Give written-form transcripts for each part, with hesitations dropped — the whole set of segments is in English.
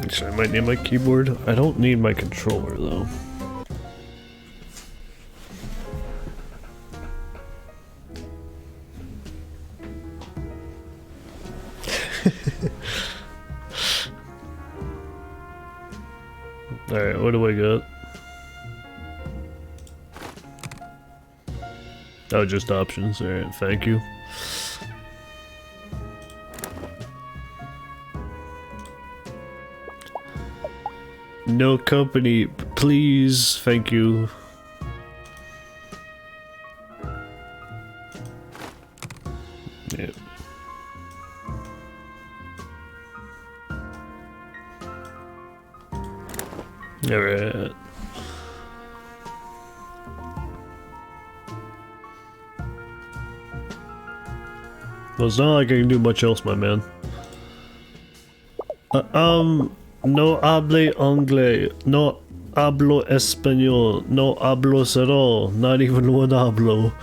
Actually, I might need my keyboard. I don't need my controller though. Alright, what do I got? Oh, just options. Alright, thank you. No company, please. Thank you. Yeah. Alright. Well, it's not like I can do much else, my man. No hable anglais, no hablo español, no hablo at all, not even one hablo.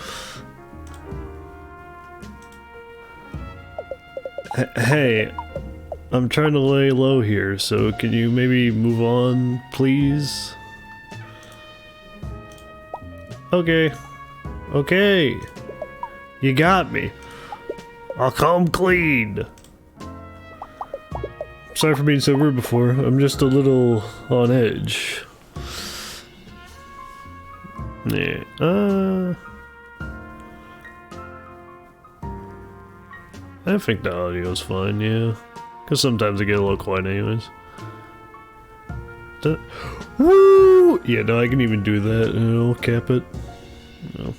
Hey, I'm trying to lay low here, so can you maybe move on, please? Okay. Okay. You got me. I'll come clean. Sorry for being so rude before. I'm just a little on edge. Yeah. I think the audio's fine, yeah. Because sometimes I get a little quiet anyways. Woo! Yeah, no, I can even do that. I'll cap it. No.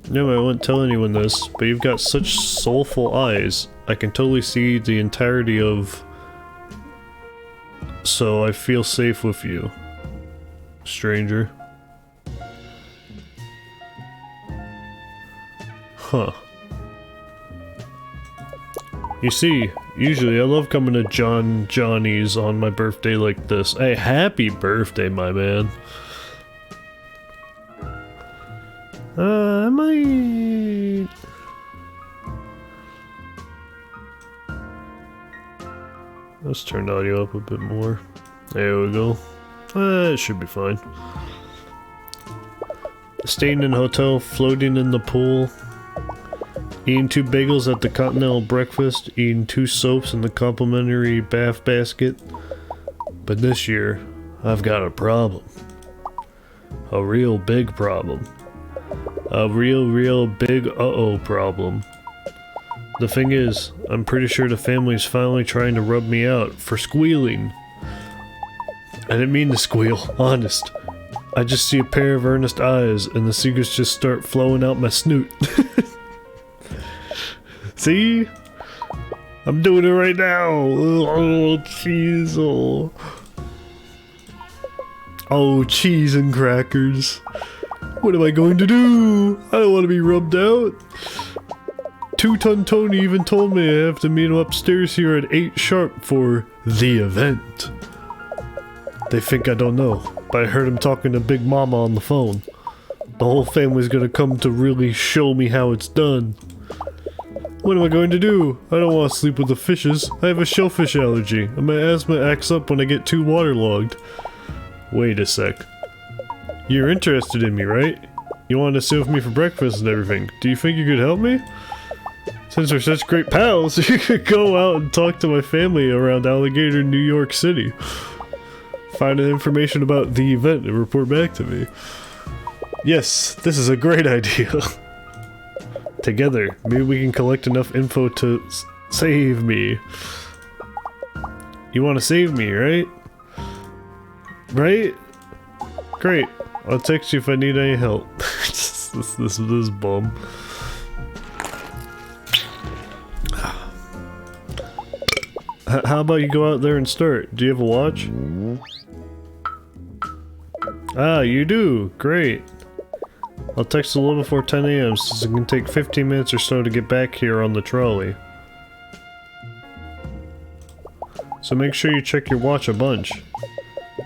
No, I won't tell anyone this, but you've got such soulful eyes. I can totally see the entirety of... So I feel safe with you, stranger. Huh. You see, usually I love coming to Johnny's on my birthday like this. Hey, happy birthday, my man. I might... Let's turn the audio up a bit more. There we go. It should be fine. Staying in a hotel, floating in the pool, eating 2 bagels at the continental breakfast, eating 2 soaps in the complimentary bath basket. But this year, I've got a problem. A real big problem. A real big uh-oh problem. The thing is, I'm pretty sure the family's finally trying to rub me out for squealing. I didn't mean to squeal, honest. I just see a pair of earnest eyes and the secrets just start flowing out my snoot. See? I'm doing it right now! Oh, jeez, oh. Oh, cheese and crackers. What am I going to do? I don't want to be rubbed out. Two-Ton Tony even told me I have to meet him upstairs here at 8 sharp for the event. They think I don't know, but I heard him talking to Big Mama on the phone. The whole family's gonna come to really show me how it's done. What am I going to do? I don't want to sleep with the fishes. I have a shellfish allergy, and my asthma acts up when I get too waterlogged. Wait a sec. You're interested in me, right? You wanted to sit with me for breakfast and everything. Do you think you could help me? Since we're such great pals, you could go out and talk to my family around Alligator, New York City. Find out information about the event and report back to me. Yes, this is a great idea. Together, maybe we can collect enough info to save me. You want to save me, right? Right? Great. I'll text you if I need any help. this bum. How about you go out there and start? Do you have a watch? Ah, you do. Great. I'll text a little before 10 AM since it can take 15 minutes or so to get back here on the trolley. So make sure you check your watch a bunch.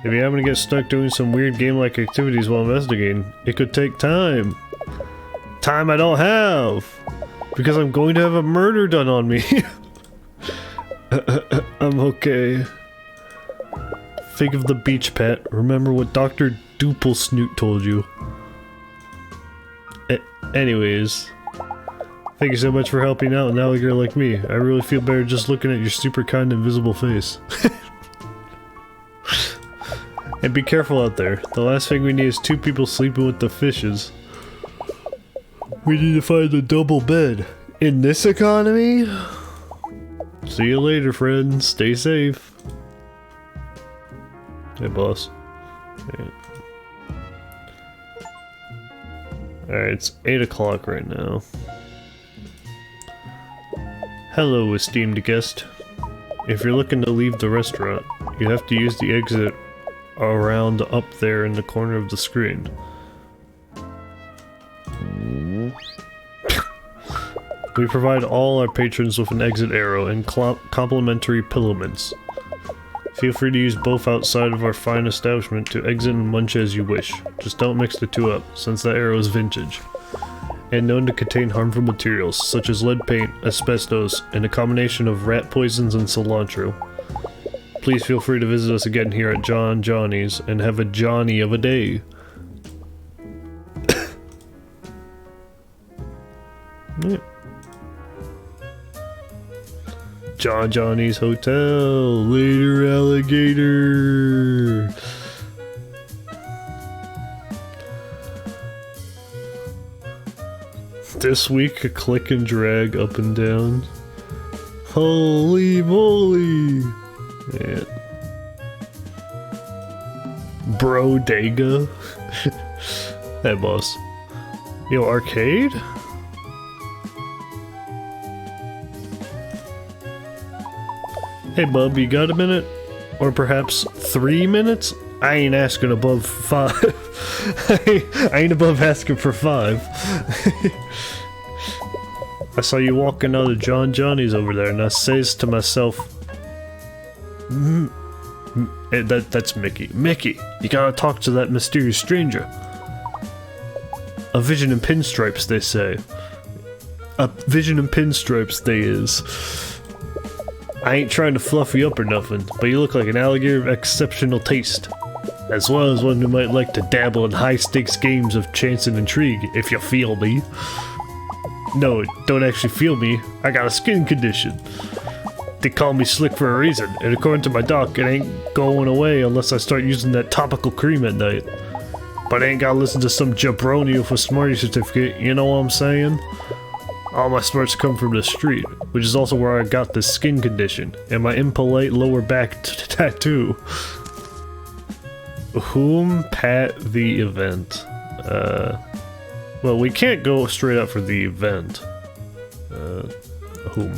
If you happen to get stuck doing some weird game-like activities while investigating, it could take time. Time I don't have! Because I'm going to have a murder done on me. I'm okay. Think of the beach, Pat. Remember what Dr. Dupelsnoot told you. Anyways. Thank you so much for helping out an alligator like me. I really feel better just looking at your super kind invisible face. And be careful out there. The last thing we need is 2 people sleeping with the fishes. We need to find a double bed. In this economy? See you later, friends. Stay safe. Hey, boss. Alright, it's 8 o'clock right now. Hello, esteemed guest. If you're looking to leave the restaurant, you have to use the exit around up there in the corner of the screen. We provide all our patrons with an exit arrow and complimentary pillow mints. Feel free to use both outside of our fine establishment to exit and munch as you wish. Just don't mix the two up, since that arrow is vintage. And known to contain harmful materials, such as lead paint, asbestos, and a combination of rat poisons and cilantro. Please feel free to visit us again here at Johnny's and have a Johnny of a day. Yeah. Johnny's Hotel. Later, alligator. This week, a click and drag up and down. Holy moly! Yeah. Brodega. Hey, boss. Yo, arcade? Hey bub, you got a minute? Or perhaps 3 minutes? I ain't asking above 5. I ain't above asking for 5. I saw you walking out of Johnny's over there and I says to myself, that's Mickey. Mickey, you gotta talk to that mysterious stranger. A vision in pinstripes, they say. A vision in pinstripes, they is. I ain't trying to fluff you up or nothing, but you look like an alligator of exceptional taste. As well as one who might like to dabble in high-stakes games of chance and intrigue, if you feel me. No, don't actually feel me. I got a skin condition. They call me slick for a reason, and according to my doc, it ain't going away unless I start using that topical cream at night. But I ain't gotta listen to some jabroni with a Smarty certificate, you know what I'm saying? All my smarts come from the street, which is also where I got this skin condition, and my impolite lower back tattoo. Whom pat the event? Well, we can't go straight up for the event. Whom?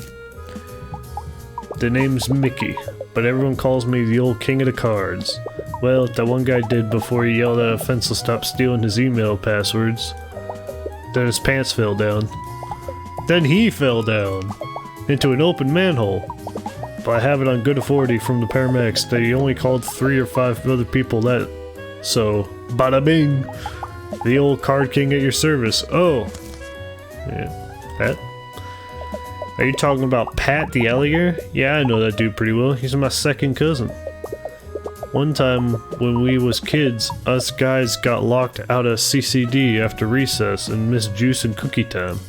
The name's Mickey, but everyone calls me the old king of the cards. Well, that one guy did before he yelled at a fence to stop stealing his email passwords. Then his pants fell down. Then he fell down into an open manhole. But I have it on good authority from the paramedics that he only called 3 or 5 other people that. So, bada bing! The old card king at your service. Oh. Yeah. Pat? Are you talking about Pat the alligator? Yeah, I know that dude pretty well. He's my second cousin. One time when we was kids, us guys got locked out of CCD after recess and missed juice and cookie time.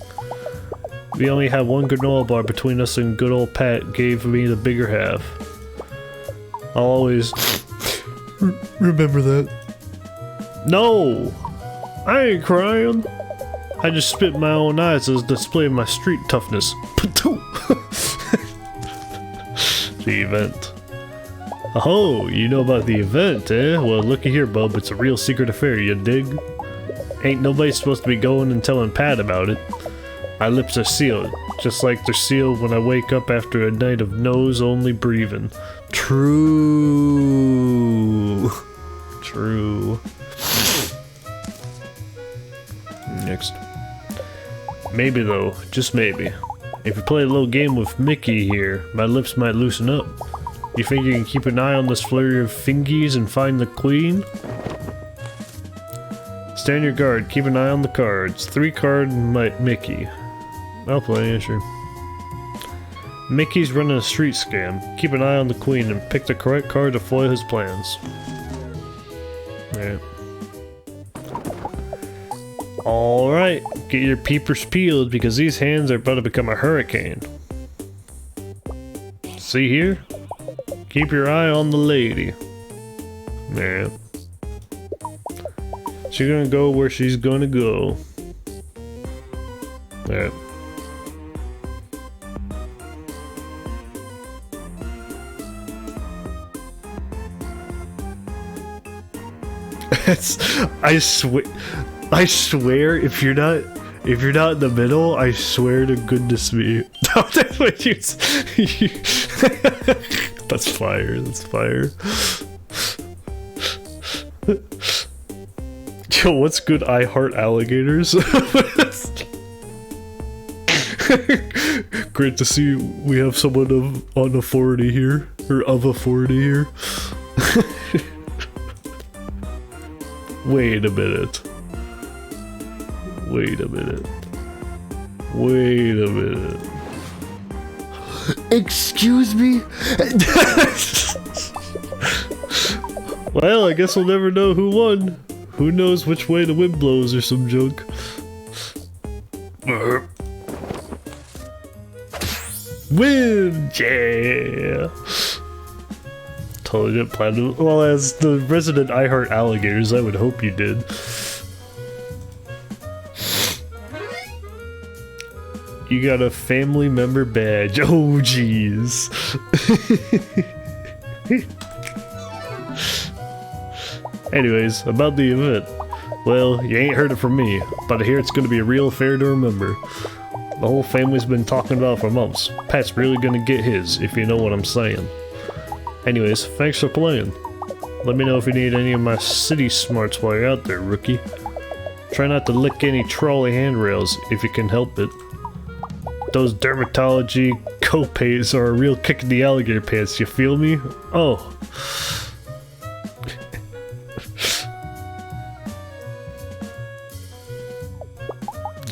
We only had one granola bar between us and good old Pat gave me the bigger half. I'll always remember that. No! I ain't crying. I just spit in my own eyes as a display of my street toughness. The event. Oh, you know about the event, eh? Well, looky here, bub, it's a real secret affair, you dig? Ain't nobody supposed to be going and telling Pat about it. My lips are sealed, just like they're sealed when I wake up after a night of nose-only breathing. True. True. Next. Maybe though, just maybe. If you play a little game with Mickey here, my lips might loosen up. You think you can keep an eye on this flurry of fingies and find the queen? Stand your guard, keep an eye on the cards. 3 card Mickey. I'll play, yeah, sure. Mickey's running a street scam. Keep an eye on the queen and pick the correct card to foil his plans. Alright. Alright, get your peepers peeled because these hands are about to become a hurricane. See here? Keep your eye on the lady. Yeah. She's gonna go where she's gonna go. Yeah. I swear if you're not in the middle, I swear to goodness me. That's what you That's fire, that's fire. Yo, what's good? I heart alligators. Great to see we have someone on authority here, or of authority here. Wait a minute. Wait a minute. Wait a minute. Excuse me? Well, I guess we'll never know who won. Who knows which way the wind blows or some junk. Win! Yeah! Totally didn't plan to. Well, as the resident I Heart Alligators, I would hope you did. You got a family member badge. Oh, jeez. Anyways, about the event. Well, you ain't heard it from me, but I hear it's gonna be a real affair to remember. The whole family's been talking about it for months. Pat's really gonna get his, if you know what I'm saying. Anyways, thanks for playing. Let me know if you need any of my city smarts while you're out there, rookie. Try not to lick any trolley handrails if you can help it. Those dermatology copays are a real kick in the alligator pants, you feel me? Oh.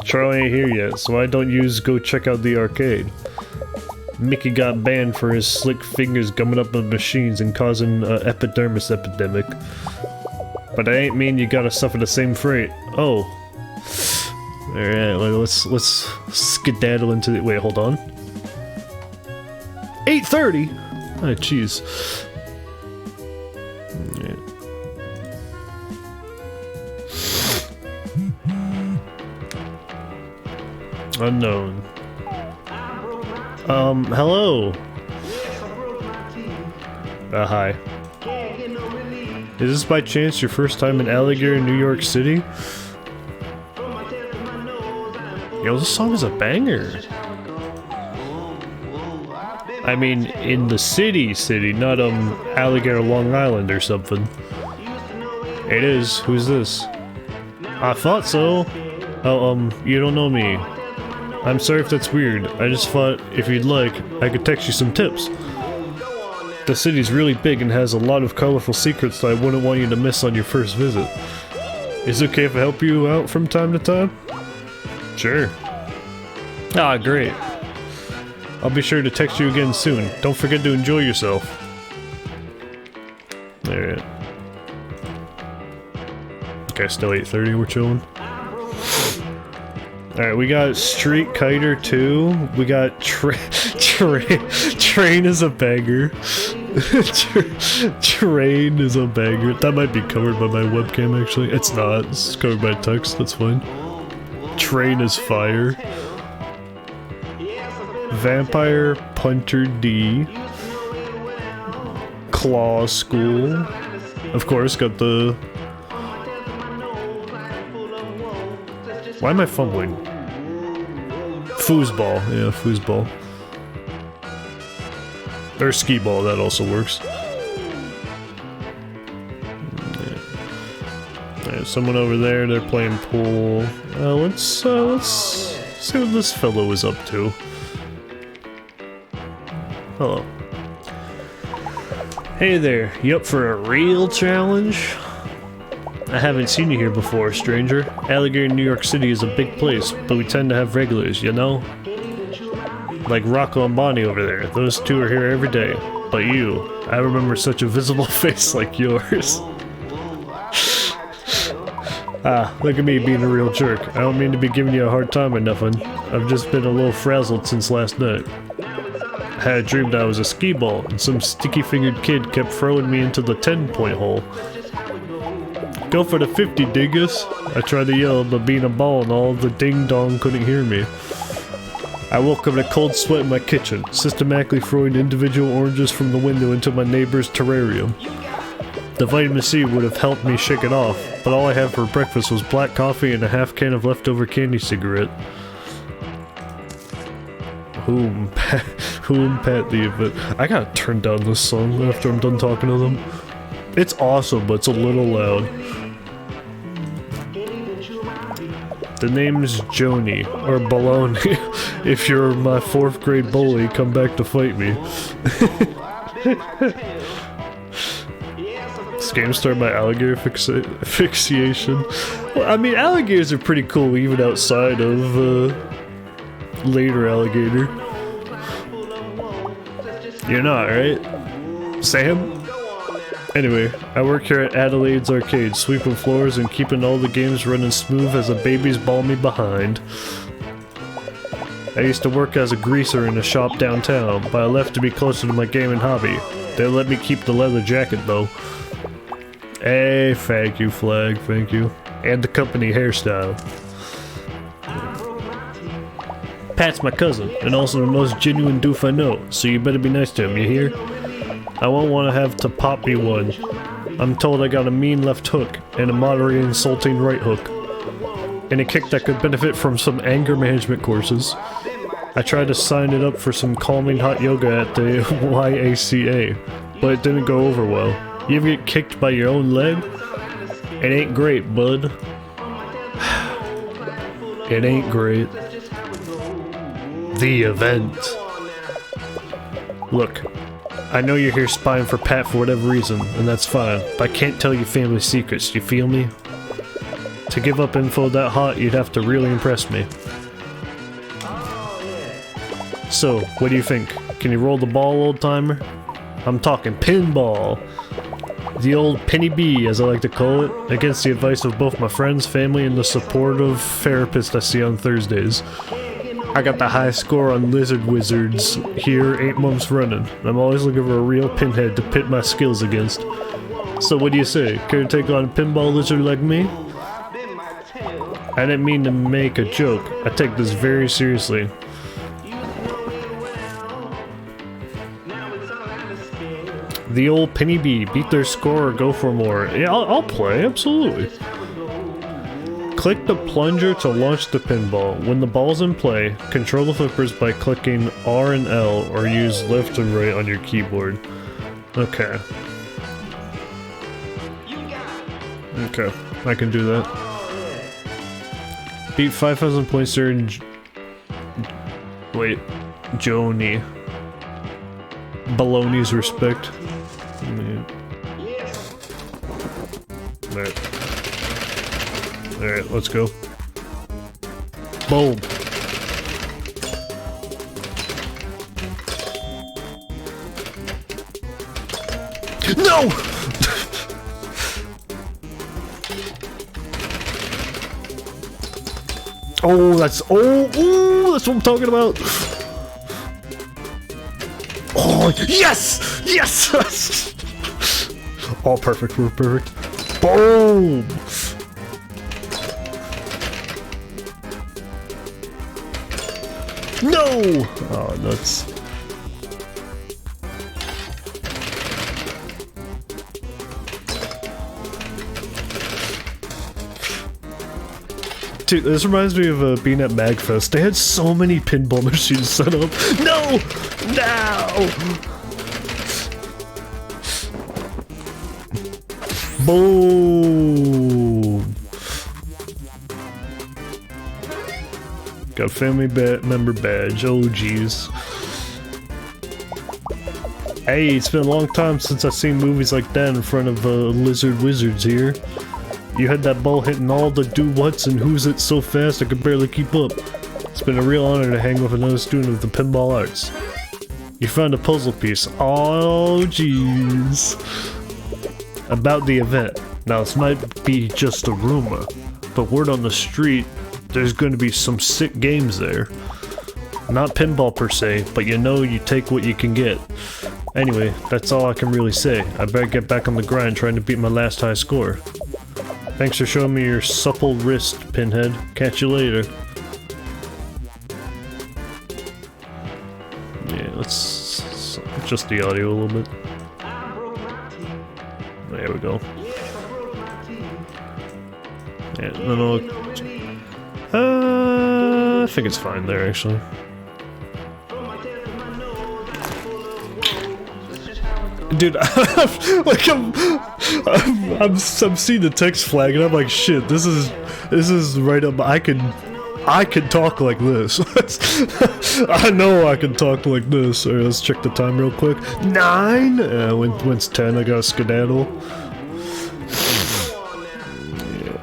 Charlie ain't here yet, so why don't yous go check out the arcade? Mickey got banned for his slick fingers gumming up on machines and causing an epidermis epidemic. But that ain't mean you gotta suffer the same fate. Oh. Alright, let's skedaddle into the— wait, hold on. 8:30? Oh, jeez. Unknown. Hello. Hi. Is this by chance your first time in Alligator, New York City? Yo, this song is a banger. I mean, in the city, not Alligator, Long Island or something. It is. Who's this? I thought so. Oh, you don't know me. I'm sorry if that's weird. I just thought, if you'd like, I could text you some tips. The city's really big and has a lot of colorful secrets that I wouldn't want you to miss on your first visit. Is it okay if I help you out from time to time? Sure. Ah, great. I'll be sure to text you again soon. Don't forget to enjoy yourself. Alright. Okay, still 8:30, we're chilling. Alright, we got Street Kiter 2. We got Train is a banger. Train is a banger. That might be covered by my webcam, actually. It's not. It's covered by text. That's fine. Train is fire. Vampire Punter D. Claw School. Of course, got the... Why am I fumbling? Foosball. Yeah, foosball. Or skee ball, that also works. Alright, someone over there, they're playing pool. Let's see what this fellow is up to. Hello. Hey there, you up for a real challenge? I haven't seen you here before, stranger. Alligator, New York City is a big place, but we tend to have regulars, you know? Like Rocco and Bonnie over there. Those two are here every day. But you, I remember such a visible face like yours. Ah, look at me being a real jerk. I don't mean to be giving you a hard time or nothing. I've just been a little frazzled since last night. I had a dream that I was a skee ball, and some sticky-fingered kid kept throwing me into the 10-point hole. Go for the 50, dingus! I tried to yell, but being a ball and all, the ding-dong couldn't hear me. I woke up in a cold sweat in my kitchen, systematically throwing individual oranges from the window into my neighbor's terrarium. The vitamin C would have helped me shake it off, but all I had for breakfast was black coffee and a half can of leftover candy cigarette. Whom Pat the event. I gotta turn down this song after I'm done talking to them. It's awesome, but it's a little loud. The name's Joni, or Baloney. If you're my 4th grade bully, come back to fight me. This game started by alligator asphyxiation. Well, I mean, alligators are pretty cool even outside of later Alligator. You're not, right? Sam? Anyway, I work here at Adelaide's Arcade, sweeping floors and keeping all the games running smooth as the babies ball me behind. I used to work as a greaser in a shop downtown, but I left to be closer to my gaming hobby. They let me keep the leather jacket though. Hey, thank you, Flag, thank you. And the company hairstyle. Pat's my cousin, and also the most genuine doof I know, so you better be nice to him, you hear? I won't want to have to pop me one. I'm told I got a mean left hook, and a moderately insulting right hook. And a kick that could benefit from some anger management courses. I tried to sign it up for some calming hot yoga at the YACA, but it didn't go over well. You ever get kicked by your own leg? It ain't great, bud. It ain't great. The event. Look, I know you're here spying for Pat for whatever reason, and that's fine, but I can't tell you family secrets, you feel me? To give up info that hot, you'd have to really impress me. So, what do you think? Can you roll the ball, old timer? I'm talking pinball. The old penny bee, as I like to call it, against the advice of both my friends, family, and the supportive therapist I see on Thursdays. I got the high score on Lizard Wizards here 8 months running. I'm always looking for a real pinhead to pit my skills against. So what do you say? Care to take on a pinball lizard like me? I didn't mean to make a joke. I take this very seriously. The old penny bee, beat their score or go for more. Yeah, I'll play, absolutely. Click the plunger to launch the pinball. When the ball's in play, control the flippers by clicking R and L or use left and right on your keyboard. Okay. Okay, I can do that. Beat 5,000 points there in wait, Joni. Baloney's respect. Alright. Alright, let's go. Boom. No! Oh, that's that's what I'm talking about. Oh, yes! Yes! Oh, perfect, we're perfect. Boom! No! Oh, nuts. Dude, this reminds me of being at MagFest. They had so many pinball machines set up. No! No! Boom! Got family member badge. Oh, jeez. Hey, it's been a long time since I've seen movies like that in front of Lizard Wizards here. You had that ball hitting all the do-whats and who's it so fast I could barely keep up. It's been a real honor to hang with another student of the pinball arts. You found a puzzle piece. Oh, jeez. About the event. Now, this might be just a rumor, but word on the street, there's going to be some sick games there. Not pinball per se, but you know you take what you can get. Anyway, that's all I can really say. I better get back on the grind trying to beat my last high score. Thanks for showing me your supple wrist, Pinhead. Catch you later. Yeah, let's adjust the audio a little bit. There we go. Yeah, no, I think it's fine there, actually. Dude, like I'm seeing the text flag and I'm like, shit, this is right up. I can talk like this. I know I can talk like this. Alright, let's check the time real quick. 9. When's 10? I got a skedaddle. Yeah.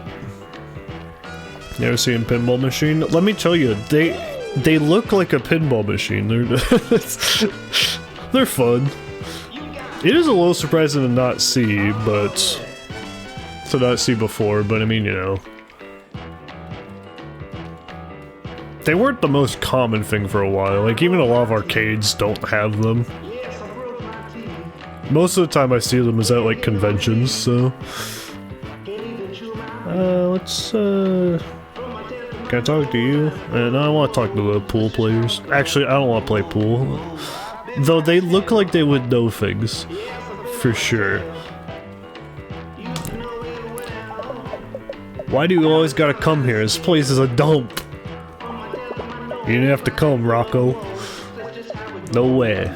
You ever seen a pinball machine? Let me tell you, they look like a pinball machine. They're fun. It is a little surprising to not see, before, but I mean, you know. They weren't the most common thing for a while, like even a lot of arcades don't have them. Most of the time I see them is at like conventions, so. Can I talk to you? No, I want to talk to the pool players. Actually, I don't want to play pool. Though they look like they would know things. For sure. Why do you always gotta come here? This place is a dump. You didn't have to come, Rocco. No way.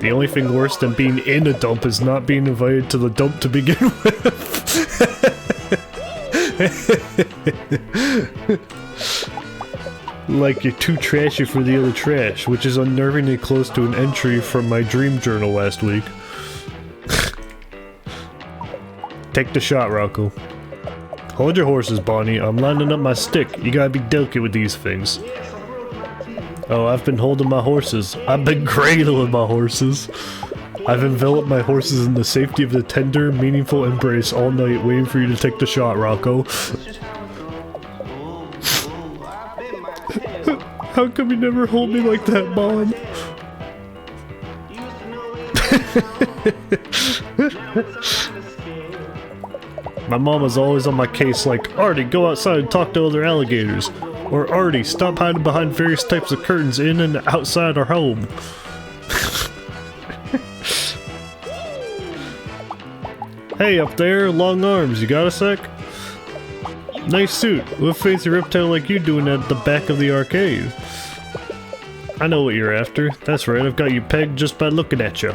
The only thing worse than being in a dump is not being invited to the dump to begin with. Like you're too trashy for the other trash, which is unnervingly close to an entry from my dream journal last week. Take the shot, Rocco. Hold your horses, Bonnie. I'm lining up my stick. You gotta be delicate with these things. Oh, I've been holding my horses. I've been cradling my horses. I've enveloped my horses in the safety of the tender, meaningful embrace all night, waiting for you to take the shot, Rocco. How come you never hold me like that, Mom? My mom is always on my case like, Artie, go outside and talk to other alligators. Or Artie, stop hiding behind various types of curtains in and outside our home. Hey, up there, long arms, you got a sec? Nice suit. What fancy reptile like you doing at the back of the arcade? I know what you're after. That's right, I've got you pegged just by looking at you.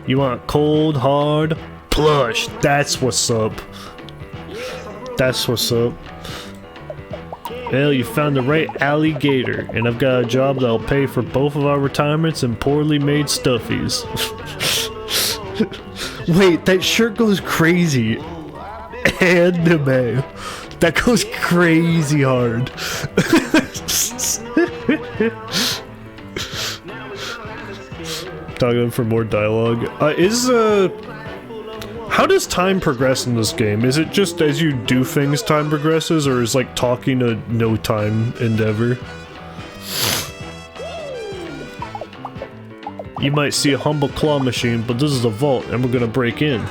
You want cold, hard, plush. That's what's up. That's what's up. Well, you found the right alligator, and I've got a job that'll pay for both of our retirements and poorly made stuffies. Wait, that shirt goes crazy. Anime. That goes crazy hard. Talking for more dialogue. How does time progress in this game? Is it just as you do things time progresses, or is like talking a no time endeavor? You might see a humble claw machine, but this is a vault and we're gonna break in.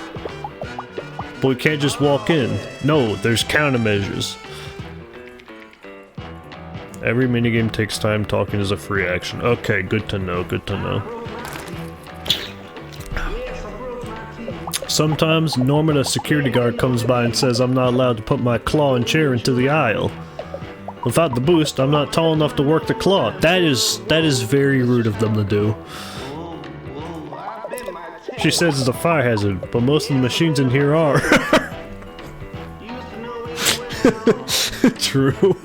But we can't just walk in. No, there's countermeasures. Every minigame takes time, talking is a free action. Okay, good to know, good to know. Sometimes Norman, a security guard, comes by and says I'm not allowed to put my claw and chair into the aisle. Without the boost, I'm not tall enough to work the claw. That is very rude of them to do. She says it's a fire hazard, but most of the machines in here are. True.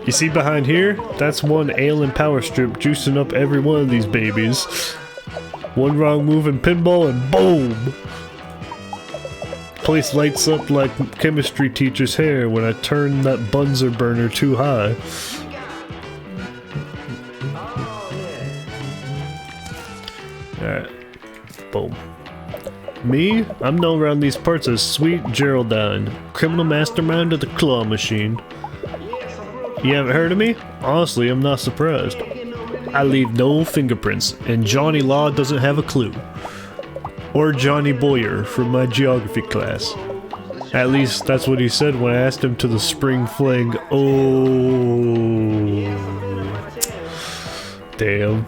You see behind here? That's one alien power strip juicing up every one of these babies. One wrong move in pinball and boom! Place lights up like chemistry teacher's hair when I turn that Bunsen burner too high. Alright. Boom. Me? I'm known around these parts as Sweet Geraldine, criminal mastermind of the claw machine. You haven't heard of me? Honestly, I'm not surprised. I leave no fingerprints, and Johnny Law doesn't have a clue. Or Johnny Boyer from my geography class. At least that's what he said when I asked him to the spring fling. Oh. Damn.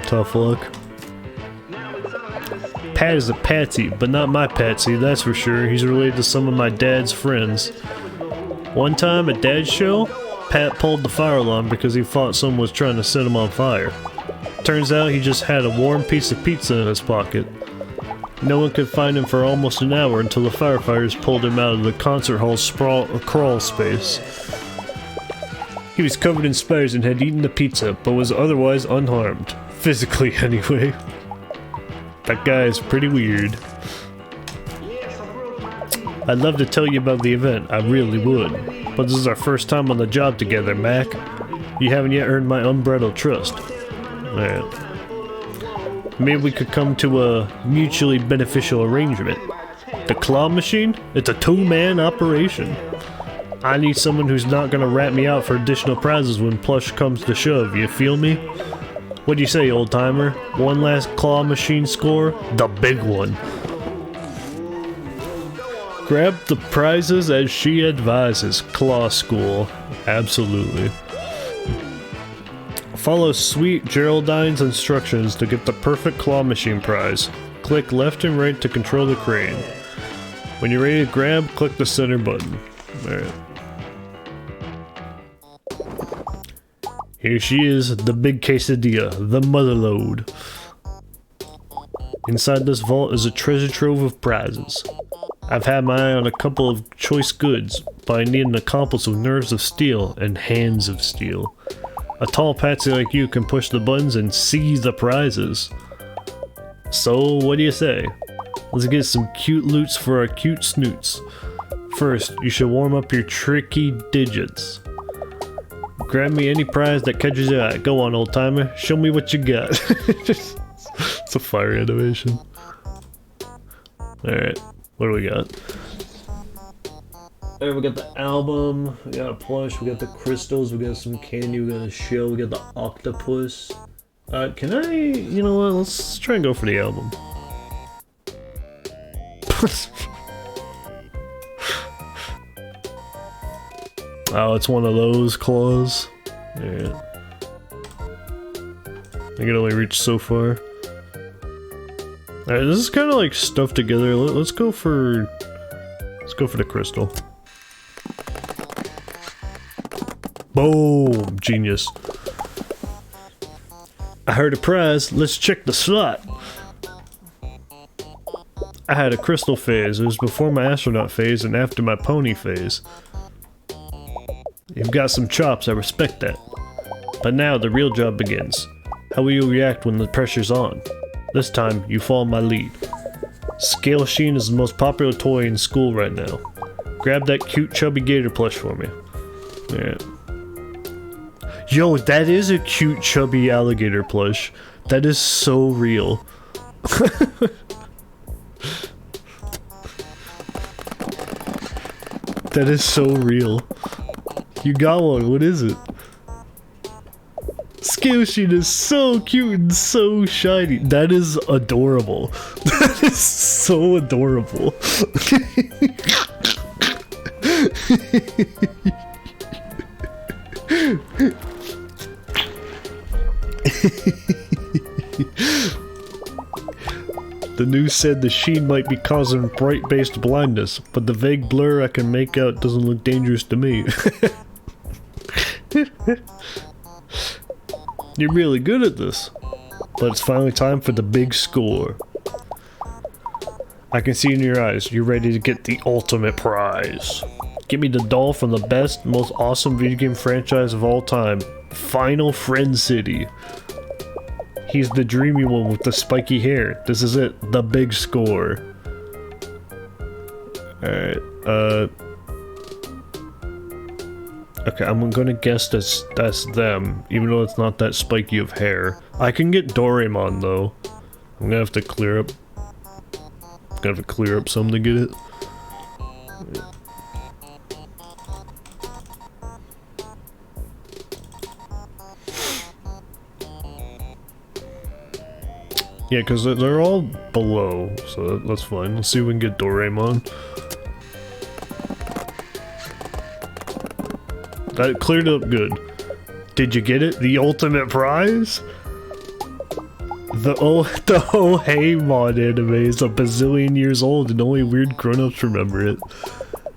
Tough luck. Pat is a patsy, but not my patsy, that's for sure. He's related to some of my dad's friends. One time at Dad's show, Pat pulled the fire alarm because he thought someone was trying to set him on fire. Turns out he just had a warm piece of pizza in his pocket. No one could find him for almost an hour until the firefighters pulled him out of the concert hall's crawl space. He was covered in spiders and had eaten the pizza, but was otherwise unharmed. Physically, anyway. That guy is pretty weird. I'd love to tell you about the event, I really would. But this is our first time on the job together, Mac. You haven't yet earned my unbridled trust. Alright. Maybe we could come to a mutually beneficial arrangement. The claw machine? It's a two-man operation. I need someone who's not gonna rat me out for additional prizes when plush comes to shove, you feel me? What do you say, old-timer? One last claw machine score? The big one. Grab the prizes as she advises. Claw school. Absolutely. Follow Sweet Geraldine's instructions to get the perfect claw machine prize. Click left and right to control the crane. When you're ready to grab, click the center button. Alright. Here she is, the big quesadilla, the motherlode. Inside this vault is a treasure trove of prizes. I've had my eye on a couple of choice goods, but I need an accomplice with nerves of steel and hands of steel. A tall patsy like you can push the buttons and see the prizes. So, what do you say? Let's get some cute loots for our cute snoots. First, you should warm up your tricky digits. Grab me any prize that catches your eye. Go on, old timer. Show me what you got. It's a fire animation. Alright, what do we got? Alright, we got the album, we got a plush, we got the crystals, we got some candy, we got a shell, we got the octopus. Can I, you know what, let's try and go for the album. Oh, it's one of those claws. Yeah. I can only reach so far. Alright, this is kind of like stuff together. Let's go for the crystal. Boom! Genius. I heard a prize. Let's check the slot. I had a crystal phase. It was before my astronaut phase and after my pony phase. You've got some chops, I respect that. But now the real job begins. How will you react when the pressure's on? This time, you follow my lead. Scale Sheen is the most popular toy in school right now. Grab that cute chubby gator plush for me. Yeah. Yo, that is a cute chubby alligator plush. That is so real. That is so real. You got one, what is it? Scale Sheen is so cute and so shiny. That is adorable. That is so adorable. The news said the sheen might be causing bright-based blindness, but the vague blur I can make out doesn't look dangerous to me. You're really good at this. But it's finally time for the big score. I can see in your eyes, you're ready to get the ultimate prize. Give me the doll from the best, most awesome video game franchise of all time, Final Friend City. He's the dreamy one with the spiky hair. This is it, the big score. Alright, okay, I'm gonna guess that's them, even though it's not that spiky of hair. I can get Doraemon, though. I'm gonna have to clear up... some to get it. Yeah, because they're all below, so that's fine. Let's see if we can get Doraemon. That cleared up good. Did you get it? The ultimate prize? The Oh Hey Mon anime is a bazillion years old and only weird grown-ups remember it.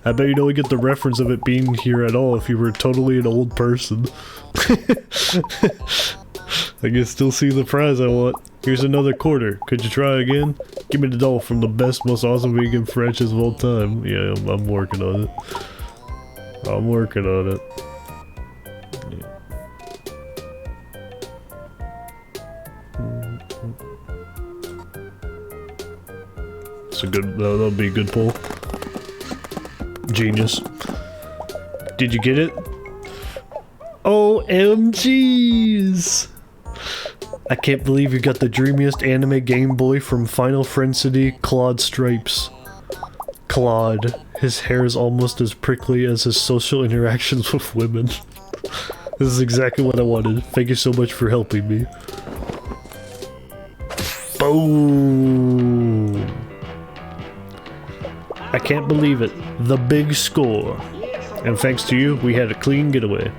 I bet you don't get the reference of it being here at all if you were totally an old person. I can still see the prize I want. Here's another quarter. Could you try again? Give me the doll from the best, most awesome vegan franchise of all time. Yeah, I'm working on it. I'm working on it. Yeah. It's a good, that'll be a good pull. Genius. Did you get it? OMGs! I can't believe you got the dreamiest anime Game Boy from Final Fantasy Claude Stripes. Claude. His hair is almost as prickly as his social interactions with women. This is exactly what I wanted. Thank you so much for helping me. Boom! I can't believe it. The big score. And thanks to you, we had a clean getaway.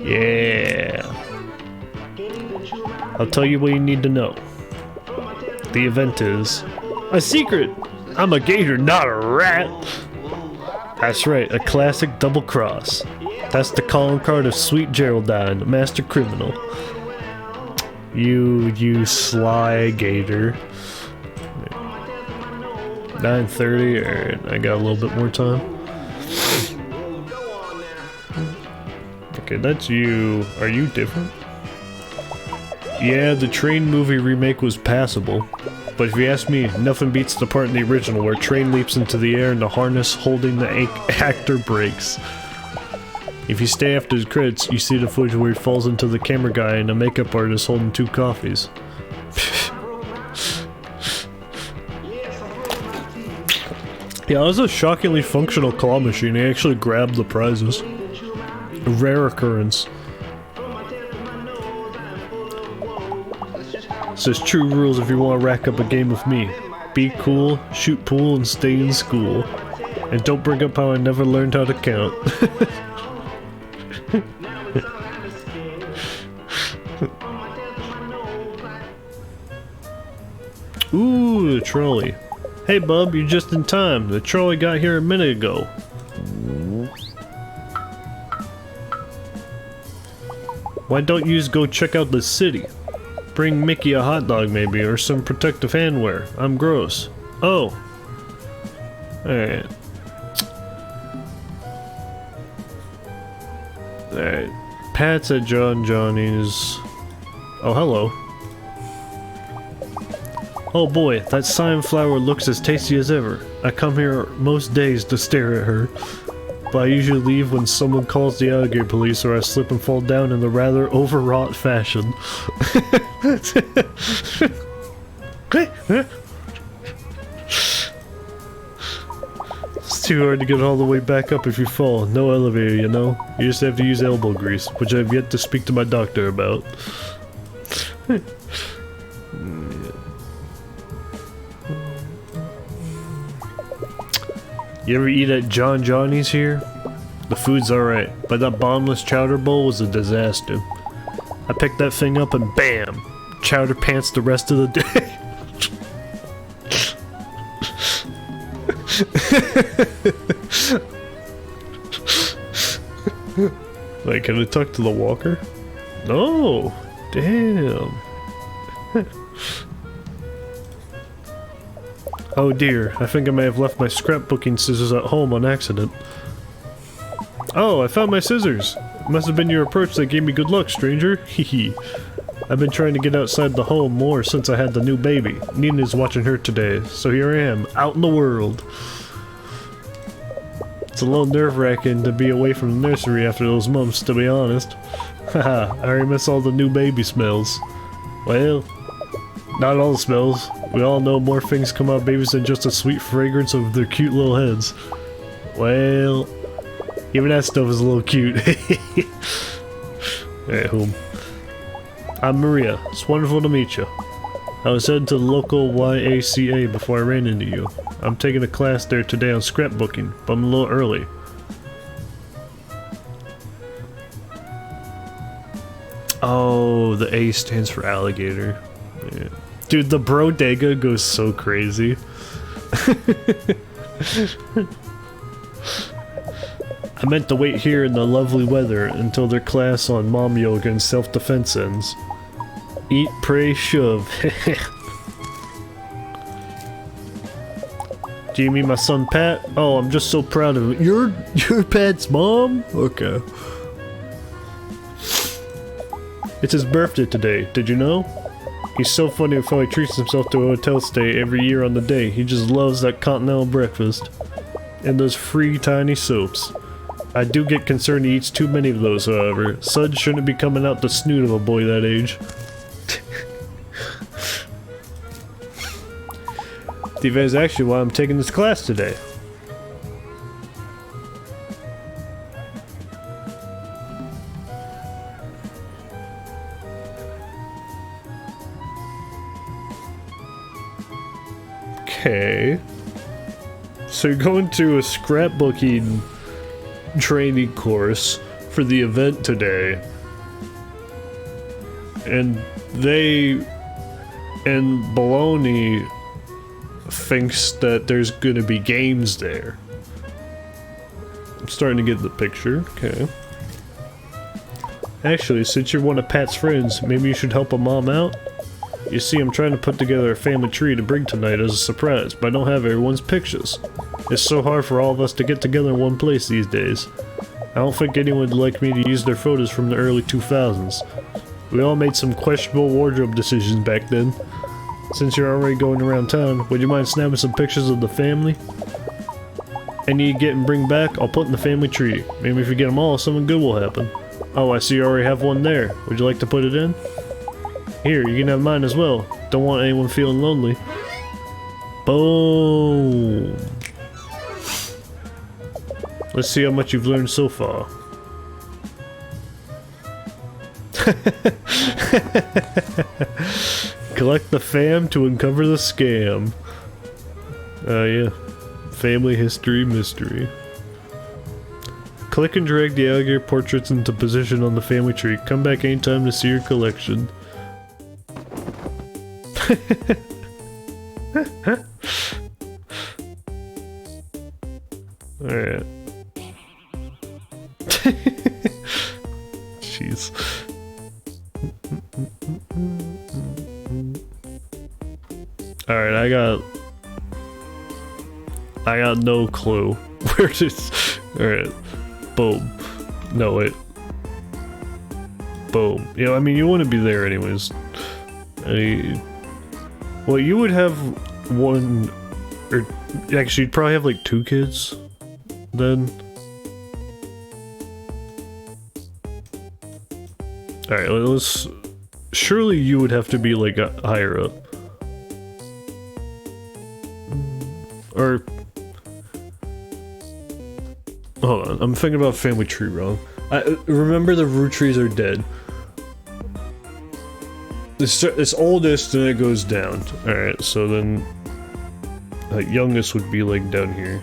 Yeah. I'll tell you what you need to know. The event is... a secret! I'm a gator, not a rat! That's right, a classic double cross. That's the calling card of Sweet Geraldine, master criminal. You sly gator. 9:30, alright, I got a little bit more time. Okay, that's you. Are you different? Yeah, the Train movie remake was passable. But if you ask me, nothing beats the part in the original where Train leaps into the air and the harness holding the actor breaks. If you stay after the credits, you see the footage where he falls into the camera guy and a makeup artist holding 2 coffees. Yeah, it was a shockingly functional claw machine. He actually grabbed the prizes. A rare occurrence. Says true rules if you want to rack up a game with me. Be cool, shoot pool, and stay in school. And don't bring up how I never learned how to count. Ooh, the trolley. Hey bub, you're just in time. The trolley got here a minute ago. Why don't you just go check out the city? Bring Mickey a hot dog maybe, or some protective handwear. I'm gross. Oh. Alright. Alright. Pat's at Johnny's. Oh, hello. Oh boy, that cyan flower looks as tasty as ever. I come here most days to stare at her. But I usually leave when someone calls the alligator police or I slip and fall down in the rather overwrought fashion. It's too hard to get all the way back up if you fall. No elevator, you know? You just have to use elbow grease, which I've yet to speak to my doctor about. You ever eat at Johnny's here? The food's alright, but that bottomless chowder bowl was a disaster. I picked that thing up and BAM! Chowder pants the rest of the day. Wait, can I talk to the walker? No! Damn! Oh dear, I think I may have left my scrapbooking scissors at home on accident. Oh, I found my scissors! It must have been your approach that gave me good luck, stranger. Hehe. I've been trying to get outside the home more since I had the new baby. Nina's watching her today, so here I am, out in the world. It's a little nerve-wracking to be away from the nursery after those months, to be honest. Haha, I already miss all the new baby smells. Well, not all the smells. We all know more things come out of babies than just the sweet fragrance of their cute little heads. Well, even that stuff is a little cute. At home. I'm Maria. It's wonderful to meet you. I was heading to the local YACA before I ran into you. I'm taking a class there today on scrapbooking, but I'm a little early. Oh, the A stands for alligator. Yeah. Dude, the bodega goes so crazy. I meant to wait here in the lovely weather until their class on mom yoga and self-defense ends. Eat, pray, shove. Do you mean my son Pat? Oh, I'm just so proud of him. You're Pat's mom? Okay. It's his birthday today, did you know? He's so funny with how he treats himself to a hotel stay every year on the day. He just loves that continental breakfast. And those free tiny soaps. I do get concerned he eats too many of those, however. Suds shouldn't be coming out the snoot of a boy that age. That is actually why I'm taking this class today. Okay. So you're going to a scrapbooking training course for the event today. And Baloney thinks that there's gonna be games there. I'm starting to get the picture. Okay. Actually, since you're one of Pat's friends, maybe you should help a mom out? You see, I'm trying to put together a family tree to bring tonight as a surprise, but I don't have everyone's pictures. It's so hard for all of us to get together in one place these days. I don't think anyone would like me to use their photos from the early 2000s. We all made some questionable wardrobe decisions back then. Since you're already going around town, would you mind snapping some pictures of the family? Any you get and bring back, I'll put in the family tree. Maybe if you get them all, something good will happen. Oh, I see you already have one there. Would you like to put it in? Here, you can have mine as well. Don't want anyone feeling lonely. Boom! Let's see how much you've learned so far. Collect the fam to uncover the scam. Yeah. Family history mystery. Click and drag the alligator portraits into position on the family tree. Come back anytime to see your collection. Alright. Jeez. Alright, I got no clue where this. Alright. Boom. No, wait. Boom. You know, I mean, you wouldn't be there anyways. Well, you would have one, or actually, you'd probably have like 2 kids then. Alright, let's. Surely you would have to be like higher up. Or. Hold on, I'm thinking about family tree wrong. Remember the root trees are dead. It's oldest and it goes down. Alright, so then youngest would be like down here.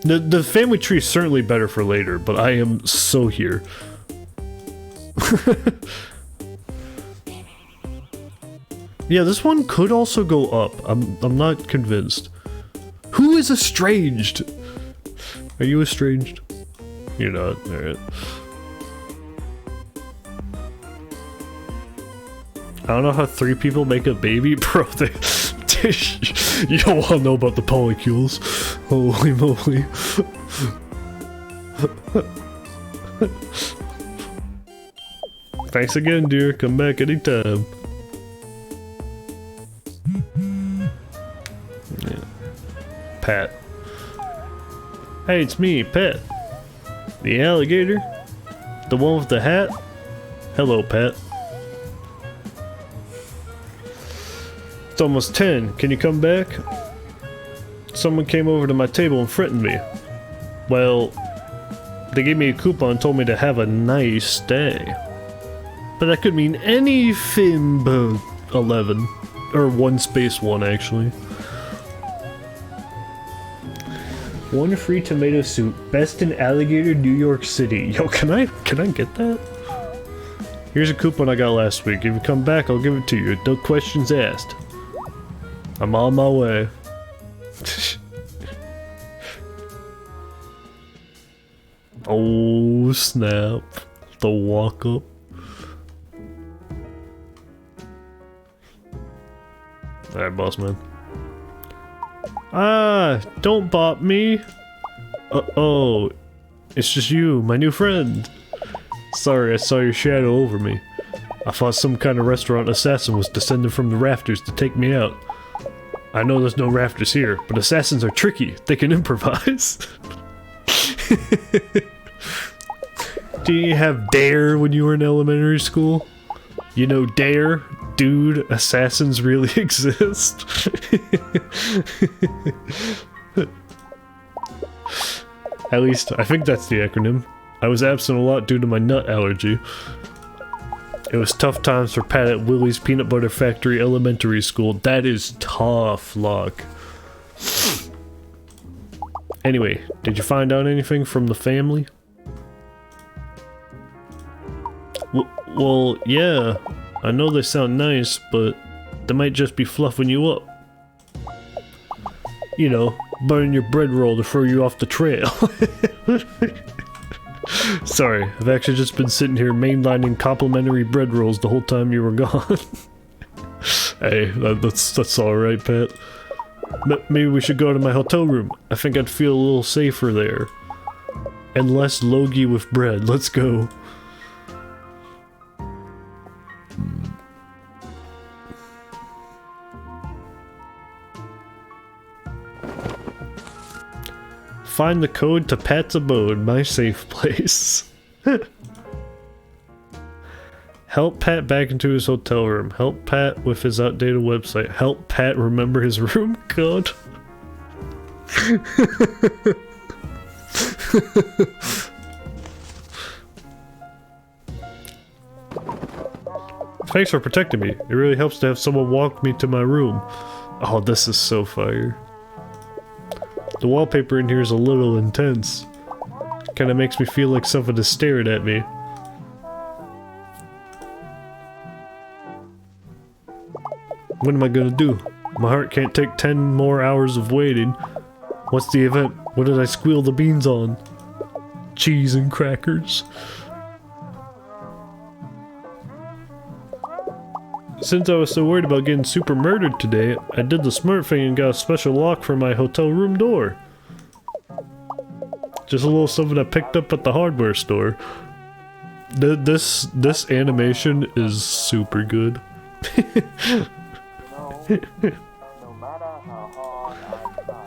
The family tree is certainly better for later, but I am so here. Yeah, this one could also go up. I'm not convinced. Who is estranged? Are you estranged? You're not. Alright. I don't know how 3 people make a baby, bro. You don't want to know about the polycules. Holy moly. Thanks again, dear. Come back anytime. Pat. Hey, it's me, Pat. The alligator? The one with the hat? Hello, Pat. It's almost 10. Can you come back? Someone came over to my table and threatened me. Well, they gave me a coupon and told me to have a nice day. But that could mean anything but 11. Or 1 space 1, actually. 1 free tomato soup. Best in Alligator, New York City. Yo, can I get that? Here's a coupon I got last week. If you come back, I'll give it to you. No questions asked. I'm on my way. Oh snap. The walk up. Alright, boss man. Ah, don't bop me. Oh, it's just you, my new friend. Sorry, I saw your shadow over me. I thought some kind of restaurant assassin was descending from the rafters to take me out. I know there's no rafters here, but assassins are tricky. They can improvise. Did you have Dare when you were in elementary school? You know Dare? Dude, assassins really exist. At least, I think that's the acronym. I was absent a lot due to my nut allergy. It was tough times for Pat at Willie's Peanut Butter Factory Elementary School. That is tough luck. Anyway, did you find out anything from the family? Well, yeah. I know they sound nice, but they might just be fluffing you up. You know, burning your bread roll to throw you off the trail. Sorry, I've actually just been sitting here mainlining complimentary bread rolls the whole time you were gone. Hey, that's alright, Pat. Maybe we should go to my hotel room. I think I'd feel a little safer there. And less logie with bread. Let's go. Find the code to Pat's abode, my safe place. Help Pat back into his hotel room. Help Pat with his outdated website. Help Pat remember his room code. Thanks for protecting me. It really helps to have someone walk me to my room. Oh, this is so fire. The wallpaper in here is a little intense. Kinda makes me feel like someone is staring at me. What am I gonna do? My heart can't take 10 more hours of waiting. What's the event? What did I squeal the beans on? Cheese and crackers. Since I was so worried about getting super murdered today, I did the smart thing and got a special lock for my hotel room door. Just a little something I picked up at the hardware store. This animation is super good.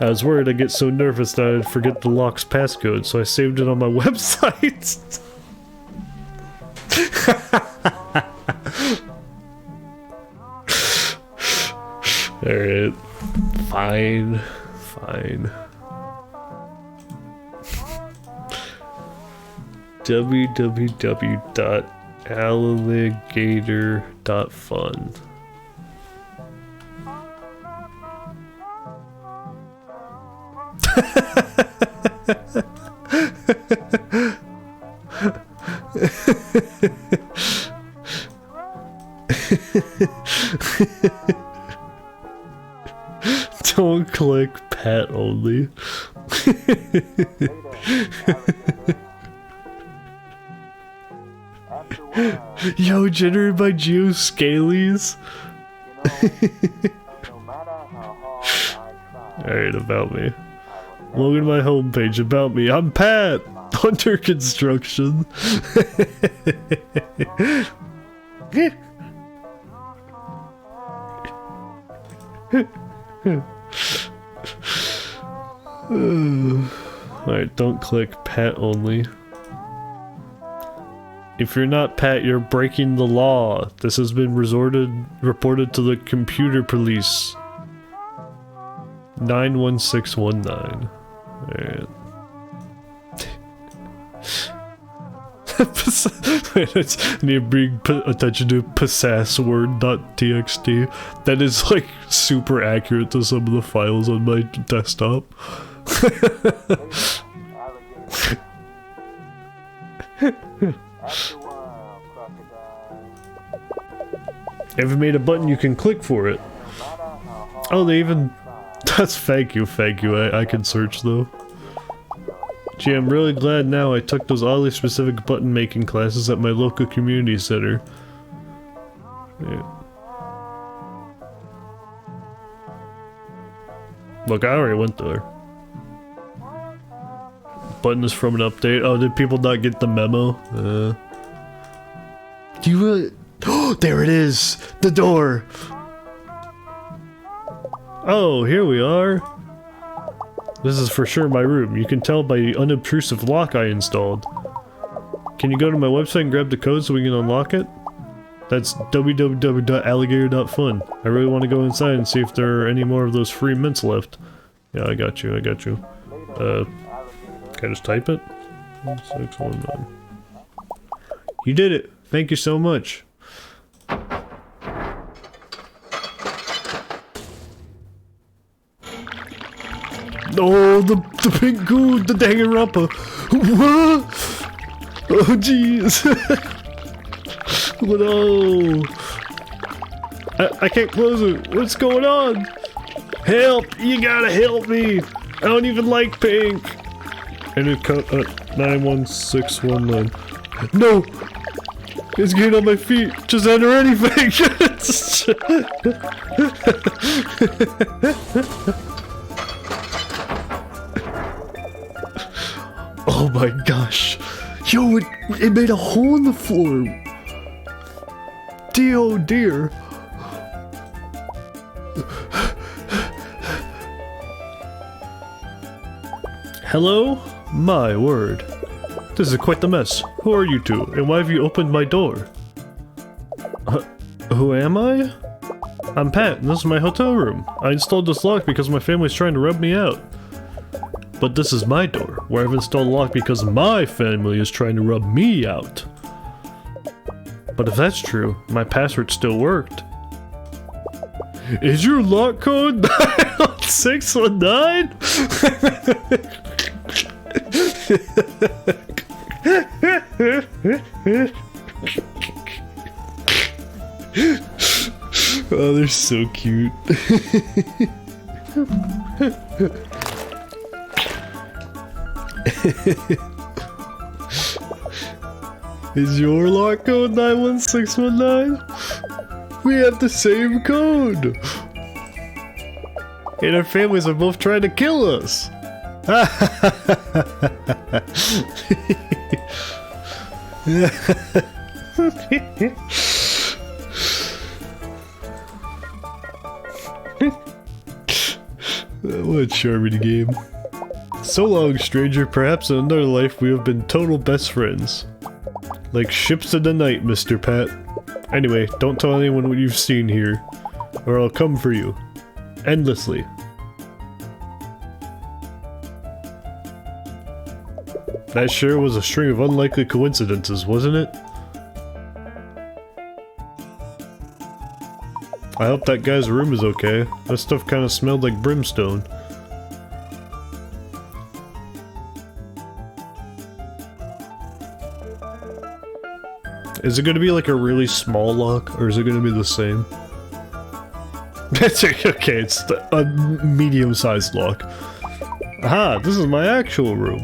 I was worried I'd get so nervous that I'd forget the lock's passcode, so I saved it on my website. Alright. Fine. Fine. www.alligator.fun. Don't click Pat only. Yo, generated by Geoscalies. Alright, about me. Look at my homepage, about me. I'm Pat! Under construction. Alright, don't click Pat only. If you're not Pat, you're breaking the law. This has been reported to the computer police. 91619. Alright. I need to bring attention to password.txt. That is like super accurate to some of the files on my desktop. Ever made a button you can click for it? Oh, they even... That's thank you. I can search though. Gee, I'm really glad now I took those oddly specific button making classes at my local community center. Yeah. Look, I already went there. Button is from an update. Oh, did people not get the memo? Do you really... Oh, there it is! The door! Oh, here we are. This is for sure my room. You can tell by the unobtrusive lock I installed. Can you go to my website and grab the code so we can unlock it? That's www.alligator.fun. I really want to go inside and see if there are any more of those free mints left. Yeah, I got you. Can I just type it? 619. You did it! Thank you so much. Oh, the pink goo, the Danganronpa. What? Oh, jeez. No. I can't close it. What's going on? Help! You gotta help me. I don't even like pink. And it cut 91619. No! It's getting on my feet. Just enter anything. Oh my gosh. Yo, it made a hole in the floor. Dear, oh dear. Hello? My word. This is quite the mess. Who are you two, and why have you opened my door? Who am I? I'm Pat, and this is my hotel room. I installed this lock because my family's trying to rub me out. But this is my door, where I've installed a lock because my family is trying to rub me out. But if that's true, my password still worked. Is your lock code 619? Oh, they're so cute. Is your lock code 91619? We have the same code! And our families are both trying to kill us! What a charming game. So long, stranger. Perhaps in another life we have been total best friends. Like ships in the night, Mr. Pat. Anyway, don't tell anyone what you've seen here, or I'll come for you. Endlessly. That sure was a string of unlikely coincidences, wasn't it? I hope that guy's room is okay. That stuff kind of smelled like brimstone. Is it gonna be like a really small lock, or is it gonna be the same? Okay, it's a medium-sized lock. Aha, this is my actual room.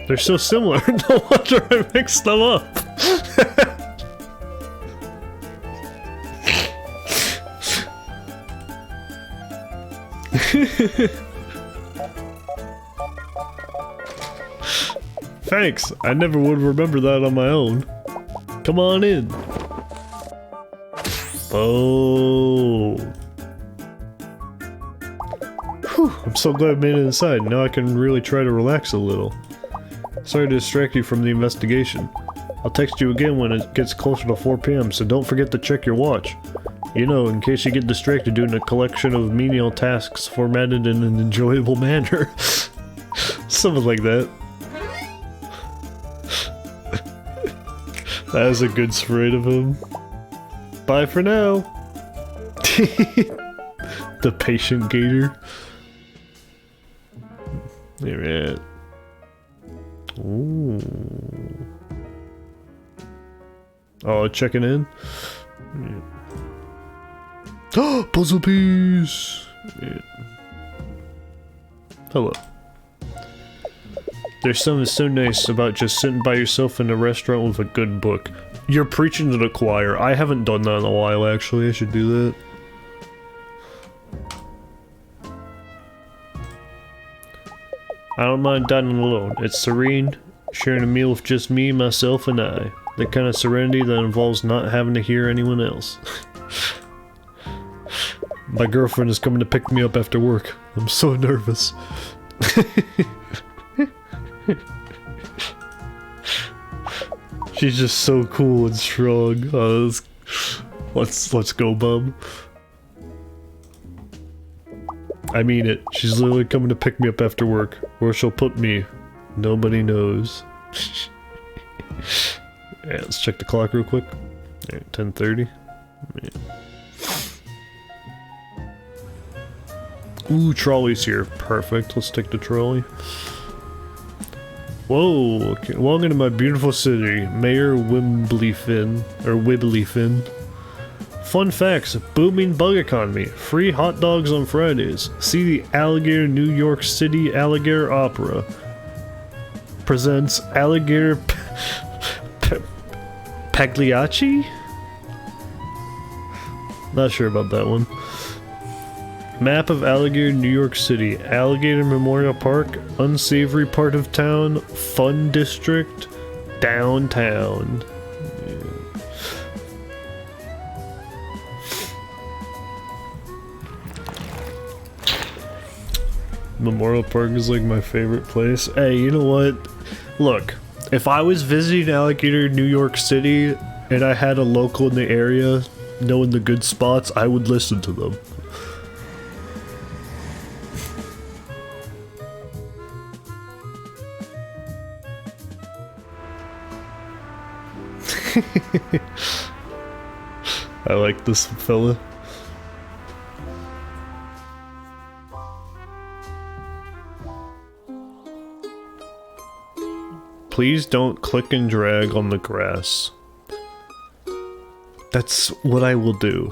They're so similar, no wonder I mixed them up. Thanks, I never would remember that on my own. Come on in. Oh. Whew, I'm So glad I made it inside. Now I can really try to relax a little. Sorry to distract you from the investigation. I'll text you again when it gets closer to 4 p.m., so don't forget to check your watch. You know, in case you get distracted doing a collection of menial tasks formatted in an enjoyable manner. Something like that. That was a good sprite of him. Bye for now. The patient gator. Alright. Ooh. Oh, checking in? Yeah. Puzzle piece! Yeah. Hello. There's something so nice about just sitting by yourself in a restaurant with a good book. You're preaching to the choir. I haven't done that in a while, actually. I should do that. I don't mind dining alone. It's serene, sharing a meal with just me, myself, and I. The kind of serenity that involves not having to hear anyone else. My girlfriend is coming to pick me up after work. I'm so nervous. She's just so cool and strong. Let's go, bub. I mean it. She's literally coming to pick me up after work. Where she'll put me, nobody knows. Yeah, let's check the clock real quick. Alright, 10:30. Yeah. Ooh, trolley's here. Perfect. Let's take the trolley. Whoa! Okay. Welcome to my beautiful city, Mayor Wimblyfin, or Wibblyfin. Fun facts: booming bug economy, free hot dogs on Fridays. See the Alligator New York City Alligator Opera. Presents Alligator Pagliacci? Not sure about that one. Map of Alligator, New York City. Alligator Memorial Park, unsavory part of town, fun district, downtown. Yeah. Memorial Park is like my favorite place. Hey, you know what? Look, if I was visiting Alligator, New York City, and I had a local in the area knowing the good spots, I would listen to them. I like this fella. Please don't click and drag on the grass. That's what I will do.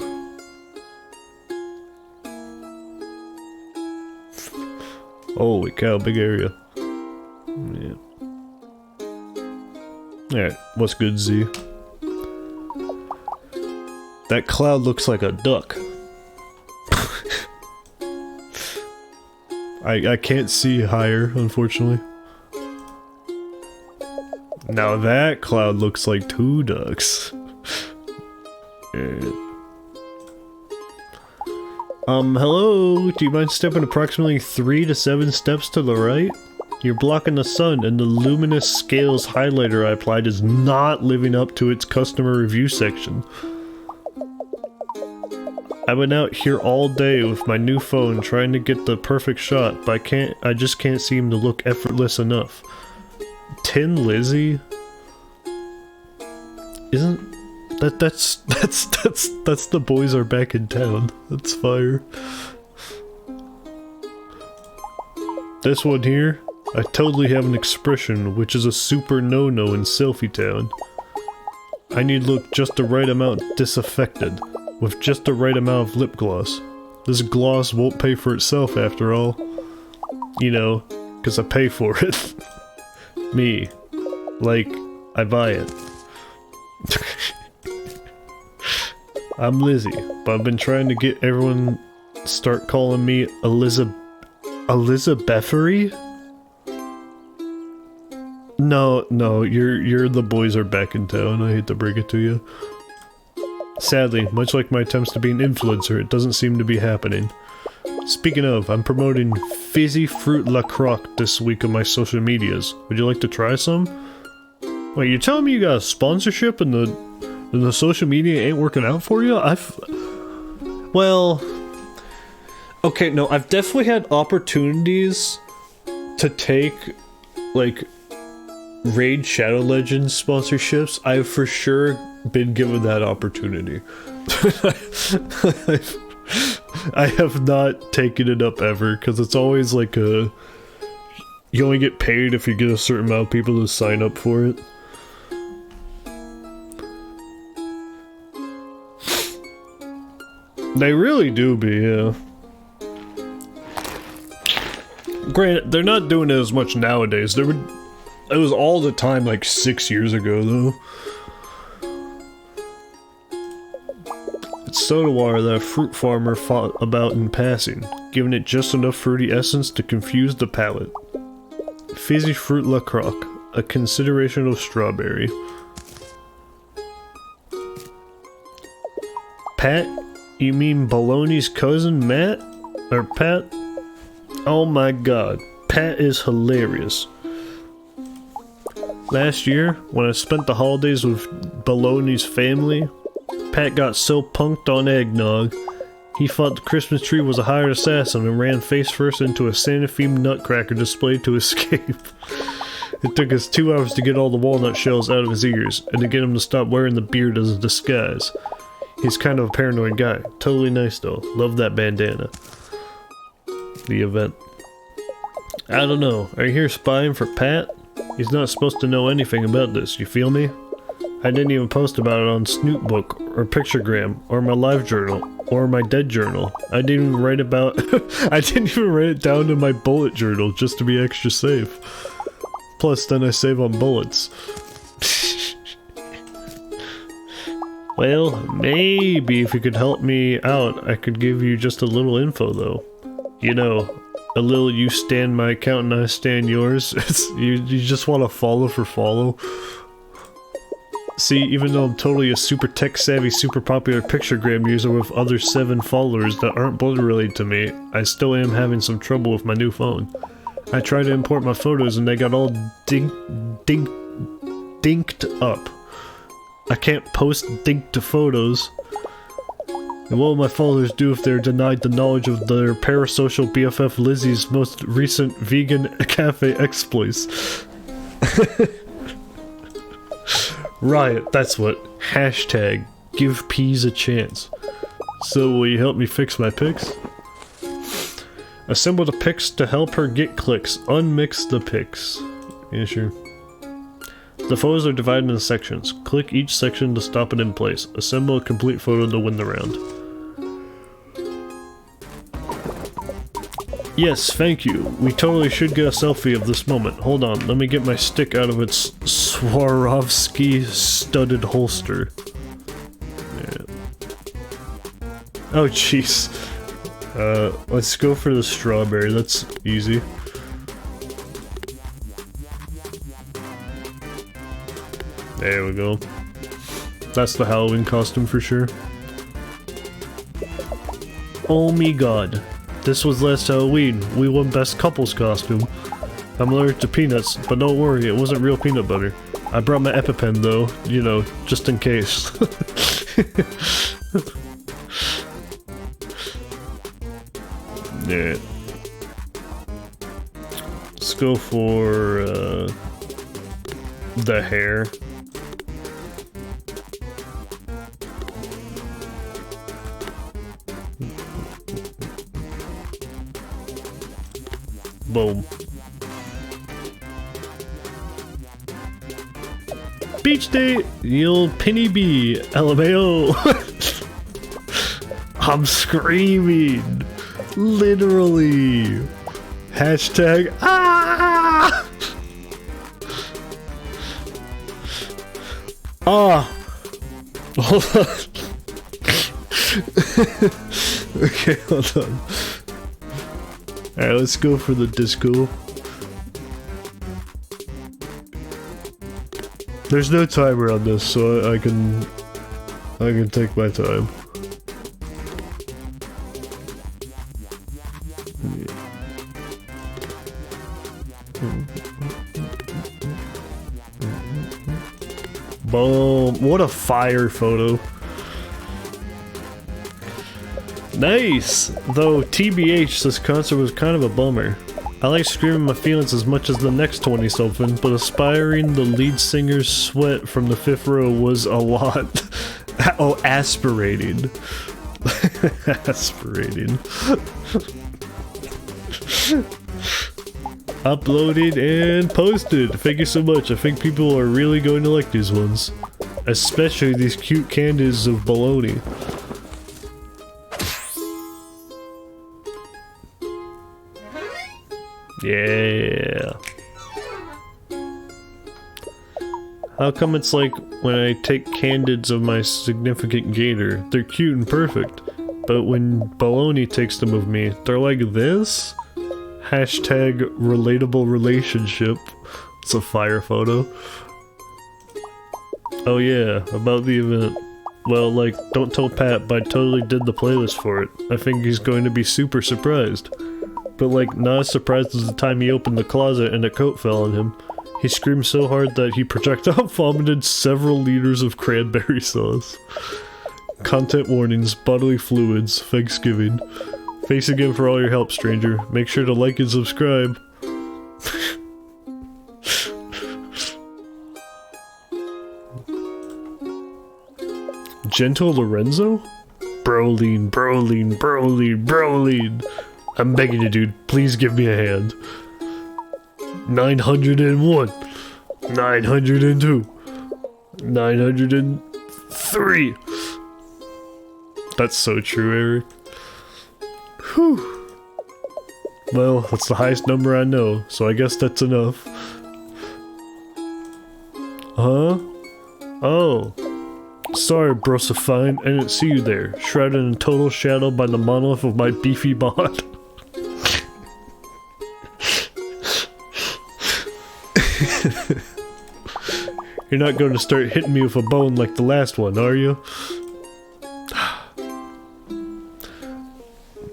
Holy cow, big area. Yeah. Alright, what's good, Z? That cloud looks like a duck. I can't see higher, unfortunately. Now that cloud looks like 2 ducks. Hello? Do you mind stepping approximately 3 to 7 steps to the right? You're blocking the sun, and the luminous scales highlighter I applied is not living up to its customer review section. I've been out here all day with my new phone trying to get the perfect shot, but I just can't seem to look effortless enough. Tin Lizzie? Isn't that's the boys are back in town. That's fire. This one here, I totally have an expression, which is a super no-no in Selfie Town. I need to look just the right amount disaffected, with just the right amount of lip gloss. This gloss won't pay for itself after all. You know, 'cause I pay for it. Me. Like, I buy it. I'm Lizzie, but I've been trying to get everyone start calling me Elizabethery? No, you're the boys are back in town, I hate to break it to you. Sadly, much like my attempts to be an influencer, it doesn't seem to be happening. Speaking of, I'm promoting Fizzy Fruit La Croque this week on my social medias. Would you like to try some? Wait, you're telling me you got a sponsorship and the social media ain't working out for you? Well... Okay, no, I've definitely had opportunities to take, like, Raid Shadow Legends sponsorships. I've for sure been given that opportunity. I have not taken it up ever, because it's always like a... You only get paid if you get a certain amount of people to sign up for it. They really do be, yeah. Granted, they're not doing it as much nowadays. It was all the time like 6 years ago, though. It's soda water that a fruit farmer fought about in passing, giving it just enough fruity essence to confuse the palate. Fizzy Fruit La Croque, a consideration of strawberry. Pat? You mean Baloney's cousin, Matt? Or Pat? Oh my god, Pat is hilarious. Last year, when I spent the holidays with Baloney's family, Pat got so punked on eggnog, he thought the Christmas tree was a hired assassin and ran face first into a Santa-themed nutcracker display to escape. It took us 2 hours to get all the walnut shells out of his ears, and to get him to stop wearing the beard as a disguise. He's kind of a paranoid guy. Totally nice though. Love that bandana. The event. I don't know. Are you here spying for Pat? He's not supposed to know anything about this, you feel me? I didn't even post about it on Snoopbook, or Picturegram, or my live journal, or my dead journal. I didn't even write about- I didn't even write it down in my bullet journal, just to be extra safe. Plus, then I save on bullets. Well, maybe if you could help me out, I could give you just a little info, though. You know, a little you stand my account and I stand yours. You just want to follow for follow. See, even though I'm totally a super tech-savvy, super popular Picturegram user with other 7 followers that aren't blood related to me, I still am having some trouble with my new phone. I tried to import my photos and they got all dinked up. I can't post dinked photos. And what will my followers do if they're denied the knowledge of their parasocial BFF Lizzie's most recent vegan cafe exploits? Riot, that's what. Hashtag give peas a chance. So will you help me fix my pics? Assemble the pics to help her get clicks. Unmix the pics. Yeah, sure. The photos are divided into sections. Click each section to stop it in place. Assemble a complete photo to win the round. Yes, thank you. We totally should get a selfie of this moment. Hold on, let me get my stick out of its Swarovski studded holster. Yeah. Oh jeez. Let's go for the strawberry, that's easy. There we go. That's the Halloween costume for sure. Oh me god. This was last Halloween. We won best couples costume. I'm allergic to peanuts, but don't worry, it wasn't real peanut butter. I brought my EpiPen though, you know, just in case. Yeah. Let's go for the hair. Boom. Beach day, the old penny bee, LMAO. I'm screaming. Literally. Hashtag ah. Ah. Hold on. Okay, hold on. Alright, let's go for the disco. There's no timer on this, so I can take my time. Boom. What a fire photo. Nice! Though, TBH, this concert was kind of a bummer. I like screaming my feelings as much as the next 20-something, but aspiring the lead singer's sweat from the 5th row was a lot. Oh, aspirating. Aspirating. Uploaded and posted. Thank you so much. I think people are really going to like these ones. Especially these cute candies of bologna. Yeah. How come it's like when I take candids of my significant gator, they're cute and perfect, but when Baloney takes them of me, they're like this? Hashtag relatable relationship. It's a fire photo. Oh yeah, about the event. Well, like, don't tell Pat, but I totally did the playlist for it. I think he's going to be super surprised. But like, not as surprised as the time he opened the closet and a coat fell on him. He screamed so hard that he projectile vomited several liters of cranberry sauce. Content warnings, bodily fluids, Thanksgiving. Thanks again for all your help, stranger. Make sure to like and subscribe. Gentle Lorenzo? Broline, Broline, Broline, Broline. I'm begging you, dude. Please give me a hand. 901. 902. 903. That's so true, Eric. Whew. Well, that's the highest number I know, so I guess that's enough. Huh? Oh. Sorry, Brosifine, I didn't see you there. Shrouded in total shadow by the monolith of my beefy bod. You're not going to start hitting me with a bone like the last one, are you?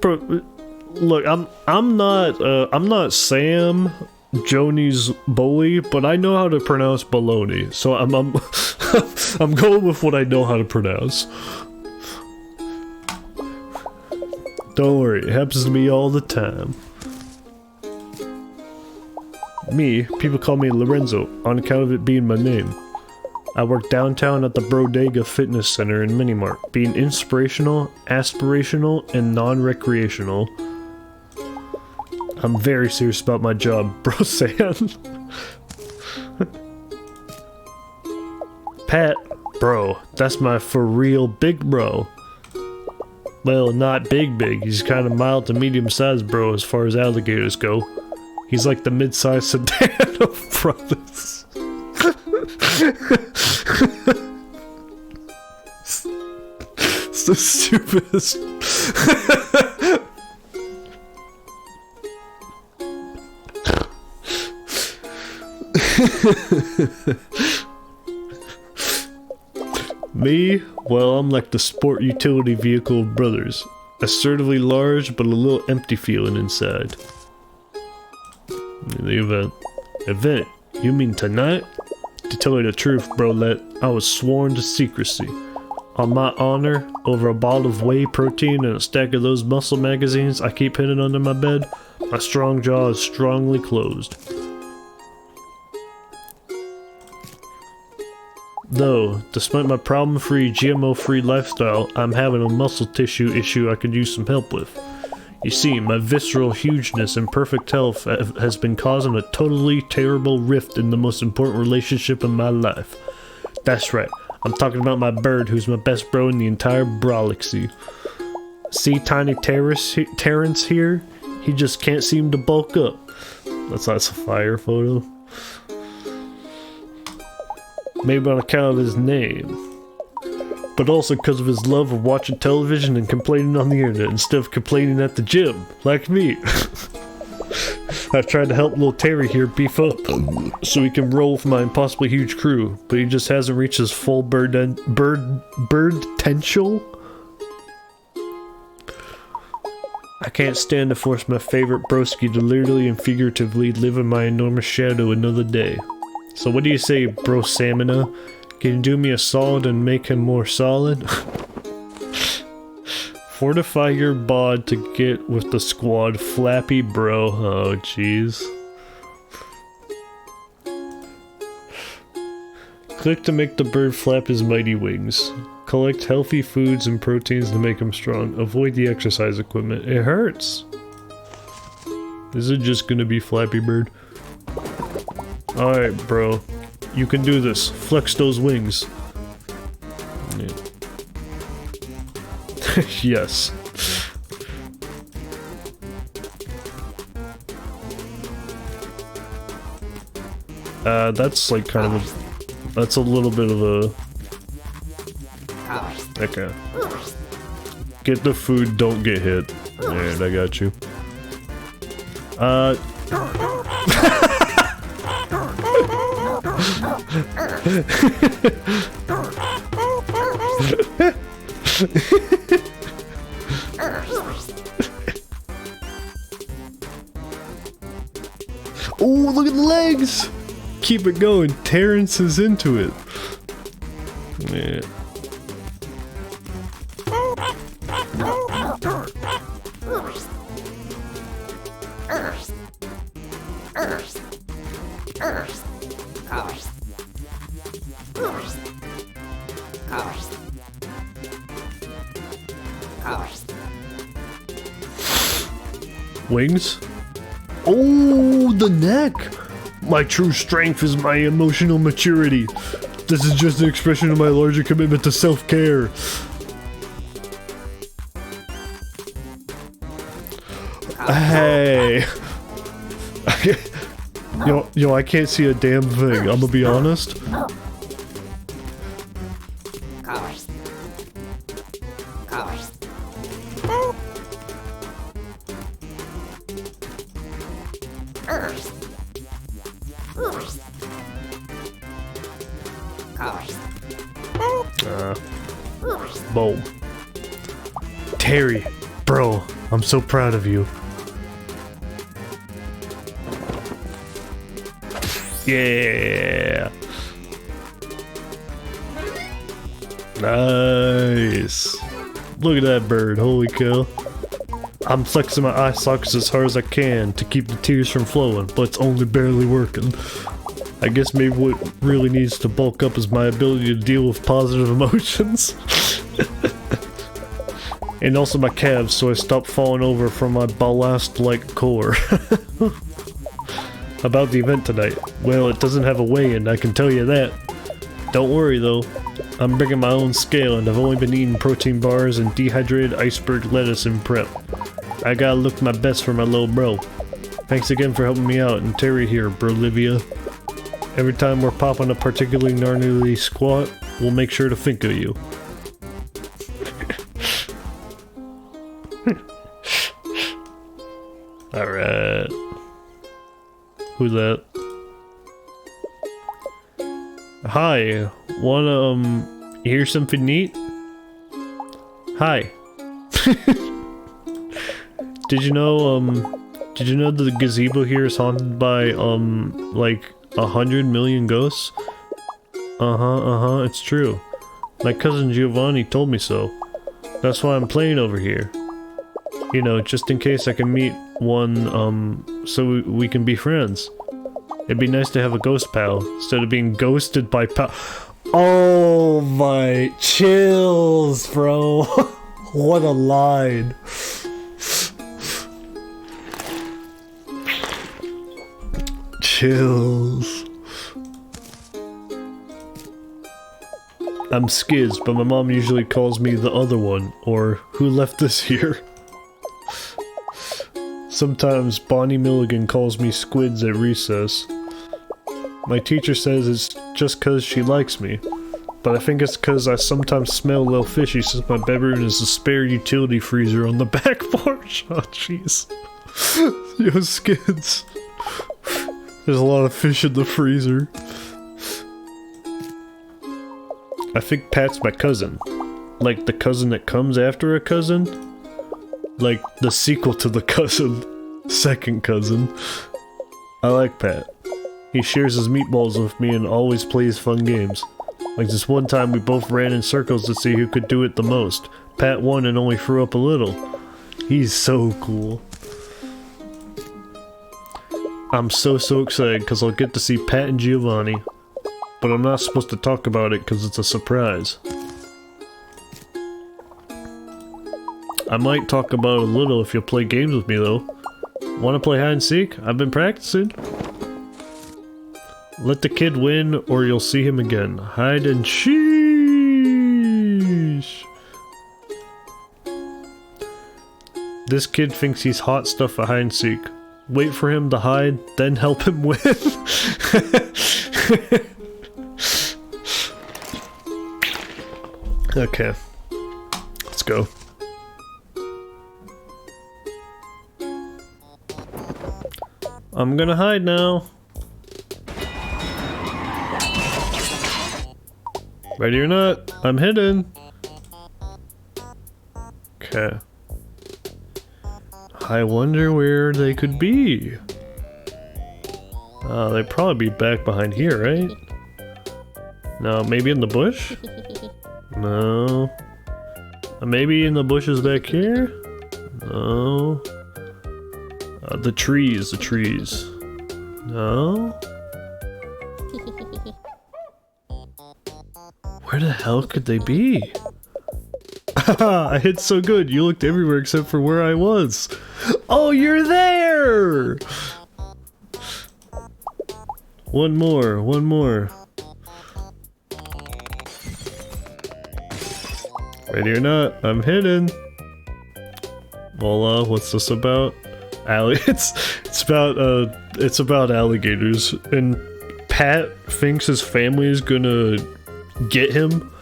Bro, look, I'm not Sam, Joni's bully, but I know how to pronounce baloney, so I'm I'm going with what I know how to pronounce. Don't worry, it happens to me all the time. Me, people call me Lorenzo, on account of it being my name. I work downtown at the Bodega Fitness Center in Minimart, being inspirational, aspirational, and non-recreational. I'm very serious about my job, bro Sam. Pat, bro, that's my for real big bro. Well, not big, he's kind of mild to medium-sized bro as far as alligators go. He's like the mid-sized sedan of brothers. It's the stupidest. Me? Well, I'm like the sport utility vehicle of brothers. Assertively large, but a little empty feeling inside. The event. Event? You mean tonight? To tell you the truth, brolet, I was sworn to secrecy. On my honor, over a bottle of whey protein and a stack of those muscle magazines I keep hidden under my bed, my strong jaw is strongly closed. Though, despite my problem-free, GMO-free lifestyle, I'm having a muscle tissue issue I could use some help with. You see, my visceral hugeness and perfect health has been causing a totally terrible rift in the most important relationship in my life. That's right, I'm talking about my bird who's my best bro in the entire Brolicsy. See Tiny Terrence here? He just can't seem to bulk up. That's a fire photo. Maybe on account of his name. But also because of his love of watching television and complaining on the internet instead of complaining at the gym, like me. I've tried to help little Terry here beef up so he can roll with my impossibly huge crew, but he just hasn't reached his full bird potential. I can't stand to force my favorite broski to literally and figuratively live in my enormous shadow another day. So what do you say, bro Samina? Can you do me a solid and make him more solid? Fortify your bod to get with the squad, flappy bro. Oh, jeez. Click to make the bird flap his mighty wings. Collect healthy foods and proteins to make him strong. Avoid the exercise equipment. It hurts. Is it just gonna be Flappy Bird? Alright, bro. You can do this. Flex those wings. Yeah. Yes. That's like kind of a... That's a little bit of a... Okay. Get the food, don't get hit. Alright, I got you. Oh, look at the legs! Keep it going. Terrence is into it. Yeah. Wings? Oh, the neck! My true strength is my emotional maturity. This is just an expression of my larger commitment to self-care. Hey. Yo, I can't see a damn thing, I'm gonna be honest. Boom. Terry, bro, I'm so proud of you. Yeah. Nice. Look at that bird, holy cow. I'm flexing my eye sockets as hard as I can to keep the tears from flowing, but it's only barely working. I guess maybe what really needs to bulk up is my ability to deal with positive emotions. And also my calves, so I stop falling over from my ballast-like core. About the event tonight. Well, it doesn't have a weigh-in, I can tell you that. Don't worry though. I'm bringing my own scale and I've only been eating protein bars and dehydrated iceberg lettuce in prep. I gotta look my best for my little bro. Thanks again for helping me out, and Terry here, Brolivia. Every time we're popping a particularly gnarly squat, we'll make sure to think of you. Alright. Who's that? Hi, wanna, hear something neat? Hi. Did you know the gazebo here is haunted by, like, 100 million ghosts? It's true. My cousin Giovanni told me so. That's why I'm playing over here. You know, just in case I can meet one, so we can be friends. It'd be nice to have a ghost pal, instead of being ghosted by pal- Oh my chills, bro. What a line. Chills. I'm Skiz, but my mom usually calls me the other one, or who left this here? Sometimes Bonnie Milligan calls me Squids at recess. My teacher says it's just cause she likes me, but I think it's cause I sometimes smell a little fishy since my bedroom is a spare utility freezer on the back porch. Oh jeez. Yo, Skids. There's a lot of fish in the freezer. I think Pat's my cousin. Like the cousin that comes after a cousin? like the sequel to the cousin. Second cousin. I like Pat. He shares his meatballs with me and always plays fun games. Like this one time we both ran in circles to see who could do it the most. Pat won and only threw up a little. He's so cool. I'm so excited because I'll get to see Pat and Giovanni. But I'm not supposed to talk about it because it's a surprise. I might talk about it a little if you'll play games with me though. Wanna play hide and seek? I've been practicing. Let the kid win or you'll see him again. Hide and sheesh. This kid thinks he's hot stuff at hide and seek. Wait for him to hide, then help him win. Okay. Let's go. I'm gonna hide now. Ready or not, I'm hidden. Okay. I wonder where they could be. They'd probably be back behind here, right? No, maybe in the bush? No. Maybe in the bushes back here? No. The trees. No? Where the hell could they be? I hit so good, you looked everywhere except for where I was. Oh, you're there! One more. Ready or not, I'm hidden. Voila, what's this about? It's about alligators, and Pat thinks his family is gonna get him,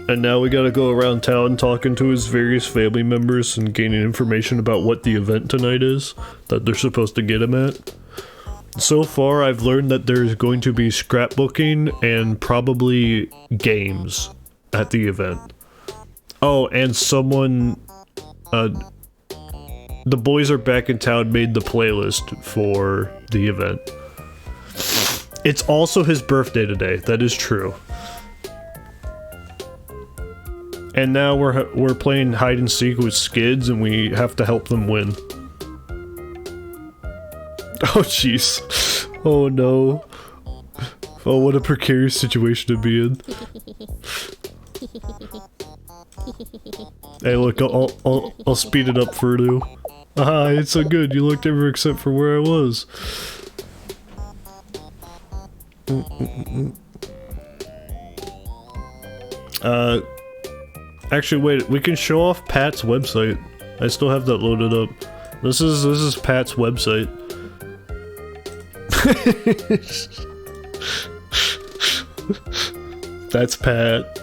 and now we gotta go around town talking to his various family members and gaining information about what the event tonight is that they're supposed to get him at. So far, I've learned that there's going to be scrapbooking and probably games at the event. Oh, and someone, the boys are back in town made the playlist for the event. It's also his birthday today, that is true. And now we're playing hide and seek with skids and we have to help them win. Oh jeez. Oh no. Oh, what a precarious situation to be in. Hey look, I'll speed it up for you. Aha, it's so good, you looked everywhere except for where I was. Actually wait, we can show off Pat's website. I still have that loaded up. This is Pat's website. That's Pat.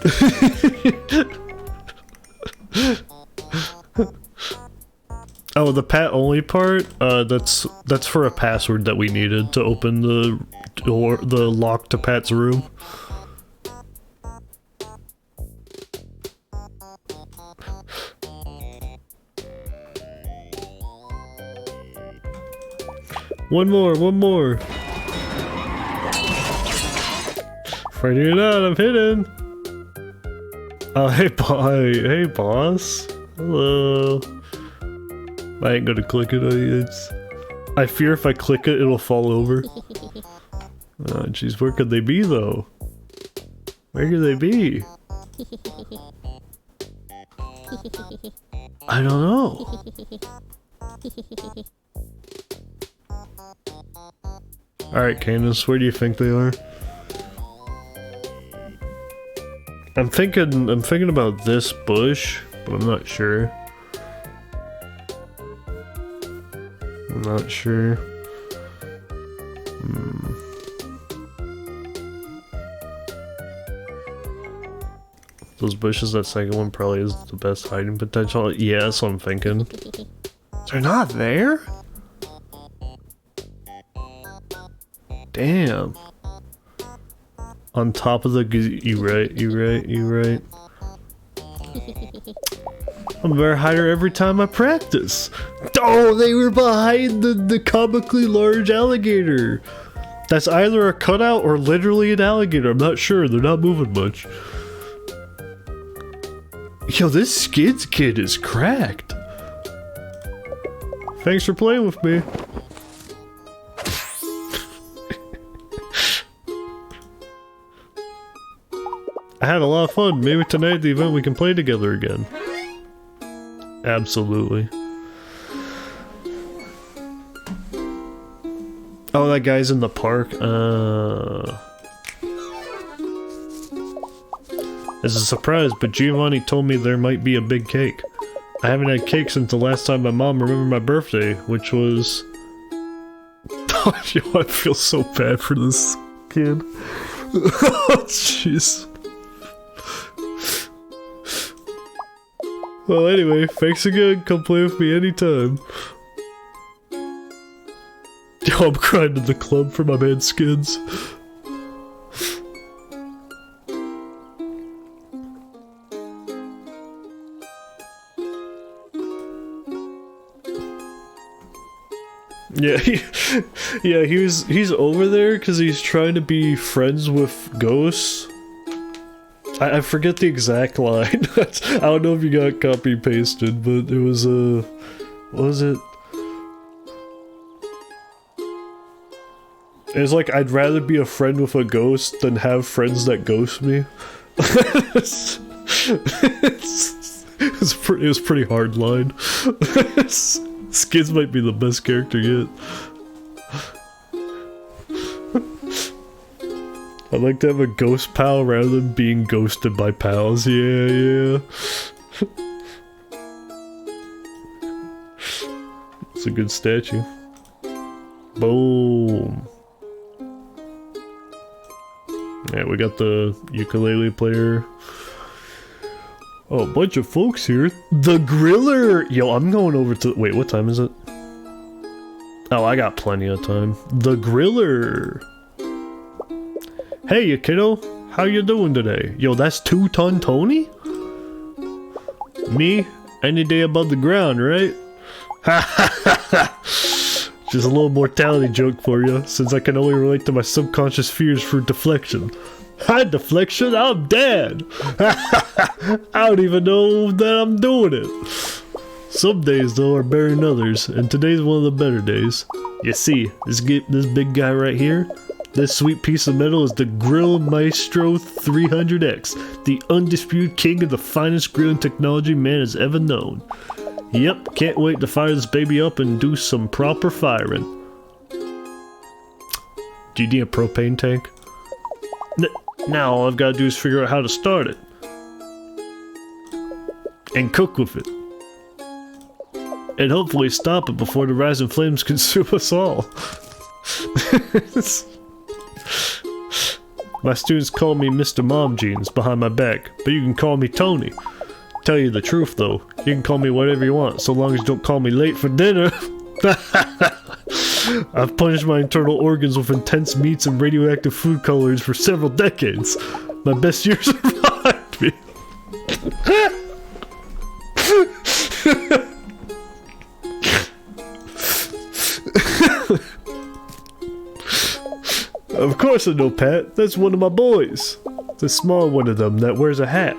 Oh, the Pat only part? That's for a password that we needed to open the door, the lock to Pat's room. One more. Ready or not, I'm hidden. Oh, hey boss. Hello. I ain't gonna click it, I fear if I click it, it'll fall over. Oh, jeez, where could they be, though? Where could they be? I don't know. Alright, Candace, where do you think they are? I'm thinking about this bush, but I'm not sure. I'm not sure. Those bushes, that second one probably is the best hiding potential. Yeah, that's what I'm thinking. They're not there? Damn. On top of the... You right. I'm gonna hide her every time I practice. Oh, they were behind the comically large alligator. That's either a cutout or literally an alligator. I'm not sure. They're not moving much. Yo, this Skids kid is cracked. Thanks for playing with me. I had a lot of fun. Maybe tonight at the event we can play together again. Absolutely. Oh, that guy's in the park. It's a surprise, but Giovanni told me there might be a big cake. I haven't had cake since the last time my mom remembered my birthday, which was... Yo, I feel so bad for this kid. Oh, jeez. Well, anyway, thanks again. Come play with me anytime. Yo, I'm crying to the club for my man Skids. Yeah, he's over there because he's trying to be friends with ghosts. I forget the exact line. I don't know if you got copy pasted, but it was what was it? It was like, I'd rather be a friend with a ghost than have friends that ghost me. It was a pretty hard line. Skids might be the best character yet. I'd like to have a ghost pal rather than being ghosted by pals. Yeah. It's a good statue. Boom. Yeah, we got the ukulele player. Oh, a bunch of folks here. The Griller! Yo, I'm going over to... Wait, what time is it? Oh, I got plenty of time. The Griller! Hey, you kiddo. How you doing today? Yo, that's 2-Ton Tony? Me? Any day above the ground, right? Ha ha ha ha! Just a little mortality joke for you, since I can only relate to my subconscious fears for deflection. Hi, deflection, I'm dead! I don't even know that I'm doing it. Some days, though, are better than others, and today's one of the better days. You see, this big guy right here, this sweet piece of metal is the Grill Maestro 300X, the undisputed king of the finest grilling technology man has ever known. Yep, can't wait to fire this baby up and do some proper firing. Do you need a propane tank? Now all I've got to do is figure out how to start it. And cook with it. And hopefully stop it before the rising flames consume us all. My students call me Mr. Mom Jeans behind my back, but you can call me Tony. Tell you the truth though, you can call me whatever you want, so long as you don't call me late for dinner. I've punished my internal organs with intense meats and radioactive food colors for several decades. My best years are behind me. Of course I know Pat, that's one of my boys. The small one of them that wears a hat.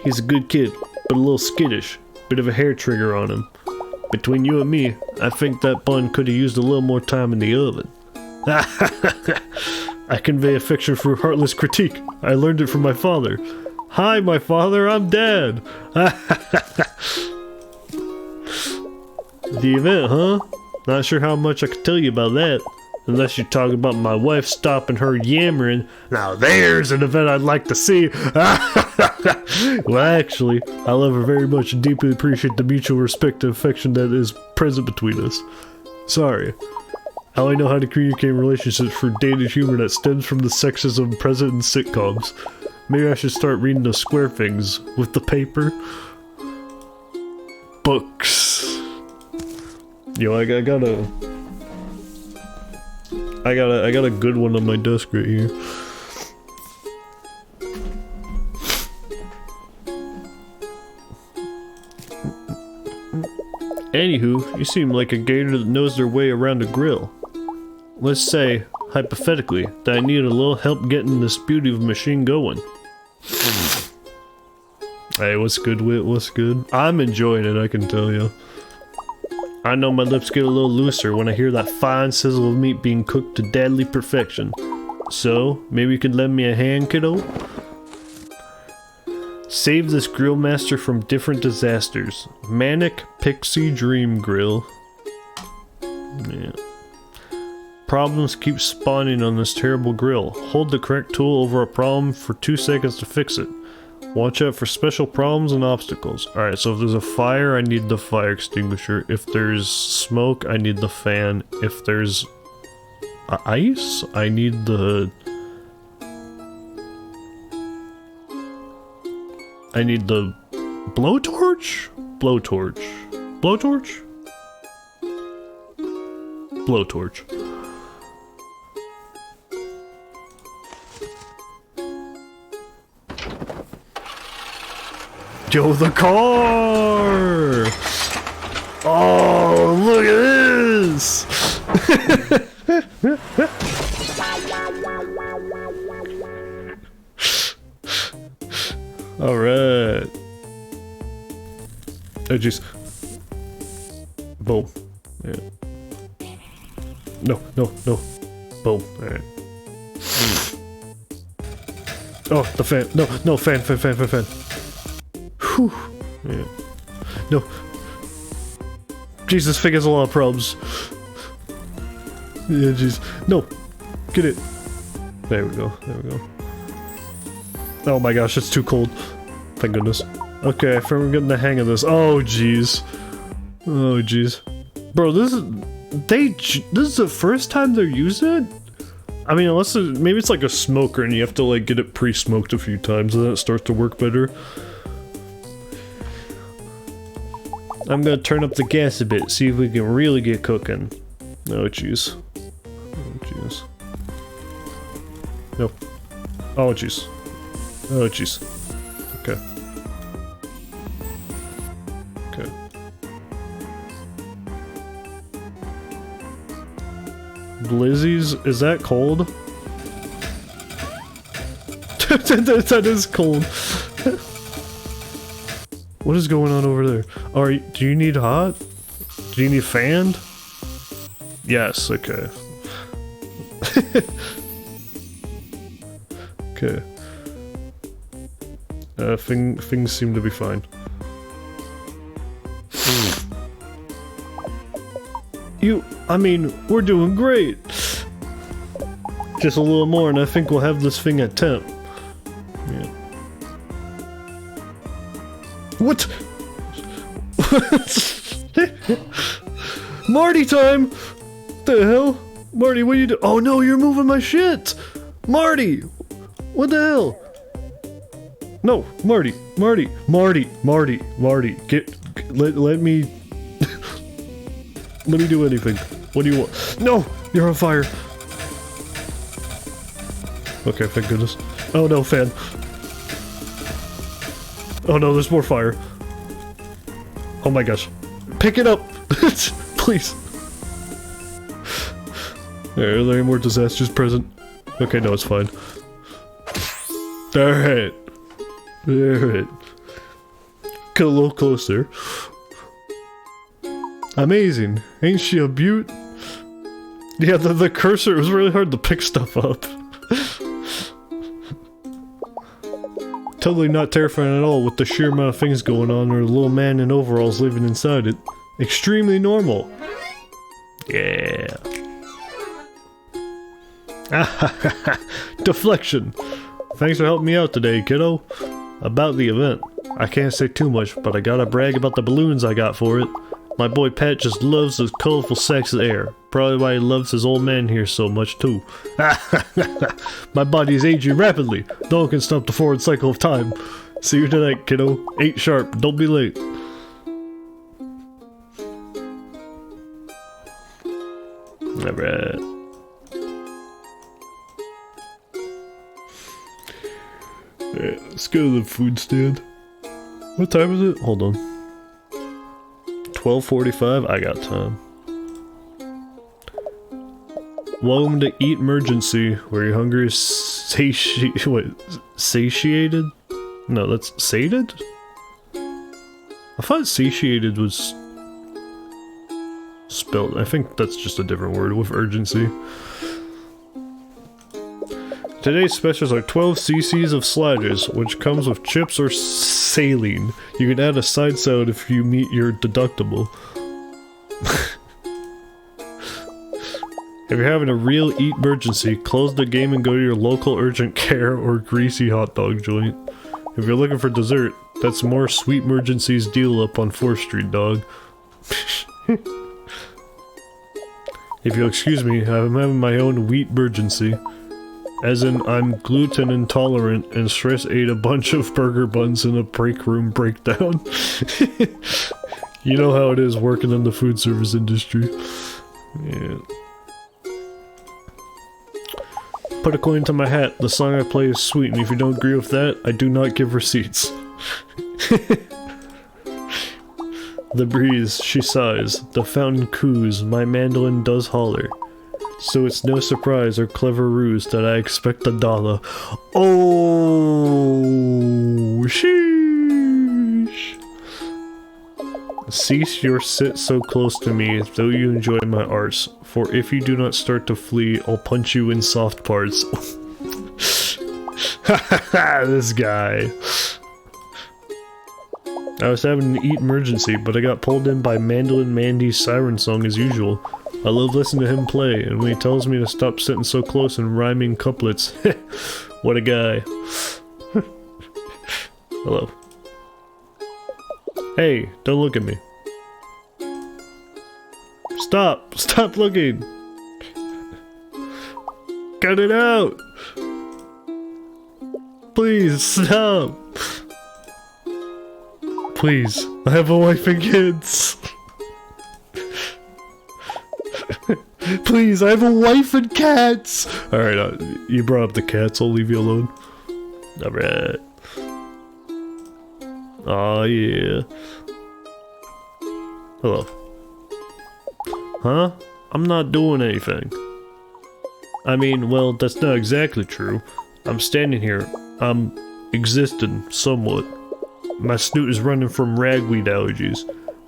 He's a good kid, but a little skittish. Bit of a hair trigger on him. Between you and me, I think that bun could have used a little more time in the oven. I convey affection through heartless critique. I learned it from my father. Hi, my father, I'm Dad. The event, huh? Not sure how much I can tell you about that. Unless you're talking about my wife stopping her yammering. Now there's an event I'd like to see. Well, actually, I love her very much and deeply appreciate the mutual respect and affection that is present between us. Sorry. I only know how to communicate in relationships through dated humor that stems from the sexism present in sitcoms. Maybe I should start reading those square things with the paper. Books. Yo, I got a good one on my desk right here. Anywho, you seem like a gator that knows their way around a grill. Let's say, hypothetically, that I need a little help getting this beauty of a machine going. Hey, what's good, Wit? What's good? I'm enjoying it, I can tell you. I know my lips get a little looser when I hear that fine sizzle of meat being cooked to deadly perfection. So, maybe you could lend me a hand, kiddo? Save this grill master from different disasters. Manic Pixie Dream Grill. Yeah. Problems keep spawning on this terrible grill. Hold the correct tool over a problem for 2 seconds to fix it. Watch out for special problems and obstacles. Alright, so if there's a fire, I need the fire extinguisher. If there's smoke, I need the fan. If there's ice, I need the... I need the blowtorch? Blowtorch. Blowtorch? Blowtorch. Yo, the car! Oh, look at this! Alright. Oh, jeez. Boom. Yeah. No, no, no. Boom. Alright. Oh, the fan. No, no, fan. Whew. Yeah. No. Jesus, Fig has a lot of problems. Yeah, jeez. No. Get it. There we go. There we go. Oh my gosh, it's too cold. Thank goodness. Okay, I think we're getting the hang of this. Oh jeez. Oh jeez. Bro, this is the first time they're using it? I mean, unless maybe it's like a smoker and you have to like get it pre-smoked a few times and then it starts to work better. I'm gonna turn up the gas a bit, see if we can really get cooking. Oh jeez. Oh jeez. No. Oh jeez. Oh jeez. Okay. Okay. Blizzies? Is that cold? That is cold. What is going on over there? Do you need hot? Do you need fanned? Yes, okay. Okay. Things seem to be fine. I mean, we're doing great! Just a little more and I think we'll have this thing at temp. Yeah. What? Marty time! The hell? Marty, what are you doing? Oh no, you're moving my shit! Marty! What the hell? No, Marty, let me let me do anything. What do you want? No, you're on fire. Okay, thank goodness. Oh no, fan. Oh no, there's more fire. Oh my gosh. Pick it up! Please. Are there any more disasters present? Okay, no, it's fine. Alright. Alright. Get a little closer. Amazing. Ain't she a beaut? Yeah, the cursor, it was really hard to pick stuff up. Totally not terrifying at all with the sheer amount of things going on or a little man in overalls living inside it. Extremely normal. Yeah. Deflection. Thanks for helping me out today, kiddo. About the event. I can't say too much, but I gotta brag about the balloons I got for it. My boy Pat just loves those colorful sacks of air. Probably why he loves his old man here so much too. My body is aging rapidly. No one can stop the forward cycle of time. See you tonight, kiddo. 8 sharp. Don't be late. Alright. Alright, let's go to the food stand. What time is it? Hold on. 12:45? I got time. Welcome to Eat Emergency, where your hunger is satiated? No, that's sated? I thought satiated was spelled. I think that's just a different word with urgency. Today's specials are 12 cc's of sliders, which comes with chips or saline. You can add a side salad if you meet your deductible. If you're having a real eat emergency, close the game and go to your local urgent care or greasy hot dog joint. If you're looking for dessert, that's more Sweet Emergency's deal up on 4th Street, dog. If you'll excuse me, I'm having my own wheat emergency. As in, I'm gluten intolerant and stress ate a bunch of burger buns in a break room breakdown. You know how it is working in the food service industry. Yeah. Put a coin into my hat. The song I play is sweet, and if you don't agree with that, I do not give receipts. The breeze, she sighs. The fountain coos. My mandolin does holler. So it's no surprise or clever ruse that I expect a dollar. Oh, sheesh. Cease your sit so close to me, though you enjoy my arts. For if you do not start to flee, I'll punch you in soft parts. Hahaha, this guy. I was having an eat emergency, but I got pulled in by Mandolin Mandy's siren song as usual. I love listening to him play, and when he tells me to stop sitting so close and rhyming couplets, what a guy. Hello. Hey, don't look at me. Stop! Stop looking! Cut it out! Please, stop! Please, I have a wife and kids! Please, I have a wife and cats! Alright, you brought up the cats, I'll leave you alone. Alright. Aw, yeah. Hello. Huh? I'm not doing anything. I mean, well, that's not exactly true. I'm standing here. I'm existing, somewhat. My snoot is running from ragweed allergies.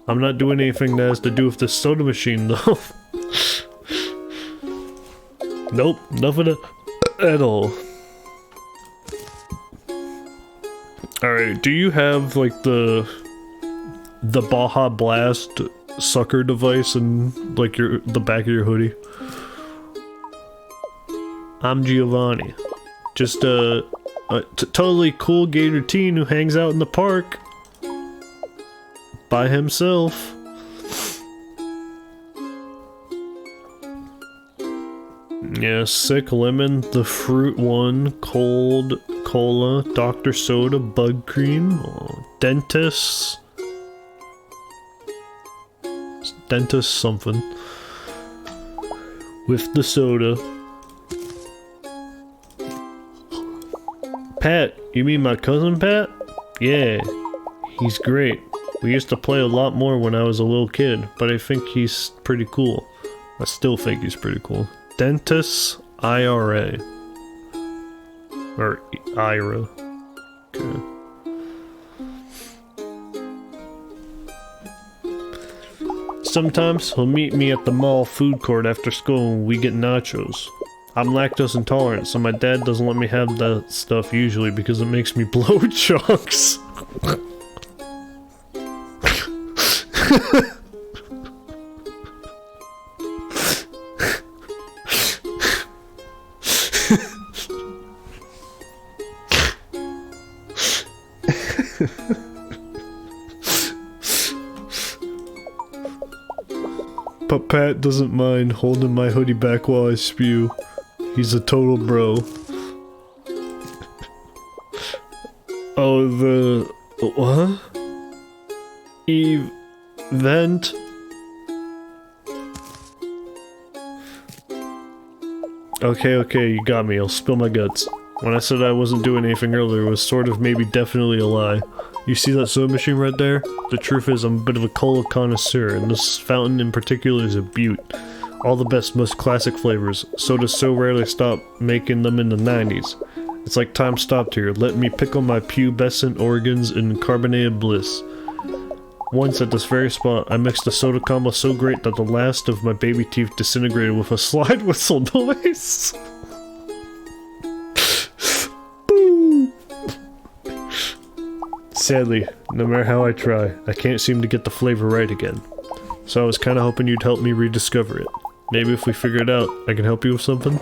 I'm not doing anything that has to do with the soda machine, though. Nope, nothing at all. Alright, do you have, like, the Baja Blast sucker device in, like, the back of your hoodie? I'm Giovanni. Just a totally cool gator teen who hangs out in the park by himself. Yeah, sick lemon, the fruit one, cold cola, Dr. Soda, bug cream, dentist something with the soda. Pat, you mean my cousin Pat? Yeah, he's great. We used to play a lot more when I was a little kid, but I think he's pretty cool. I still think he's pretty cool. Dentist IRA. Or IRA. Okay. Sometimes he'll meet me at the mall food court after school and we get nachos. I'm lactose intolerant, so my dad doesn't let me have that stuff usually because it makes me blow chunks. But Pat doesn't mind holding my hoodie back while I spew. He's a total bro. Oh, the... what? Event? Okay, you got me. I'll spill my guts. When I said I wasn't doing anything earlier, it was sort of maybe definitely a lie. You see that soda machine right there? The truth is I'm a bit of a cola connoisseur, and this fountain in particular is a beaut. All the best, most classic flavors. Sodas so rarely stop making them in the 90s. It's like time stopped here, letting me pickle my pubescent organs in carbonated bliss. Once at this very spot, I mixed a soda combo so great that the last of my baby teeth disintegrated with a slide whistle noise. Boo! Sadly, no matter how I try, I can't seem to get the flavor right again. So I was kinda hoping you'd help me rediscover it. Maybe if we figure it out, I can help you with something?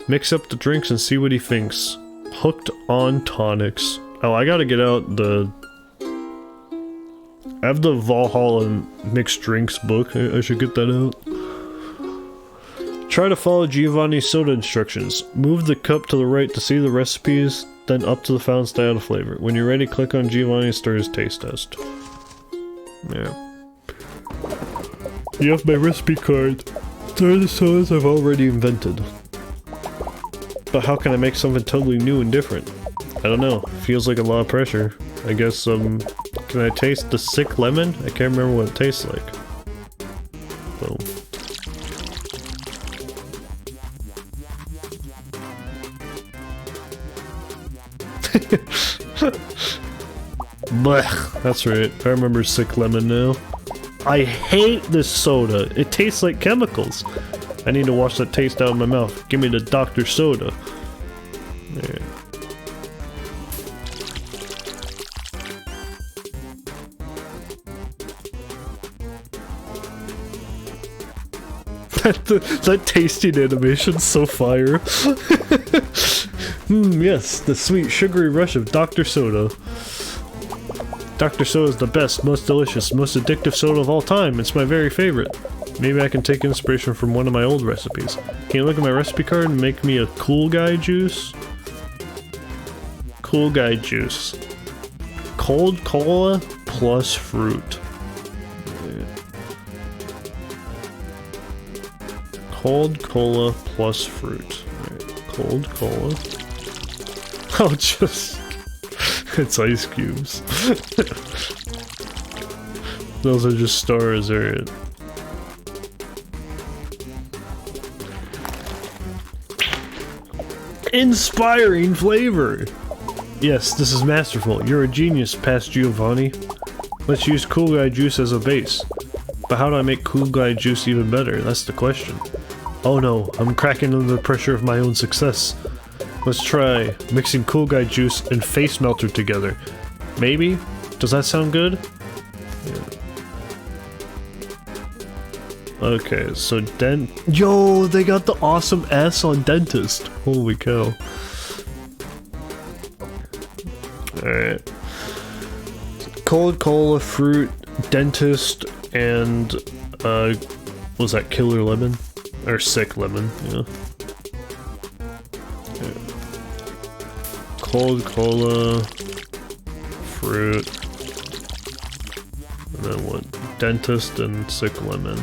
Mix up the drinks and see what he thinks. Hooked on tonics. Oh, I gotta get out the... I have the Valhalla mixed drinks book. I should get that out. Try to follow Giovanni's soda instructions. Move the cup to the right to see the recipes, then up to the fountain to add a flavor. When you're ready, click on Giovanni and start his taste test. Yeah. You have my recipe card. There are the sodas I've already invented. But how can I make something totally new and different? I don't know. Feels like a lot of pressure. I guess, can I taste the sick lemon? I can't remember what it tastes like. Boom. Blech. That's right. I remember sick lemon now. I hate this soda. It tastes like chemicals. I need to wash that taste out of my mouth. Give me the Dr. Soda. There. that tasting animation's so fire. Yes, the sweet sugary rush of Dr. Soda. Dr. Soda is the best, most delicious, most addictive soda of all time. It's my very favorite. Maybe I can take inspiration from one of my old recipes. Can you look at my recipe card and make me a cool guy juice? Cool guy juice. Cold cola plus fruit. Cold cola plus fruit. Cold cola. Oh, just... it's ice cubes. Those are just stars, alright. Inspiring flavor! Yes, this is masterful. You're a genius, past Giovanni. Let's use Cool Guy Juice as a base. But how do I make Cool Guy Juice even better? That's the question. Oh no, I'm cracking under the pressure of my own success. Let's try mixing Cool Guy Juice and Face Melter together. Maybe? Does that sound good? Yeah. Okay, so Yo, they got the awesome S on dentist. Holy cow. Alright. Cold cola, fruit, dentist, and, was that killer lemon? Or sick lemon, yeah. Cold cola, fruit, and then what? Dentist and sick lemon.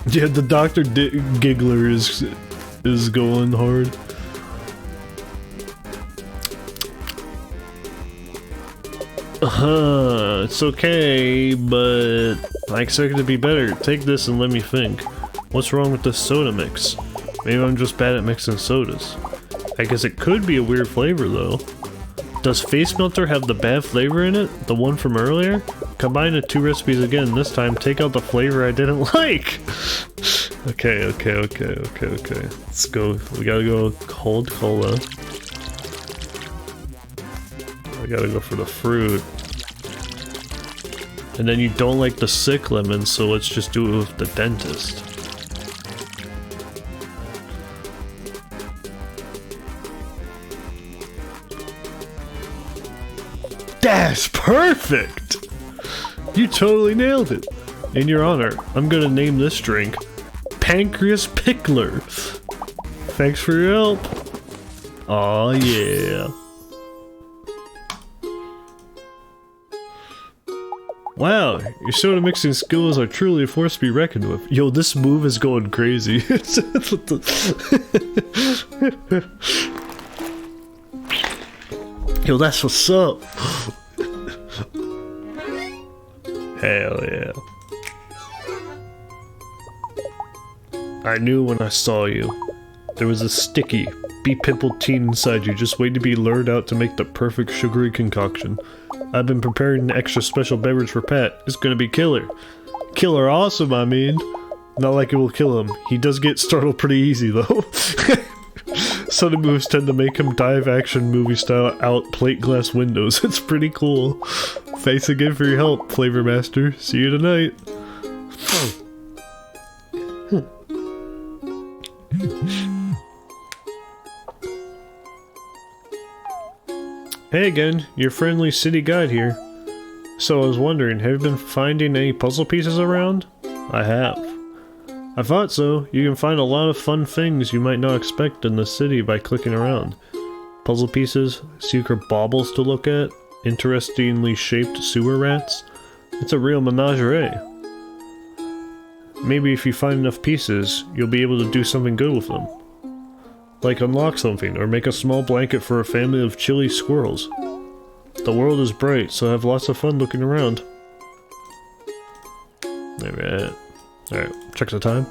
Yeah, the Dr. Giggler is going hard. It's okay, but I expect it to be better. Take this and let me think. What's wrong with this soda mix? Maybe I'm just bad at mixing sodas. I guess it could be a weird flavor though. Does Face Melter have the bad flavor in it? The one from earlier? Combine the two recipes again, this time take out the flavor I didn't like! Okay. Let's go. We gotta go cold cola. I gotta go for the fruit. And then you don't like the sick lemon, so let's just do it with the dentist. That's perfect! You totally nailed it. In your honor, I'm gonna name this drink Pancreas Pickler. Thanks for your help. Aw, yeah. Wow, your soda mixing skills are truly a force to be reckoned with. Yo, this move is going crazy. Yo, that's what's up. Hell yeah. I knew when I saw you. There was a sticky, be-pimpled teen inside you just waiting to be lured out to make the perfect sugary concoction. I've been preparing an extra special beverage for Pat. It's gonna be killer. Killer awesome, I mean. Not like it will kill him. He does get startled pretty easy, though. Sudden moves tend to make him dive action movie style out plate glass windows. It's pretty cool. Thanks again for your help, Flavor Master. See you tonight. Hey again, your friendly city guide here. So I was wondering, have you been finding any puzzle pieces around? I have. I thought so. You can find a lot of fun things you might not expect in the city by clicking around. Puzzle pieces, secret baubles to look at, interestingly shaped sewer rats. It's a real menagerie. Maybe if you find enough pieces, you'll be able to do something good with them. Like unlock something, or make a small blanket for a family of chilly squirrels. The world is bright, so have lots of fun looking around. Alright. Alright, check the time.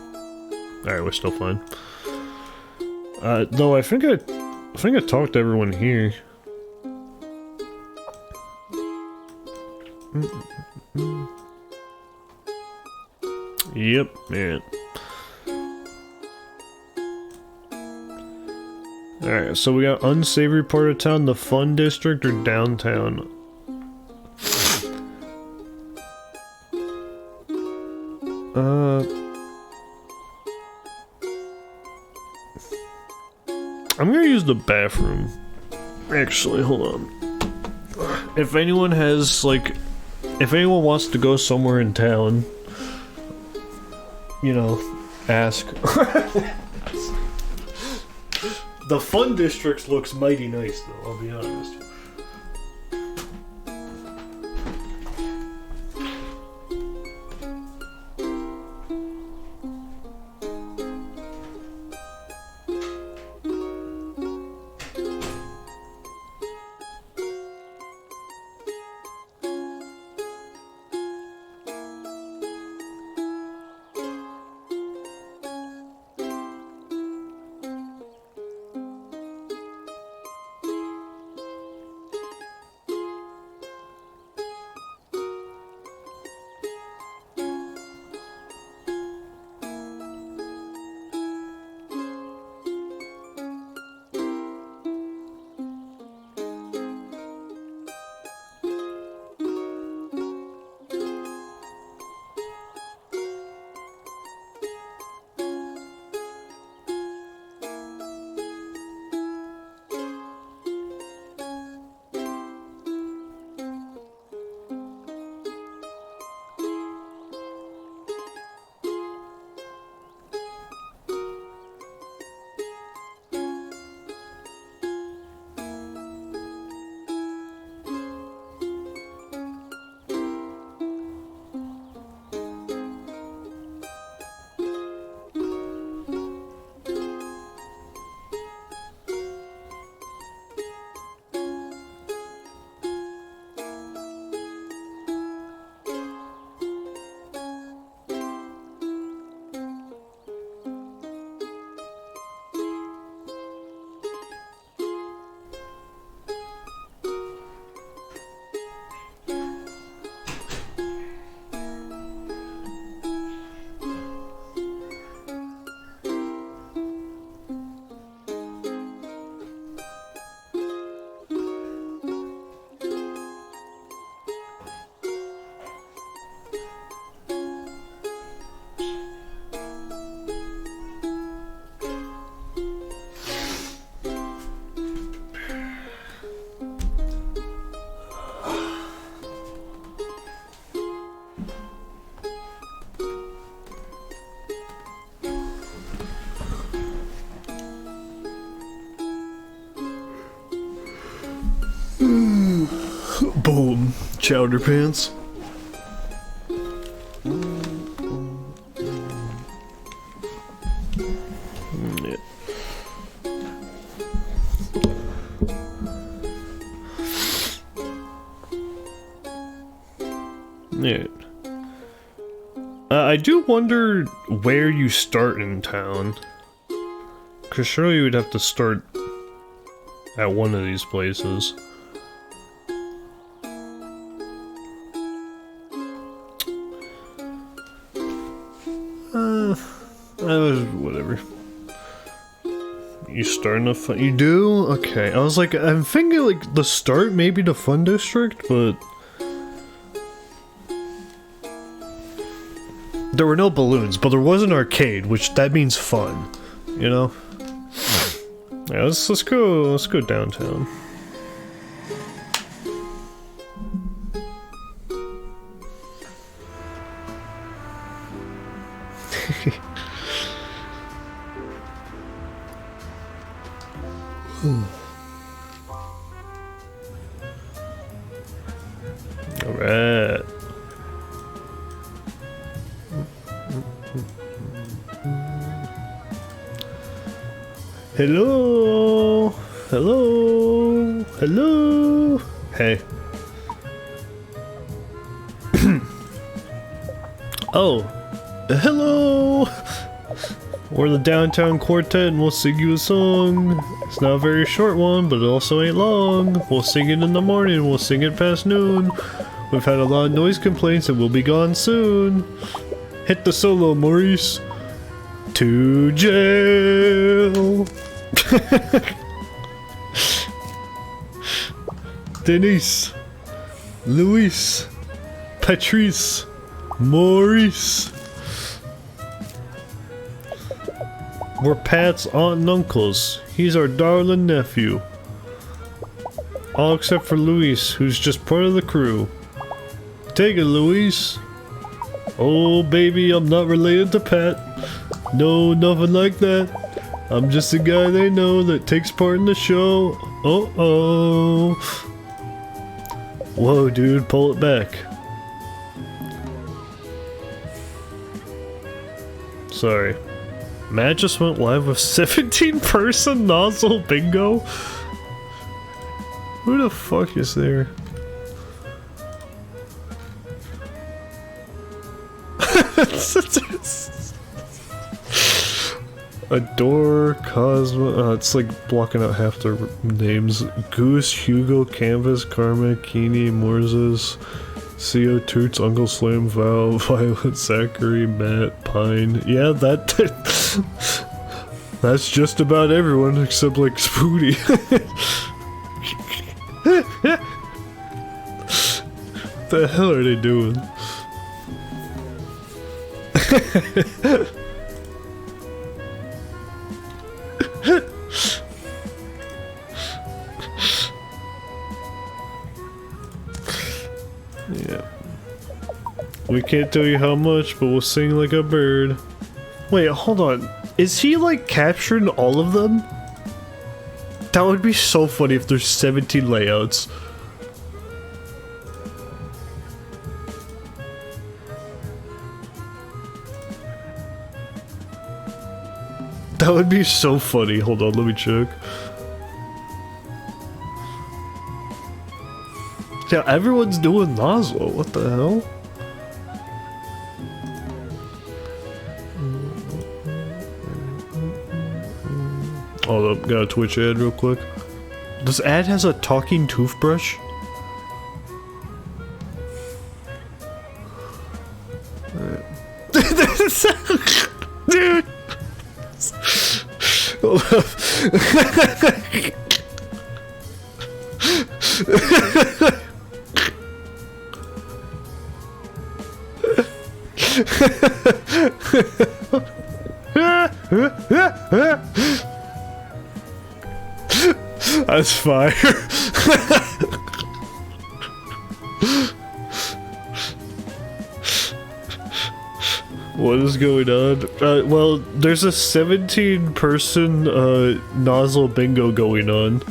Alright, we're still fine. Though I think I talked to everyone here. Yep, man. Alright, so we got unsavory part of town, the fun district, or downtown. I'm gonna use the bathroom. Actually, hold on. If anyone has, like, if anyone wants to go somewhere in town, you know, ask. The fun district looks mighty nice, though, I'll be honest. Boom. Chowder pants. I do wonder where you start in town. Cause surely you would have to start at one of these places. Whatever. You starting a fun? You do? Okay. I was like, I'm thinking like the start, maybe the fun district, but there were no balloons, but there was an arcade, which that means fun, you know? Yeah, let's go downtown. Alright. Hello? Hello? Hello? Hey. Oh. Hello! We're the Downtown Quartet and we'll sing you a song. It's not a very short one, but it also ain't long. We'll sing it in the morning, we'll sing it past noon. We've had a lot of noise complaints and we'll be gone soon. Hit the solo, Maurice. To jail. Denise. Luis. Patrice. Maurice. We're Pat's aunt and uncles. He's our darling nephew. All except for Luis, who's just part of the crew. Take it, Luis. Oh, baby, I'm not related to Pat. No, nothing like that. I'm just a guy they know that takes part in the show. Uh-oh. Whoa, dude, pull it back. Sorry. Matt just went live with 17-person nozzle bingo? Who the fuck is there? Adore, Cosmo, it's like blocking out half their names. Goose, Hugo, Canvas, Karma, Keeney, Morzes, CO Toots, Uncle Slam, Val, Violet, Zachary, Matt, Pine. Yeah, that's just about everyone except like Spooty. The hell are they doing? Yeah. We can't tell you how much, but we'll sing like a bird. Wait, hold on. Is he like capturing all of them? That would be so funny if there's 17 layouts. That would be so funny. Hold on, let me check. Yeah, everyone's doing nozzle. What the hell? Hold up, got a Twitch ad real quick. This ad has a talking toothbrush? Dude! That's fire. What is going on? Well, there's a 17-person nozzle bingo going on.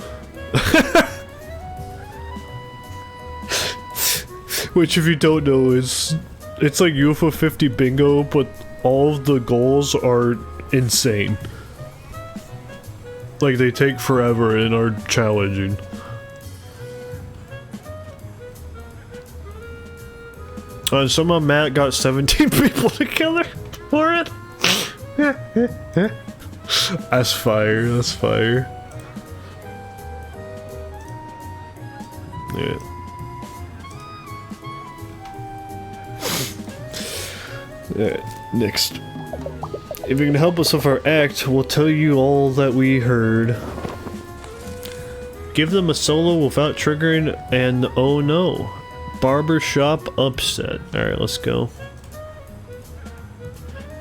Which, if you don't know, it's like UFO 50 bingo, but all of the goals are insane. Like, they take forever and are challenging. And somehow Matt got 17 people together for it. That's fire, that's fire. Yeah. Alright, next. If you can help us with our act, we'll tell you all that we heard. Give them a solo without triggering an oh no. Barbershop upset. Alright, let's go.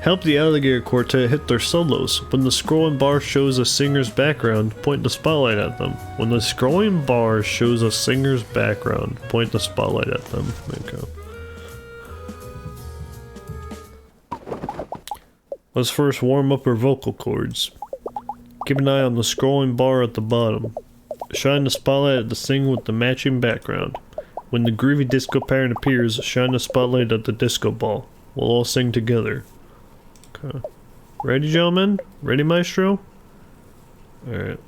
Help the Alligator Quartet hit their solos. When the scrolling bar shows a singer's background, point the spotlight at them. When the scrolling bar shows a singer's background, point the spotlight at them. Okay. Let's first warm up our vocal cords. Keep an eye on the scrolling bar at the bottom. Shine the spotlight at the singer with the matching background. When the groovy disco pattern appears, shine the spotlight at the disco ball. We'll all sing together. Okay. Ready, gentlemen? Ready, maestro? Alright.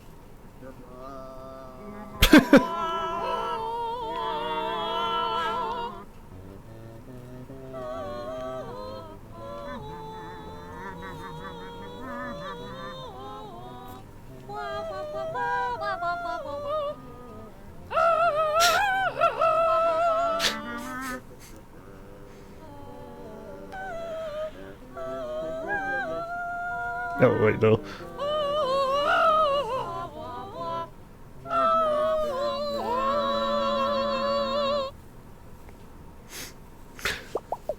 Oh, wait, no.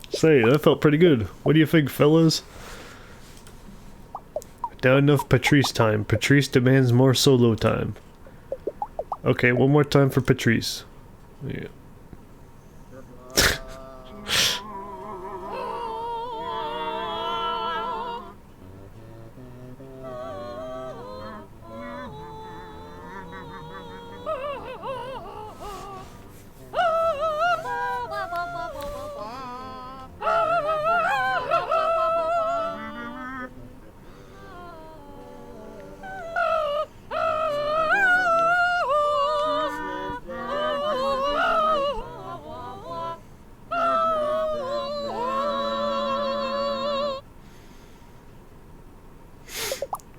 Say, that felt pretty good. What do you think, fellas? Not enough Patrice time. Patrice demands more solo time. Okay, one more time for Patrice. Yeah.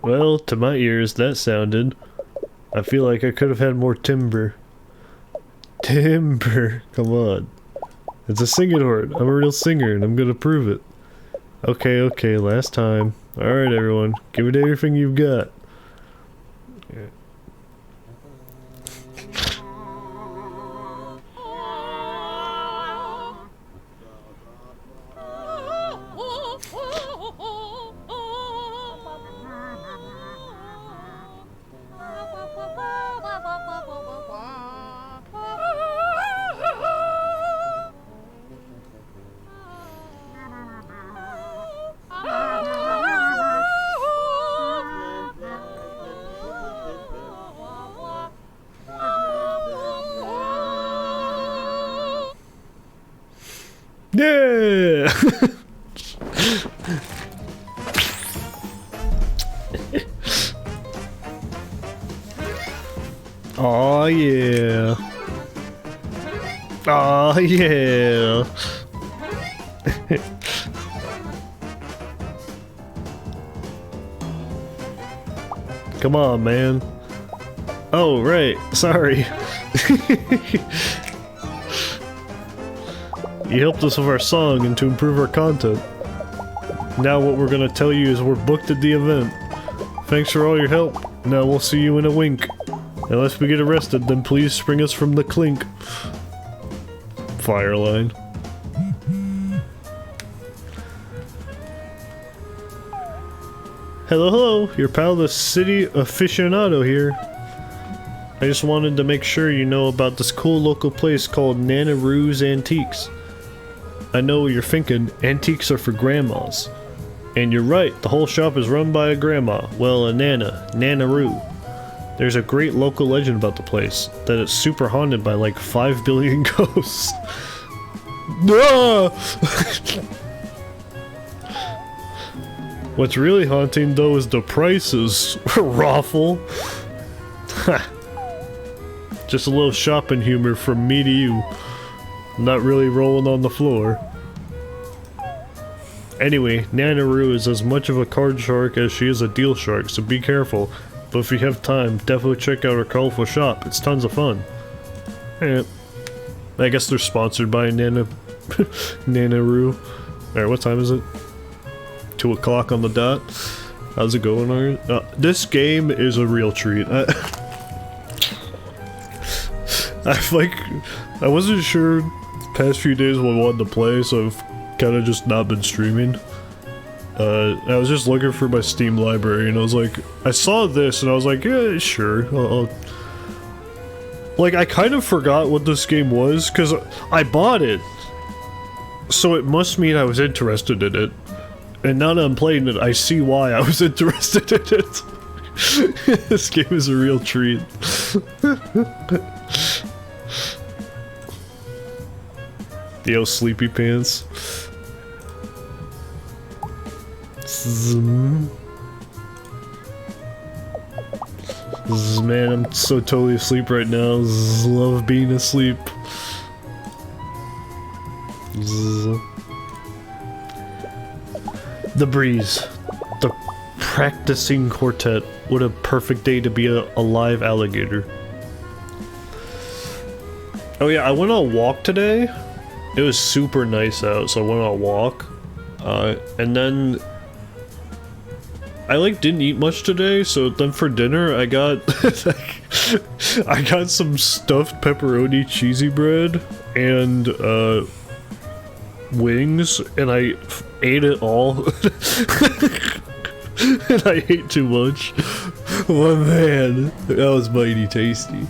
Well, to my ears, that sounded... I feel like I could have had more timbre. Timbre! Come on. It's a singing horn. I'm a real singer, and I'm gonna prove it. Okay, okay, last time. Alright, everyone. Give it everything you've got. Yeah. Yeah! Oh yeah. Oh yeah. Come on, man. Oh, right. Sorry. You helped us with our song and to improve our content. Now what we're gonna tell you is we're booked at the event. Thanks for all your help. Now we'll see you in a wink. Unless we get arrested, then please spring us from the clink. Fireline. Hello, hello. Your pal the city aficionado here. I just wanted to make sure you know about this cool local place called Nana Roo's Antiques. I know what you're thinking, antiques are for grandmas. And you're right, the whole shop is run by a grandma. Well, a Nana Roo. There's a great local legend about the place, that it's super haunted by like 5 billion ghosts. What's really haunting though is the prices. Raffle. Just a little shopping humor from me to you. Not really rolling on the floor. Anyway, Nanaroo is as much of a card shark as she is a deal shark, so be careful. But if you have time, definitely check out her colorful shop. It's tons of fun. Yeah. I guess they're sponsored by Nanaroo. Alright, what time is it? 2 o'clock on the dot. How's it going, Art? This game is a real treat. I wasn't sure past few days what I wanted to play, so I've kind of just not been streaming. I was just looking for my Steam library, and I was like, I saw this, and I was like, yeah, sure. Like, I kind of forgot what this game was, because I bought it. So it must mean I was interested in it. And now that I'm playing it, I see why I was interested in it. This game is a real treat. Yo, Sleepy Pants. Man, I'm so totally asleep right now. Love being asleep. The breeze. The practicing quartet. What a perfect day to be a live alligator. Oh yeah, I went on a walk today. It was super nice out, so I went on a walk. And then I like didn't eat much today, so then for dinner I got I got some stuffed pepperoni cheesy bread and wings, and I ate it all. And I ate too much. Oh man, that was mighty tasty.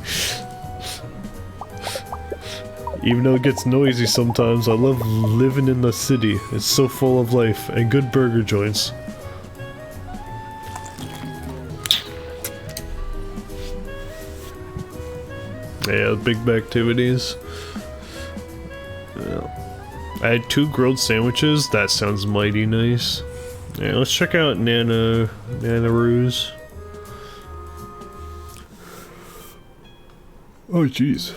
Even though it gets noisy sometimes, I love living in the city. It's so full of life and good burger joints. Yeah, big activities. Yeah. I had 2 grilled sandwiches. That sounds mighty nice. Yeah, let's check out Nanaroo's. Oh jeez.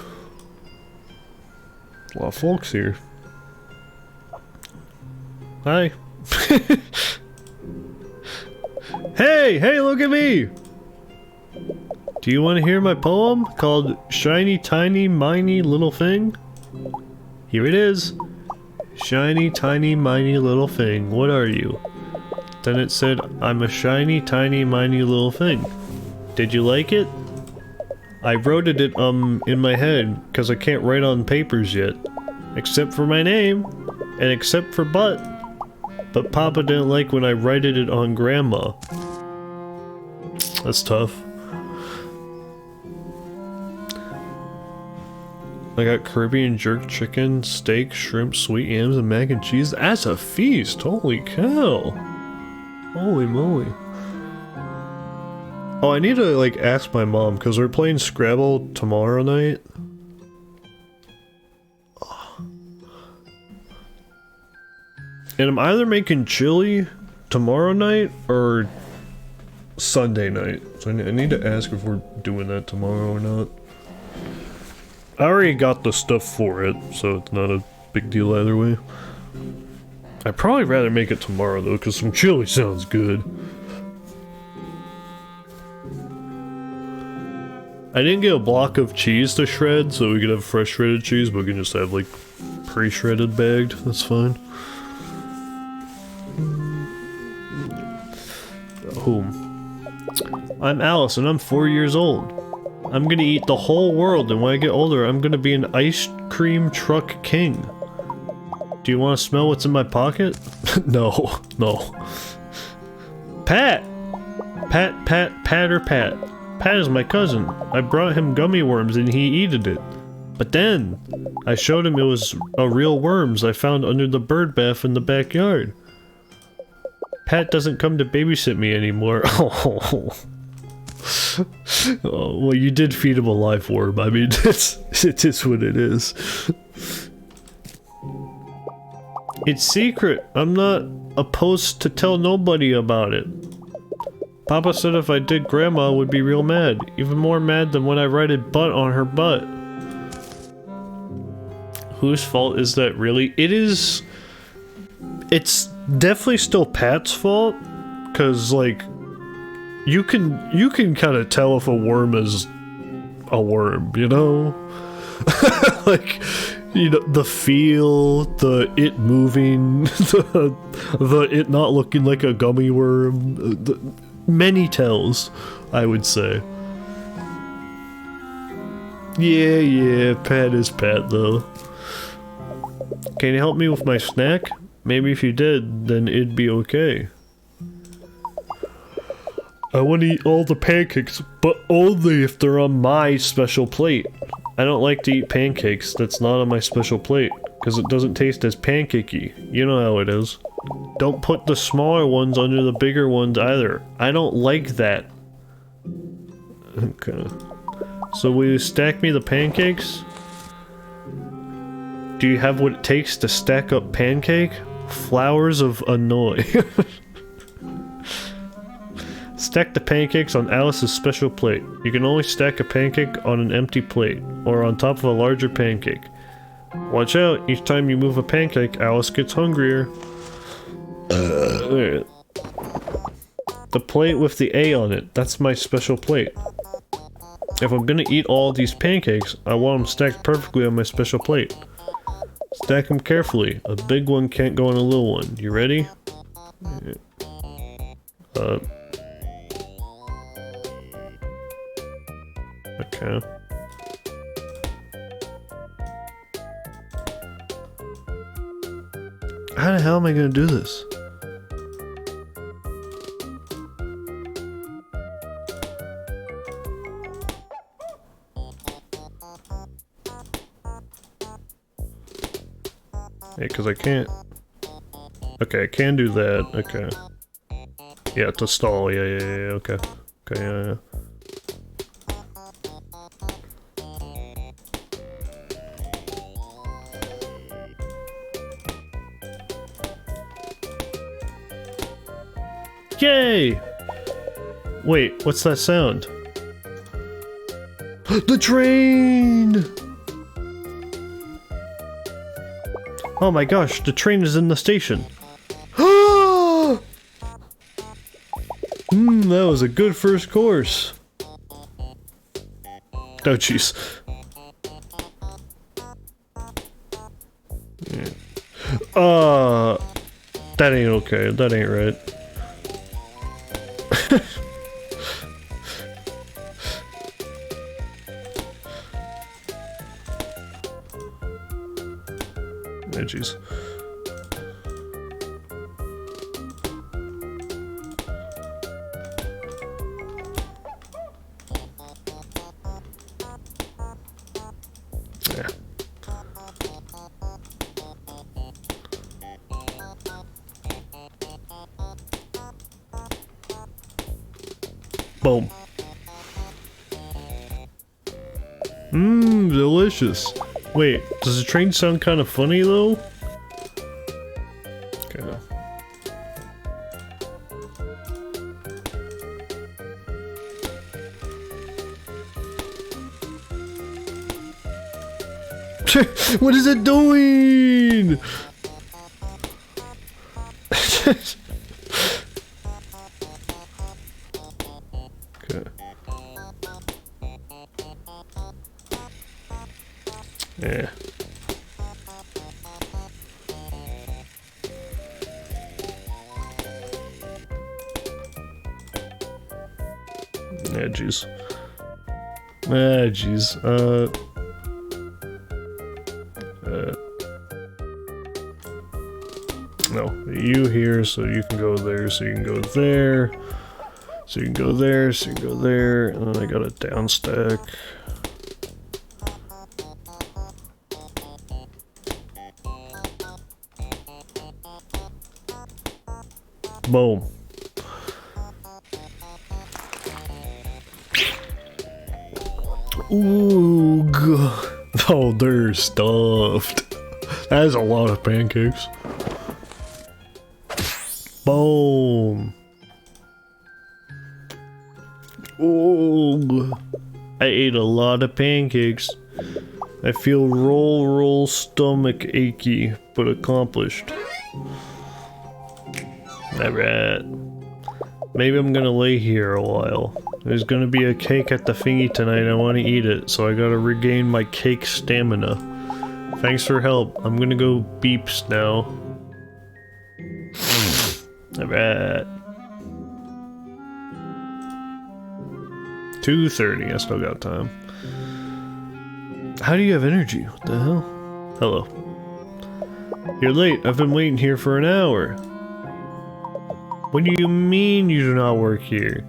A lot of folks here. Hi. Hey, look at me! Do you want to hear my poem called Shiny Tiny Miny Little Thing? Here it is. Shiny Tiny Miny Little Thing, what are you? Then it said, I'm a shiny tiny miny little thing. Did you like it? I wrote it in my head, cause I can't write on papers yet. Except for my name, and except for butt. But Papa didn't like when I writed it on Grandma. That's tough. I got Caribbean jerk chicken, steak, shrimp, sweet yams, and mac and cheese. That's a feast! Holy cow! Holy moly. Oh, I need to, like, ask my mom, because we're playing Scrabble tomorrow night. And I'm either making chili tomorrow night, or Sunday night. So I need to ask if we're doing that tomorrow or not. I already got the stuff for it, so it's not a big deal either way. I'd probably rather make it tomorrow though, because some chili sounds good. I didn't get a block of cheese to shred, so we could have fresh shredded cheese, but we can just have like pre-shredded bagged, that's fine. I'm Alice and I'm 4 years old. I'm gonna eat the whole world, and when I get older, I'm gonna be an ice cream truck king. Do you want to smell what's in my pocket? No. Pat! Pat. Pat is my cousin. I brought him gummy worms and he eated it. But then, I showed him it was a real worms I found under the bird bath in the backyard. Pat doesn't come to babysit me anymore. Oh, well, you did feed him a live worm. I mean, it is what it is. It's secret. I'm not supposed to tell nobody about it. Papa said if I did, Grandma would be real mad. Even more mad than when I writed butt on her butt. Whose fault is that really? It's definitely still Pat's fault, cause like you can kind of tell if a worm is a worm, you know? Like, you know, the feel, the it moving, the it not looking like a gummy worm, many tells, I would say. Yeah, Pat is Pat though. Can you help me with my snack? Maybe if you did, then it'd be okay. I want to eat all the pancakes, but only if they're on my special plate. I don't like to eat pancakes that's not on my special plate, because it doesn't taste as pancakey. You know how it is. Don't put the smaller ones under the bigger ones either. I don't like that. Okay. So will you stack me the pancakes? Do you have what it takes to stack up pancake? Flowers of annoy. Stack the pancakes on Alice's special plate. You can only stack a pancake on an empty plate, or on top of a larger pancake. Watch out, each time you move a pancake, Alice gets hungrier. The plate with the A on it, that's my special plate. If I'm gonna eat all these pancakes, I want them stacked perfectly on my special plate. Stack them carefully. A big one can't go on a little one. You ready? Okay. How the hell am I gonna do this? Yeah, because I can't... Okay, I can do that. Okay. Yeah, to stall. Yeah, okay. Okay, yeah. Yay! Wait, what's that sound? The train! Oh my gosh, the train is in the station. That was a good first course. Oh jeez. That ain't okay. That ain't right. Oh jeez. Yeah. Boom. Delicious. Wait, does the train sound kind of funny though? Okay. What is it doing? Okay. Yeah. Yeah, jeez. Ah, jeez. No, you here, so you can go there, so you can go there. So you can go there, so you can go there, and then I got a down stack. Boom. Ooh, God. Oh, they're stuffed. That is a lot of pancakes. Boom. Ooh. I ate a lot of pancakes. I feel roll stomach achy, but accomplished. Alright. Maybe I'm gonna lay here a while. There's gonna be a cake at the thingy tonight, I wanna eat it, so I gotta regain my cake stamina. Thanks for help. I'm gonna go beeps now. Alright. 2:30, I still got time. How do you have energy? What the hell? Hello. You're late. I've been waiting here for an hour. What do you mean you do not work here?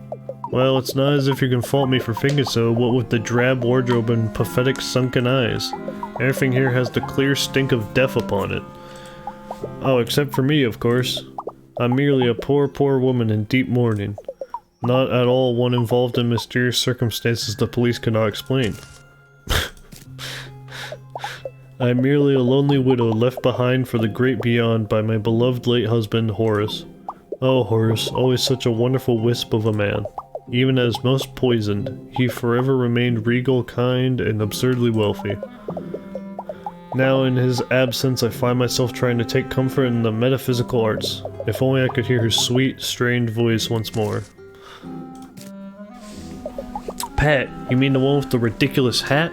Well, it's not as if you can fault me for thinking so, what with the drab wardrobe and pathetic sunken eyes. Everything here has the clear stink of death upon it. Oh, except for me, of course. I'm merely a poor, poor woman in deep mourning. Not at all one involved in mysterious circumstances the police cannot explain. I am merely a lonely widow left behind for the great beyond by my beloved late husband, Horace. Oh, Horace, always such a wonderful wisp of a man. Even as most poisoned, he forever remained regal, kind, and absurdly wealthy. Now in his absence I find myself trying to take comfort in the metaphysical arts. If only I could hear his sweet, strained voice once more. Pat, you mean the one with the ridiculous hat?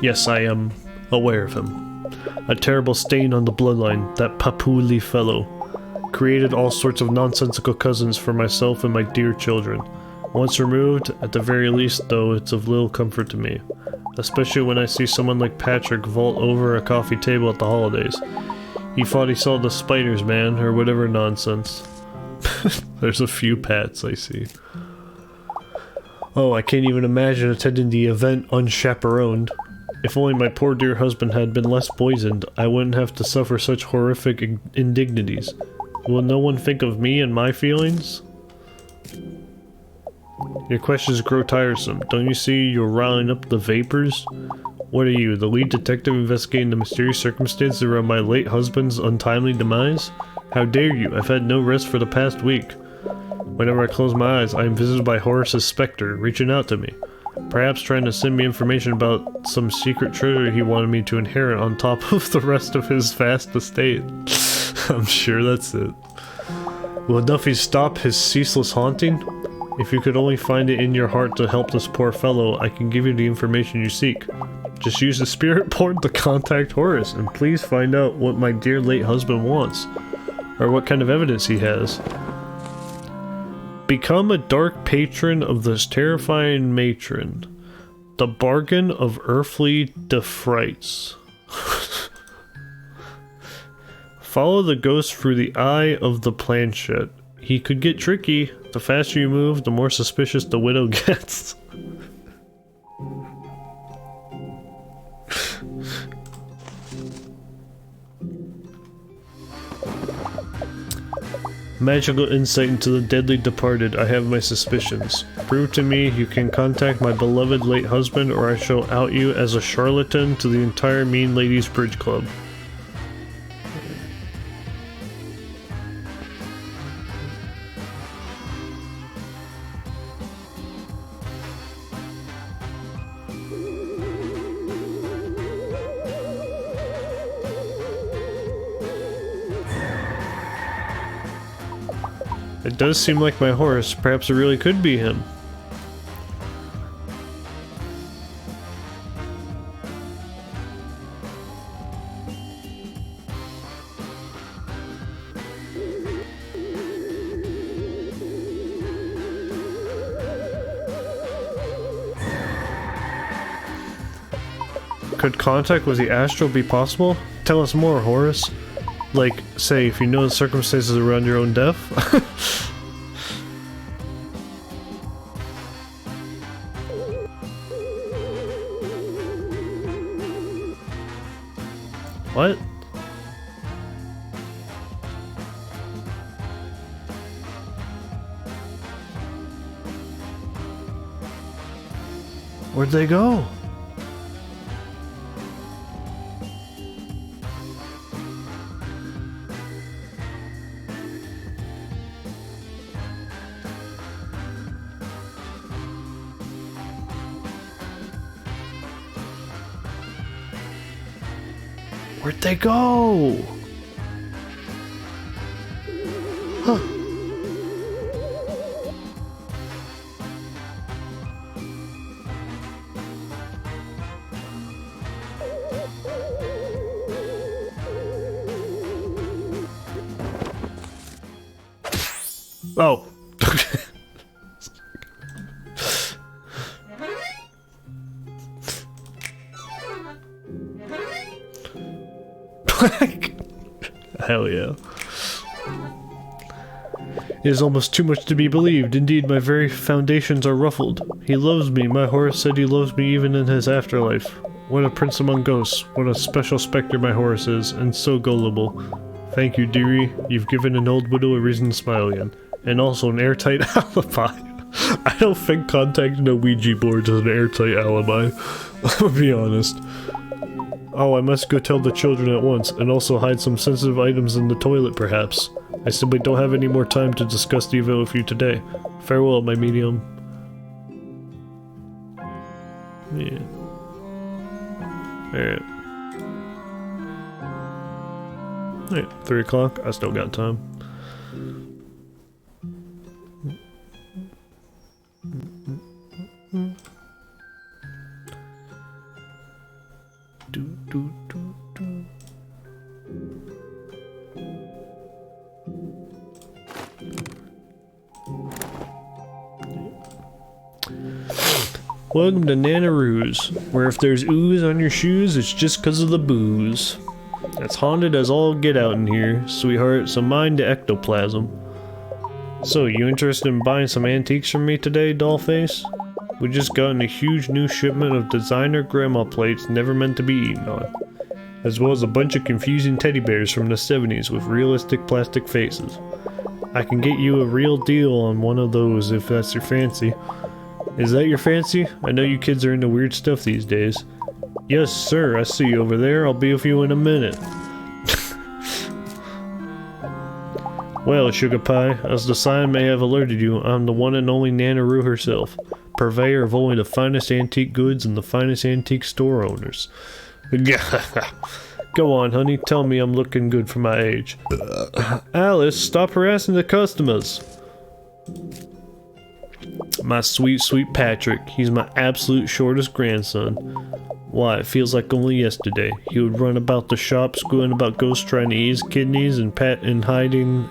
Yes, I am aware of him. A terrible stain on the bloodline, that Papuli fellow. Created all sorts of nonsensical cousins for myself and my dear children. Once removed, at the very least though, it's of little comfort to me. Especially when I see someone like Patrick vault over a coffee table at the holidays. He thought he saw the spiders, man, or whatever nonsense. There's a few Pats I see. Oh, I can't even imagine attending the event unchaperoned. If only my poor dear husband had been less poisoned, I wouldn't have to suffer such horrific indignities. Will no one think of me and my feelings? Your questions grow tiresome. Don't you see you're riling up the vapors? What are you, the lead detective investigating the mysterious circumstances around my late husband's untimely demise? How dare you? I've had no rest for the past week. Whenever I close my eyes, I am visited by Horace's specter, reaching out to me. Perhaps trying to send me information about some secret treasure he wanted me to inherit on top of the rest of his vast estate. I'm sure that's it. Will Duffy stop his ceaseless haunting? If you could only find it in your heart to help this poor fellow, I can give you the information you seek. Just use the spirit portal to contact Horace, and please find out what my dear late husband wants. Or what kind of evidence he has. Become a dark patron of this terrifying matron. The bargain of earthly defrights. Follow the ghost through the eye of the planchette. He could get tricky. The faster you move, the more suspicious the widow gets. Magical insight into the deadly departed, I have my suspicions. Prove to me you can contact my beloved late husband, or I shall out you as a charlatan to the entire Mean Ladies Bridge Club. It does seem like my Horace. Perhaps it really could be him. Could contact with the astral be possible? Tell us more, Horace. Like, say, if you know the circumstances around your own death? What? Where'd they go? Where'd they go? Huh. Oh. Hell yeah. It is almost too much to be believed. Indeed, my very foundations are ruffled. He loves me. My horse said he loves me even in his afterlife. What a prince among ghosts. What a special spectre my horse is, and so gullible. Thank you, dearie. You've given an old widow a reason to smile again. And also an airtight alibi. I don't think contacting a Ouija board is an airtight alibi. I'll be honest. Oh, I must go tell the children at once, and also hide some sensitive items in the toilet, perhaps. I simply don't have any more time to discuss the event with you today. Farewell, my medium. Yeah. Alright. Alright, 3 o'clock. I still got time. Welcome to Nanaroo's, where if there's ooze on your shoes, it's just 'cause of the booze. It's haunted as all get out in here, sweetheart, so mind the ectoplasm. So, you interested in buying some antiques from me today, dollface? We just got in a huge new shipment of designer grandma plates never meant to be eaten on, as well as a bunch of confusing teddy bears from the 70s with realistic plastic faces. I can get you a real deal on one of those if that's your fancy. Is that your fancy? I know you kids are into weird stuff these days. Yes, sir, I see you over there. I'll be with you in a minute. Well, Sugar Pie, as the sign may have alerted you, I'm the one and only Nanaroo herself, purveyor of only the finest antique goods and the finest antique store owners. Go on, honey, tell me I'm looking good for my age. Alice, stop harassing the customers. My sweet, sweet Patrick. He's my absolute shortest grandson. Why, it feels like only yesterday. He would run about the shop, squealing about ghosts trying to eat his kidneys and hiding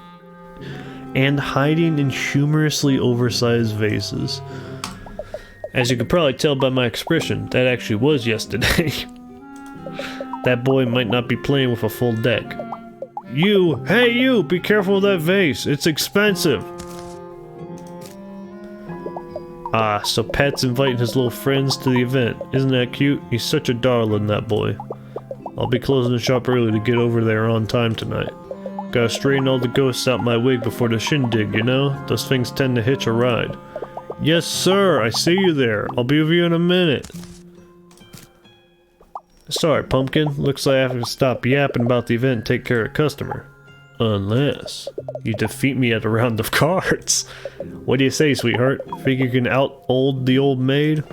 in humorously oversized vases. As you can probably tell by my expression, that actually was yesterday. That boy might not be playing with a full deck. You! Hey you! Be careful of that vase! It's expensive! Ah, so Pat's inviting his little friends to the event. Isn't that cute? He's such a darling, that boy. I'll be closing the shop early to get over there on time tonight. Gotta straighten all the ghosts out my wig before the shindig, you know? Those things tend to hitch a ride. Yes, sir, I see you there. I'll be with you in a minute. Sorry, Pumpkin. Looks like I have to stop yapping about the event and take care of a customer. Unless you defeat me at a round of cards. What do you say, sweetheart? Think you can out-old the old maid?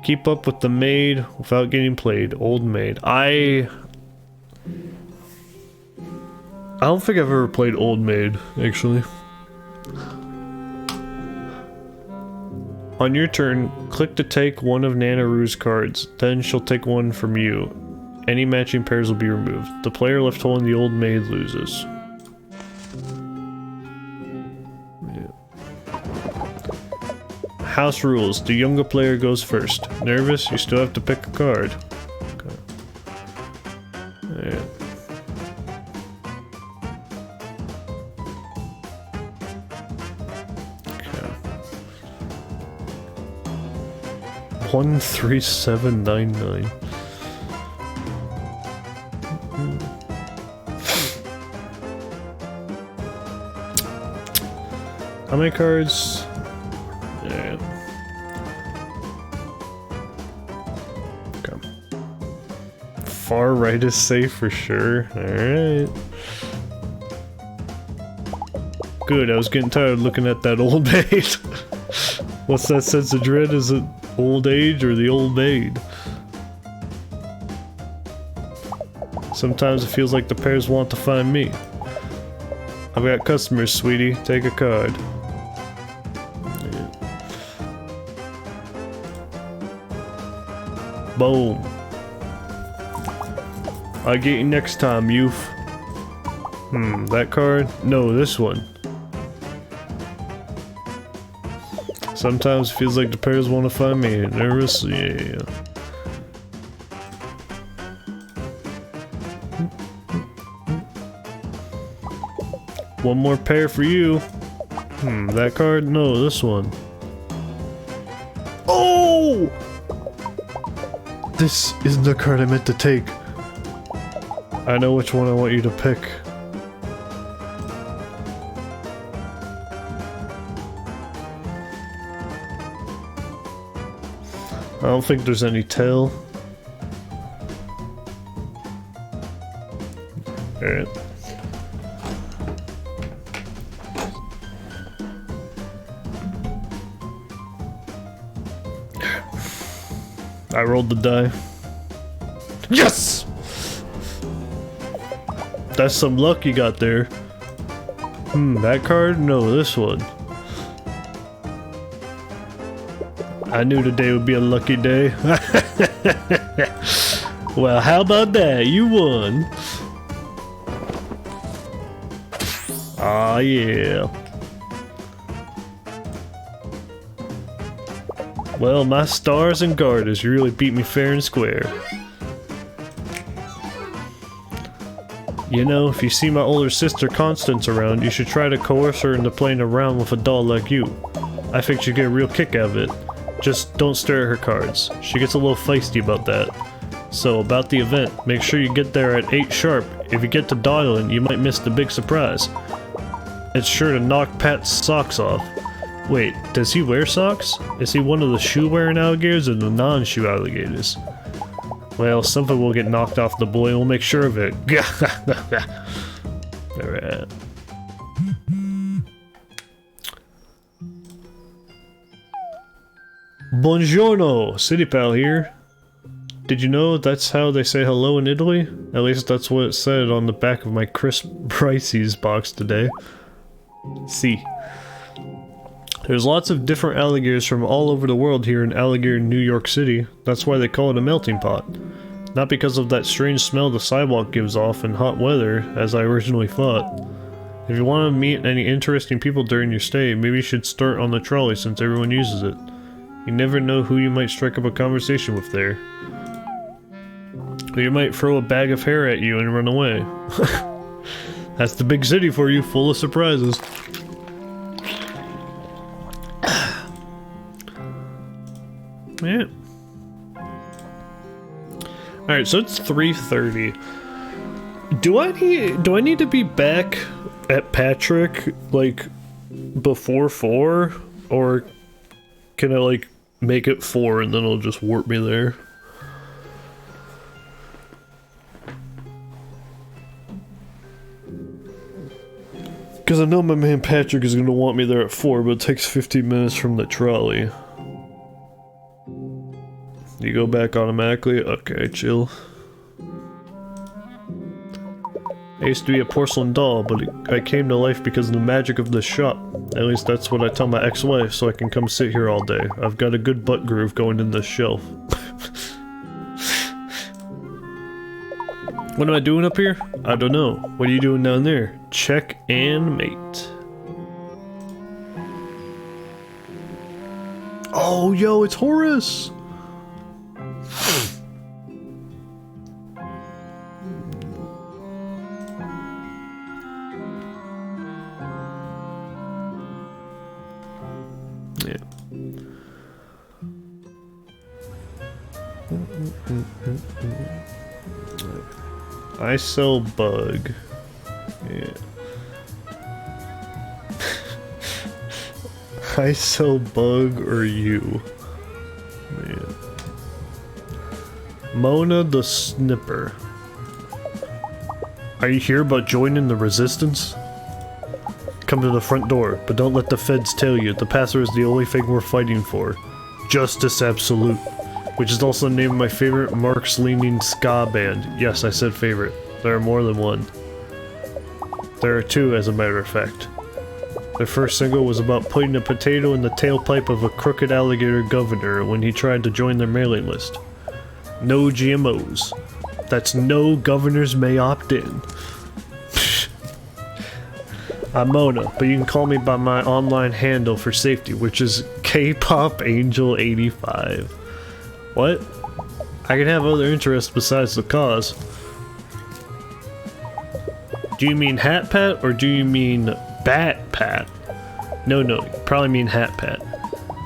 Keep up with the maid without getting played. Old maid. I don't think I've ever played old maid, actually. On your turn, click to take one of Nanaroo's cards. Then she'll take one from you. Any matching pairs will be removed. The player left holding the old maid loses. Yeah. House rules. The younger player goes first. Nervous? You still have to pick a card. Okay. Yeah. Okay. 13799. How many cards? Yeah. Okay. Far right is safe for sure. Alright. Good, I was getting tired of looking at that old maid. What's that sense of dread? Is it old age or the old maid? Sometimes it feels like the pairs want to find me. I've got customers, sweetie. Take a card. Yeah. Boom. I'll get you next time, youth. That card? No, this one. Sometimes it feels like the pairs want to find me. Nervous? Yeah. One more pair for you. That card? No, this one. Oh! This isn't the card I meant to take. I know which one I want you to pick. I don't think there's any tail. Alright. I rolled the die. Yes! That's some luck you got there. That card? No, this one. I knew today would be a lucky day. Well, how about that? You won. Aw, yeah. Well, my stars and garters, you really beat me fair and square. You know, if you see my older sister Constance around, you should try to coerce her into playing around with a doll like you. I think she'd get a real kick out of it. Just don't stare at her cards. She gets a little feisty about that. So, about the event, make sure you get there at 8 sharp. If you get to dawdling, you might miss the big surprise. It's sure to knock Pat's socks off. Wait, does he wear socks? Is he one of the shoe-wearing alligators or the non-shoe alligators? Well, something will get knocked off the boy, we'll make sure of it. Alright. Buongiorno! City Pal here. Did you know that's how they say hello in Italy? At least that's what it said on the back of my crisp Bryce's box today. See. There's lots of different alligators from all over the world here in Alligator, New York City. That's why they call it a melting pot. Not because of that strange smell the sidewalk gives off in hot weather, as I originally thought. If you want to meet any interesting people during your stay, maybe you should start on the trolley since everyone uses it. You never know who you might strike up a conversation with there. Or you might throw a bag of hair at you and run away. That's the big city for you, full of surprises. Yeah. Alright, so it's 3:30. Do I need to be back at Patrick, like, before 4? Or can I, like, make it 4 and then it'll just warp me there? Because I know my man Patrick is going to want me there at 4, but it takes 15 minutes from the trolley. You go back automatically? Okay, chill. I used to be a porcelain doll, but I came to life because of the magic of this shop. At least that's what I tell my ex-wife, so I can come sit here all day. I've got a good butt groove going in this shelf. What am I doing up here? I don't know. What are you doing down there? Check and mate. Oh, yo, it's Horace! Yeah. I sell bug. Yeah. I sell bug or you. Man. Mona the Snipper. Are you here about joining the resistance? Come to the front door, but don't let the feds tell you. The password is the only thing we're fighting for. Justice Absolute. Which is also the name of my favorite Marx-leaning ska band. Yes, I said favorite. There are more than one. There are two, as a matter of fact. Their first single was about putting a potato in the tailpipe of a crooked alligator governor when he tried to join their mailing list. No GMOs. That's no governors may opt in. I'm Mona, but you can call me by my online handle for safety, which is KPopAngel85. What? I can have other interests besides the cause. Do you mean Hat Pat or do you mean Bat Pat? No, you probably mean Hat Pat.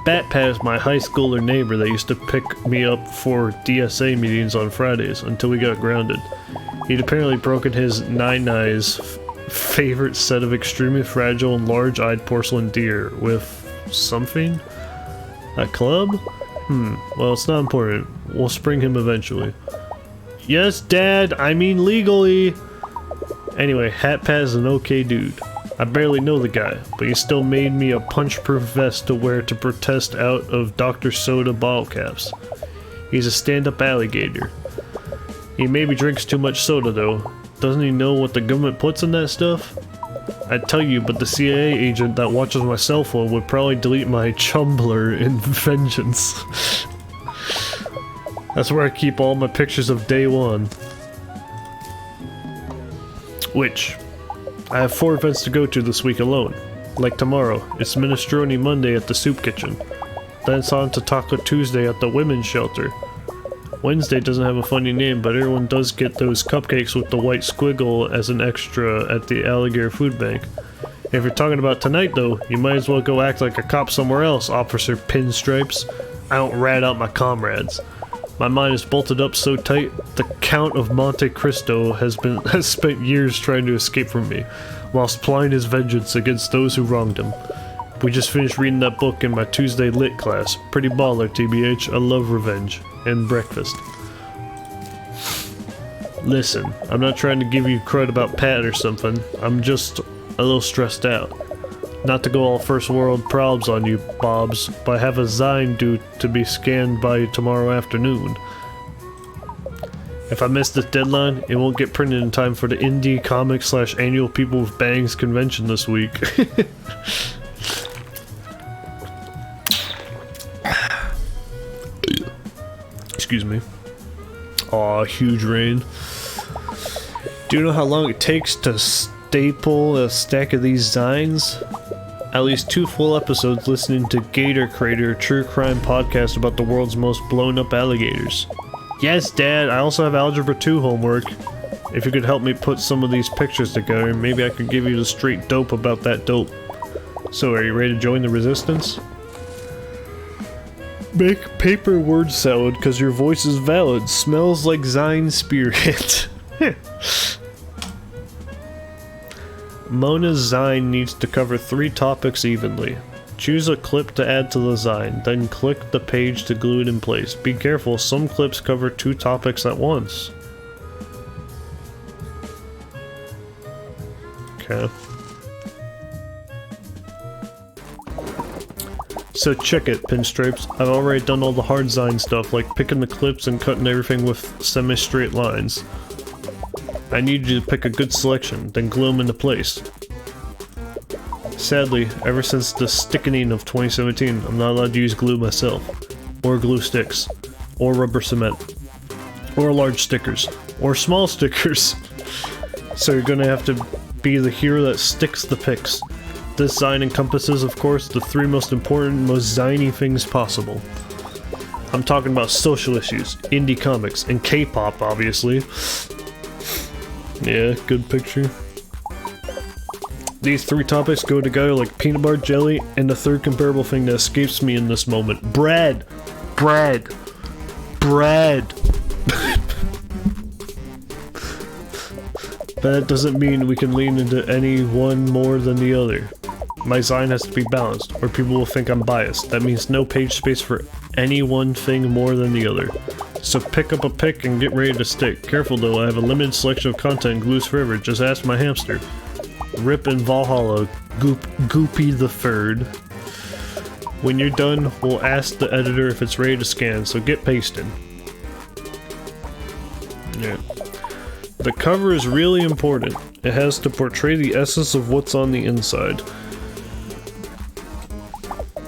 Bat Pat is my high schooler neighbor that used to pick me up for DSA meetings on Fridays until we got grounded. He'd apparently broken his Nai's favorite set of extremely fragile and large-eyed porcelain deer with something? A club? Well, it's not important. We'll spring him eventually. Yes, Dad, I mean legally! Anyway, Hat Pat is an okay dude. I barely know the guy, but he still made me a punch-proof vest to wear to protest out of Dr. Soda bottle caps. He's a stand-up alligator. He maybe drinks too much soda though. Doesn't he know what the government puts in that stuff? I'd tell you, but the CIA agent that watches my cell phone would probably delete my Chumbler in vengeance. That's where I keep all my pictures of day one. Which, I have 4 events to go to this week alone. Like tomorrow, it's Minestrone Monday at the Soup Kitchen. Then it's on to Taco Tuesday at the Women's Shelter. Wednesday doesn't have a funny name, but everyone does get those cupcakes with the white squiggle as an extra at the Alligator Food Bank. If you're talking about tonight though, you might as well go act like a cop somewhere else, Officer Pinstripes. I don't rat out my comrades. My mind is bolted up so tight, the Count of Monte Cristo has spent years trying to escape from me, whilst plying his vengeance against those who wronged him. We just finished reading that book in my Tuesday lit class. Pretty baller, TBH. I love revenge. And breakfast. Listen, I'm not trying to give you crud about Pat or something. I'm just a little stressed out. Not to go all first world probs on you, Bobs, but I have a Zine due to be scanned by tomorrow afternoon. If I miss this deadline, it won't get printed in time for the Indie Comic / Annual People with Bangs convention this week. Excuse me. Aw, huge rain. Do you know how long it takes to staple a stack of these Zines? At least 2 full episodes listening to Gator Crater, a true crime podcast about the world's most blown up alligators. Yes, Dad, I also have Algebra 2 homework. If you could help me put some of these pictures together, maybe I could give you the straight dope about that dope. So, are you ready to join the resistance? Make paper word salad cause your voice is valid. Smells like Zine spirit. Mona's Zine needs to cover 3 topics evenly. Choose a clip to add to the Zine, then click the page to glue it in place. Be careful, some clips cover 2 topics at once. Okay. So check it, Pinstripes. I've already done all the hard Zine stuff, like picking the clips and cutting everything with semi-straight lines. I need you to pick a good selection, then glue them into place. Sadly, ever since the stickening of 2017, I'm not allowed to use glue myself. Or glue sticks. Or rubber cement. Or large stickers. Or small stickers. So you're gonna have to be the hero that sticks the pics. This Zine encompasses, of course, the 3 most important, most Ziny things possible. I'm talking about social issues, indie comics, and K-pop, obviously. Yeah, good picture. These 3 topics go together like peanut butter jelly, and the 3rd comparable thing that escapes me in this moment. Bread! Bread! Bread! But that doesn't mean we can lean into any one more than the other. My Zine has to be balanced, or people will think I'm biased. That means no page space for any one thing more than the other. So pick up a pick and get ready to stick. Careful though, I have a limited selection of content and glues forever. Just ask my hamster. Rip and Valhalla, Goopy the Third. When you're done, we'll ask the editor if it's ready to scan, so get pasting. Yeah. The cover is really important. It has to portray the essence of what's on the inside.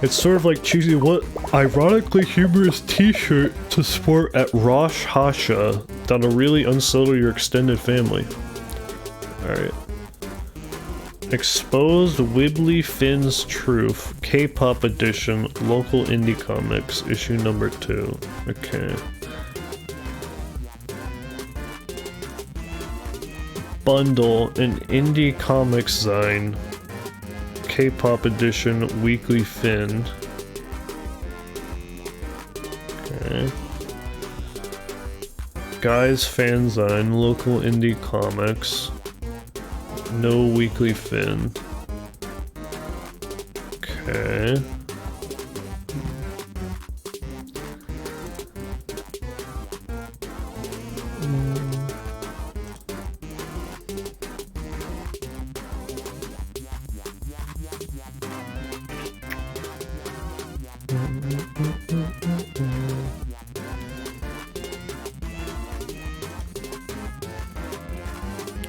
It's sort of like choosing what ironically humorous t-shirt to sport at Rosh Hashanah that'll really unsettle your extended family. Alright. Exposed Wibbly Finn's Truth, K-pop edition, local indie comics, issue number 2. Okay. Bundle, an indie comics zine, K-pop edition, Weekly Finn. Okay. Guys fanzine, local indie comics. No Weekly Finn. Okay.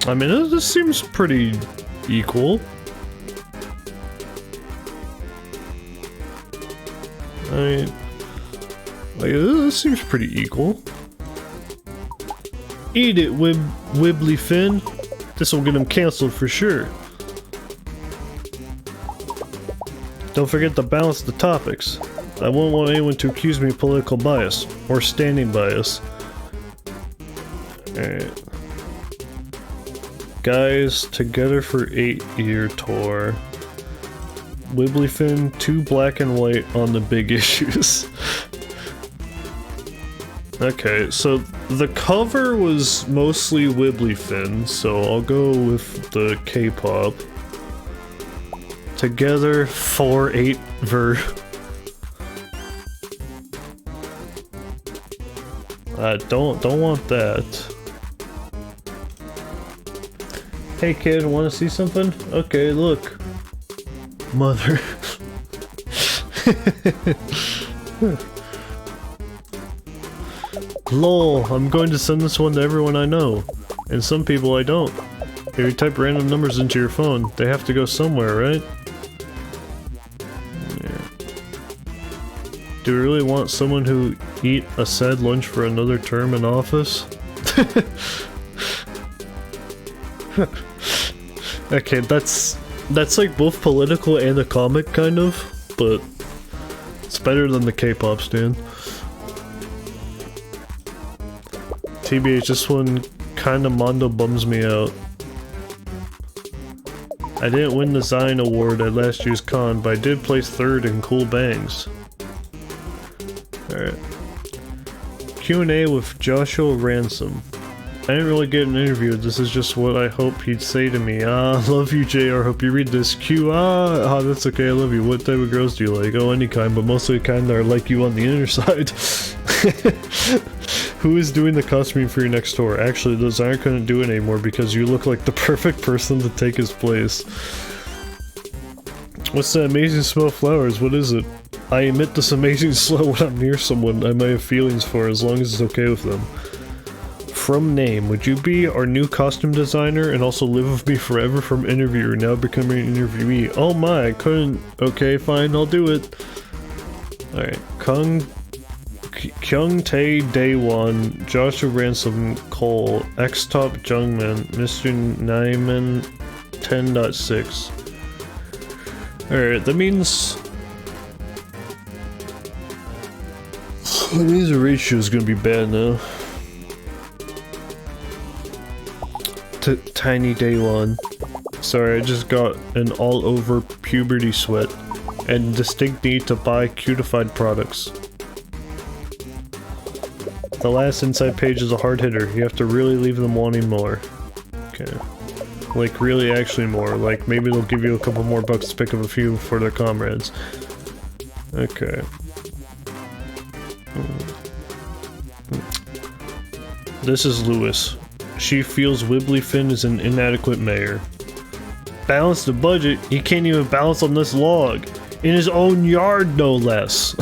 I mean, this seems pretty equal. I mean, like, this seems pretty equal. Eat it, Wibbly Finn. This'll get him cancelled for sure. Don't forget to balance the topics. I won't want anyone to accuse me of political bias or standing bias. Alright. Guys, together for 8-year tour. Wibbly Finn, 2 black and white on the big issues. Okay, so the cover was mostly Wibbly Finn, so I'll go with the K-pop. Together for 8 ver. Don't want that. Hey kid, wanna see something? Okay, look. Mother. Lol, I'm going to send this one to everyone I know. And some people I don't. If you type random numbers into your phone, they have to go somewhere, right? Yeah. Do we really want someone who eat a sad lunch for another term in office? Okay, that's like both political and a comic, kind of, but it's better than the K-pop stand. TBH, this one kinda mondo bums me out. I didn't win the Zine Award at last year's con, but I did place 3rd in Cool Bangs. Alright. Q&A with Joshua Ransom. I didn't really get an interview, this is just what I hope he'd say to me. Love you JR, hope you read this. That's okay, I love you. What type of girls do you like? Oh, any kind, but mostly the kind that are like you on the inner side. Who is doing the costuming for your next tour? Actually, the designer couldn't do it anymore because you look like the perfect person to take his place. What's that amazing smell of flowers? What is it? I emit this amazing smell when I'm near someone I might have feelings for, as long as it's okay with them. From name, would you be our new costume designer and also live with me forever? From interviewer, now becoming an interviewee. Oh my, I couldn't. Okay, fine, I'll do it. Alright, Kyung Tae Day 1, Joshua Ransom Cole, X-Top Jungman, Mr. Nyman 10.6. Alright, that means the ratio is gonna be bad now. Tiny Day 1. Sorry, I just got an all-over puberty sweat and distinct need to buy cutified products. The last inside page is a hard hitter. You have to really leave them wanting more. Okay. Like, really actually more. Like, maybe they'll give you a couple more bucks to pick up a few for their comrades. Okay. This is Lewis. She feels Wibbly Finn is an inadequate mayor. Balance the budget? He can't even balance on this log. In his own yard, no less.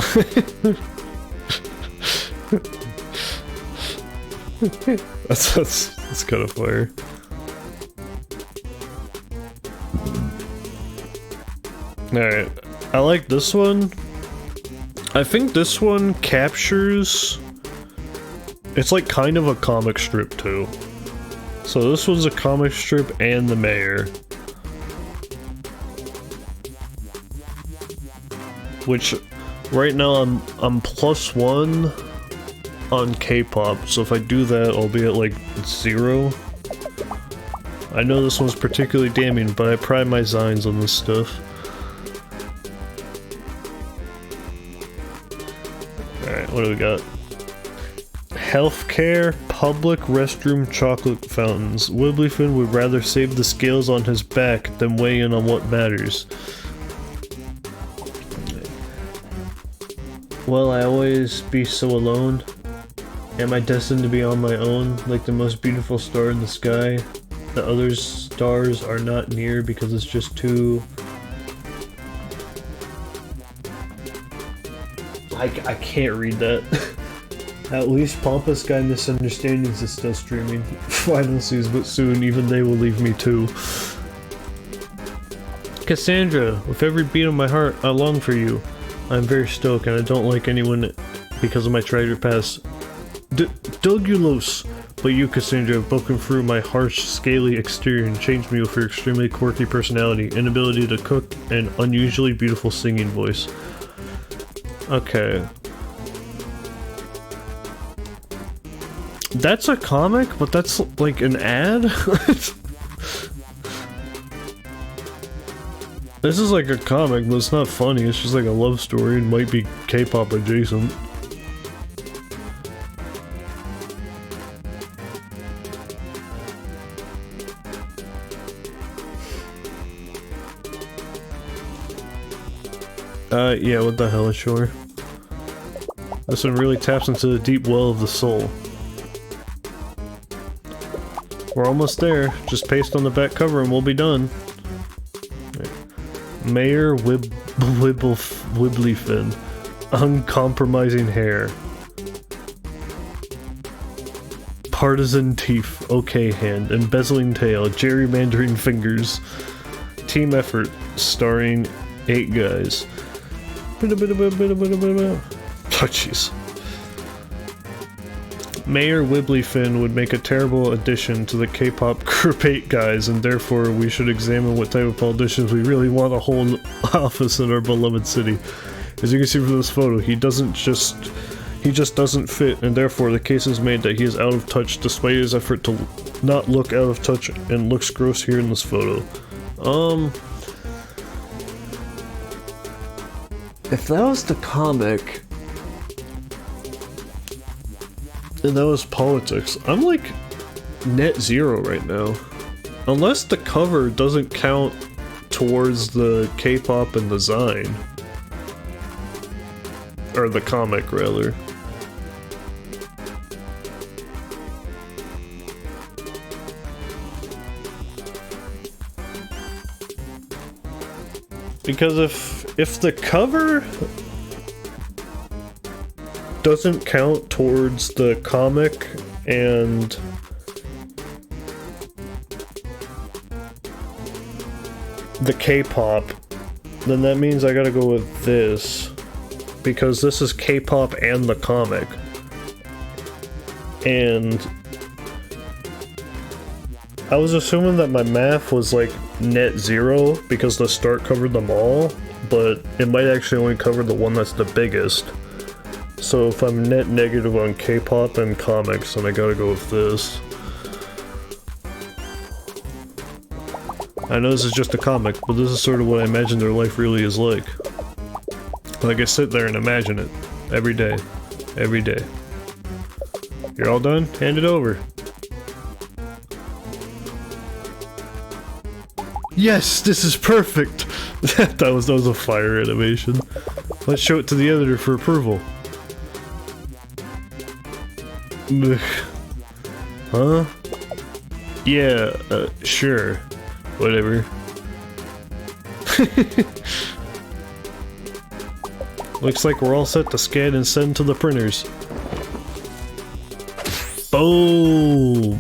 That's kind of fire. Alright, I like this one. I think this one captures... It's like kind of a comic strip too. So this was a comic strip and the mayor. which right now I'm +1 on K-pop, so if I do that I'll be at like 0. I know this one's particularly damning, but I pride my zines on this stuff. Alright, what do we got? Healthcare, public restroom chocolate fountains. Wibblyfin would rather save the scales on his back than weigh in on what matters. Will I always be so alone? Am I destined to be on my own, like the most beautiful star in the sky? The other stars are not near because it's just too... I can't read that. At least Pompous Guy Misunderstandings is still streaming. Final sees, but soon even they will leave me too. Cassandra, with every beat of my heart, I long for you. I'm very stoic and I don't like anyone because of my tragic past. Dougulose! But you, Cassandra, have broken through my harsh, scaly exterior and changed me with your extremely quirky personality, inability to cook, and unusually beautiful singing voice. Okay. That's a comic, but that's like an ad? This is like a comic, but it's not funny, it's just like a love story and might be K-pop adjacent. Yeah, what the hell, sure. This one really taps into the deep well of the soul. We're almost there. Just paste on the back cover and we'll be done. Mayor Wibblyfin. Uncompromising hair. Partisan teeth. Okay hand. Embezzling tail. Gerrymandering fingers. Team effort. Starring 8 guys. Oh jeez. Mayor Wibblyfin would make a terrible addition to the K-pop group 8 guys, and therefore we should examine what type of politicians we really want to hold office in our beloved city. As you can see from this photo, he just doesn't fit, and therefore the case is made that he is out of touch despite his effort to not look out of touch and looks gross here in this photo. If that was the comic, and that was politics, I'm like net 0 right now. Unless the cover doesn't count towards the K-pop and the zine. Or the comic, rather. Because if the cover doesn't count towards the comic and the K-pop, then that means I gotta go with this, because this is K-pop and the comic. And I was assuming that my math was like net 0 because the start covered them all, but it might actually only cover the one that's the biggest. So if I'm net negative on K-pop and comics, then I gotta go with this. I know this is just a comic, but this is sort of what I imagine their life really is like. Like I sit there and imagine it. Every day. Every day. You're all done? Hand it over. Yes, this is perfect! that was a fire animation. Let's show it to the editor for approval. Huh? Yeah, sure. Whatever. Looks like we're all set to scan and send to the printers. Boom!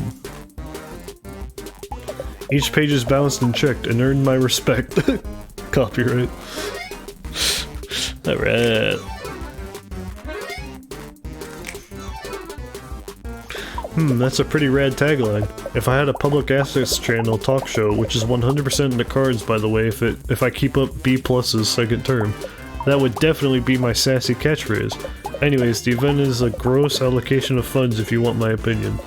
Each page is balanced and checked and earned my respect. Copyright. Alright. That's a pretty rad tagline. If I had a public access channel talk show, which is 100% in the cards by the way if I keep up B+'s second term, That would definitely be my sassy catchphrase. Anyways, the event is a gross allocation of funds if you want my opinion.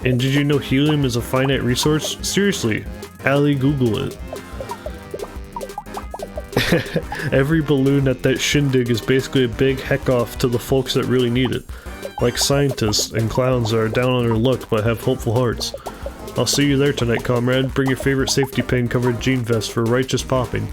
And did you know helium is a finite resource? Seriously, Allie, Google it. Every balloon at that shindig is basically a big heck off to the folks that really need it. Like scientists and clowns that are down on their luck but have hopeful hearts. I'll see you there tonight, comrade. Bring your favorite safety pin covered jean vest for righteous popping.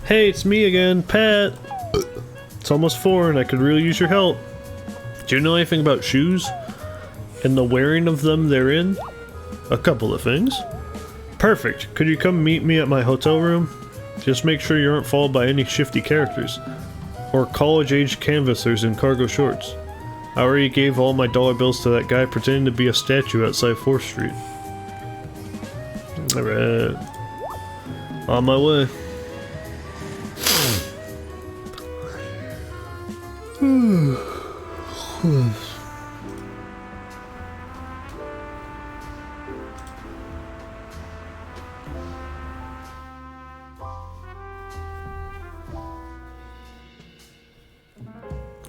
Hey, it's me again, Pat. It's almost 4 and I could really use your help. Do you know anything about shoes? And the wearing of them therein? A couple of things. Perfect. Could you come meet me at my hotel room? Just make sure you aren't followed by any shifty characters. Or college-age canvassers in cargo shorts. I already gave all my dollar bills to that guy pretending to be a statue outside 4th Street. Alright. On my way.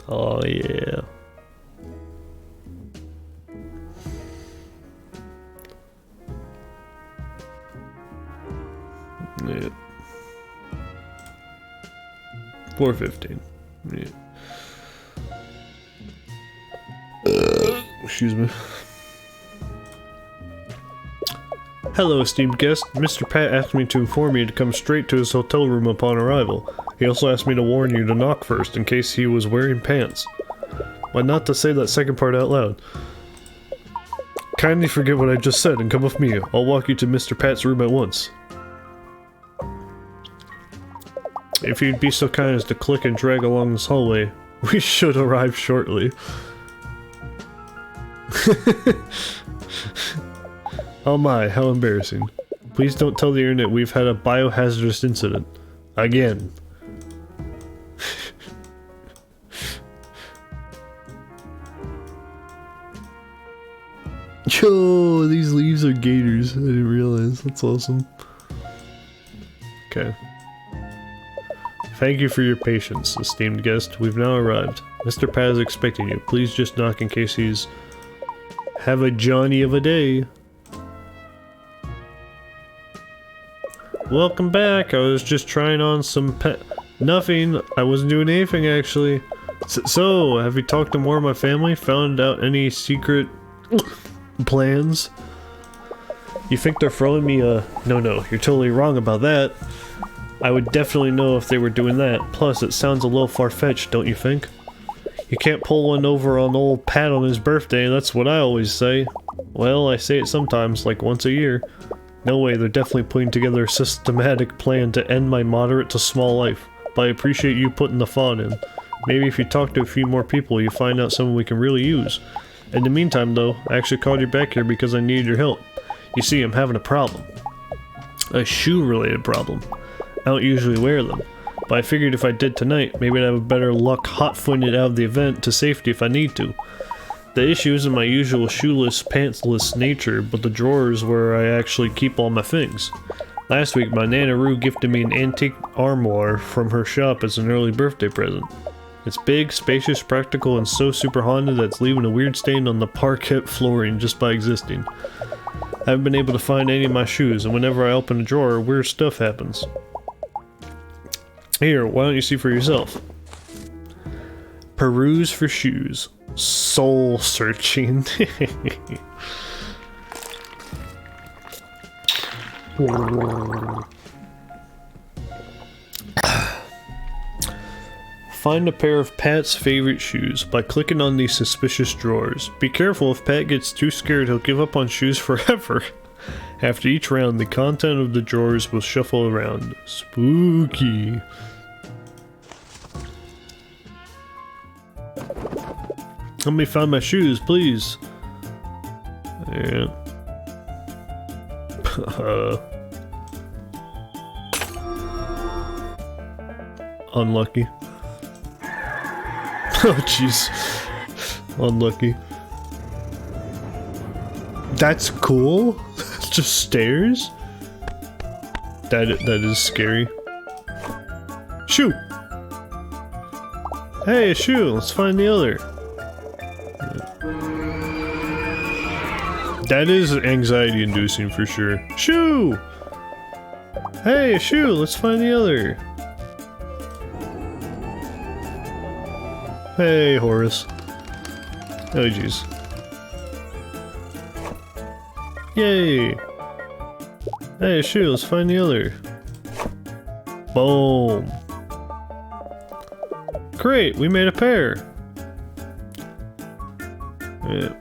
Oh yeah. Yeah. 4:15. Yeah. Excuse me. Hello, esteemed guest. Mr. Pat asked me to inform you to come straight to his hotel room upon arrival. He also asked me to warn you to knock first in case he was wearing pants. Why not to say that second part out loud? Kindly forget what I just said and come with me. I'll walk you to Mr. Pat's room at once. If you'd be so kind as to click and drag along this hallway, we should arrive shortly. Oh my, how embarrassing. Please don't tell the internet we've had a biohazardous incident. Again. Yo, these leaves are gators. I didn't realize. That's awesome. Okay. Thank you for your patience, esteemed guest. We've now arrived. Mr. Pat is expecting you. Please just knock in case he's... have a Johnny of a day. Welcome back. I was just trying on some Nothing. I wasn't doing anything, actually. So, have you talked to more of my family? Found out any secret plans? You think they're throwing me a... No, you're totally wrong about that. I would definitely know if they were doing that. Plus, it sounds a little far-fetched, don't you think? You can't pull one over on old Pat on his birthday, that's what I always say. Well, I say it sometimes, like once a year. No way, they're definitely putting together a systematic plan to end my moderate to small life. But I appreciate you putting the thought in. Maybe if you talk to a few more people, you find out someone we can really use. In the meantime, though, I actually called you back here because I needed your help. You see, I'm having a problem. A shoe-related problem. I don't usually wear them, but I figured if I did tonight, maybe I'd have a better luck hot-footing it out of the event to safety if I need to. The issue isn't my usual shoeless, pantsless nature, but the drawers where I actually keep all my things. Last week, my Nana Roo gifted me an antique armoire from her shop as an early birthday present. It's big, spacious, practical, and so super haunted that it's leaving a weird stain on the parquet flooring just by existing. I haven't been able to find any of my shoes, and whenever I open a drawer, weird stuff happens. Here, why don't you see for yourself? Peruse for shoes. Soul searching. Find a pair of Pat's favorite shoes by clicking on these suspicious drawers. Be careful, if Pat gets too scared, he'll give up on shoes forever. After each round, the content of the drawers will shuffle around. Spooky. Let me find my shoes, please. Yeah. Unlucky. Oh jeez. Unlucky. That's cool. Just stairs. That is scary. Shoe. Hey, a shoe. Let's find the other. That is anxiety inducing for sure. Shoe. Hey, a shoe. Let's find the other. Hey, Horace. Oh, jeez. Yay! Hey, shoot, let's find the other. Boom! Great, we made a pair! Yeah.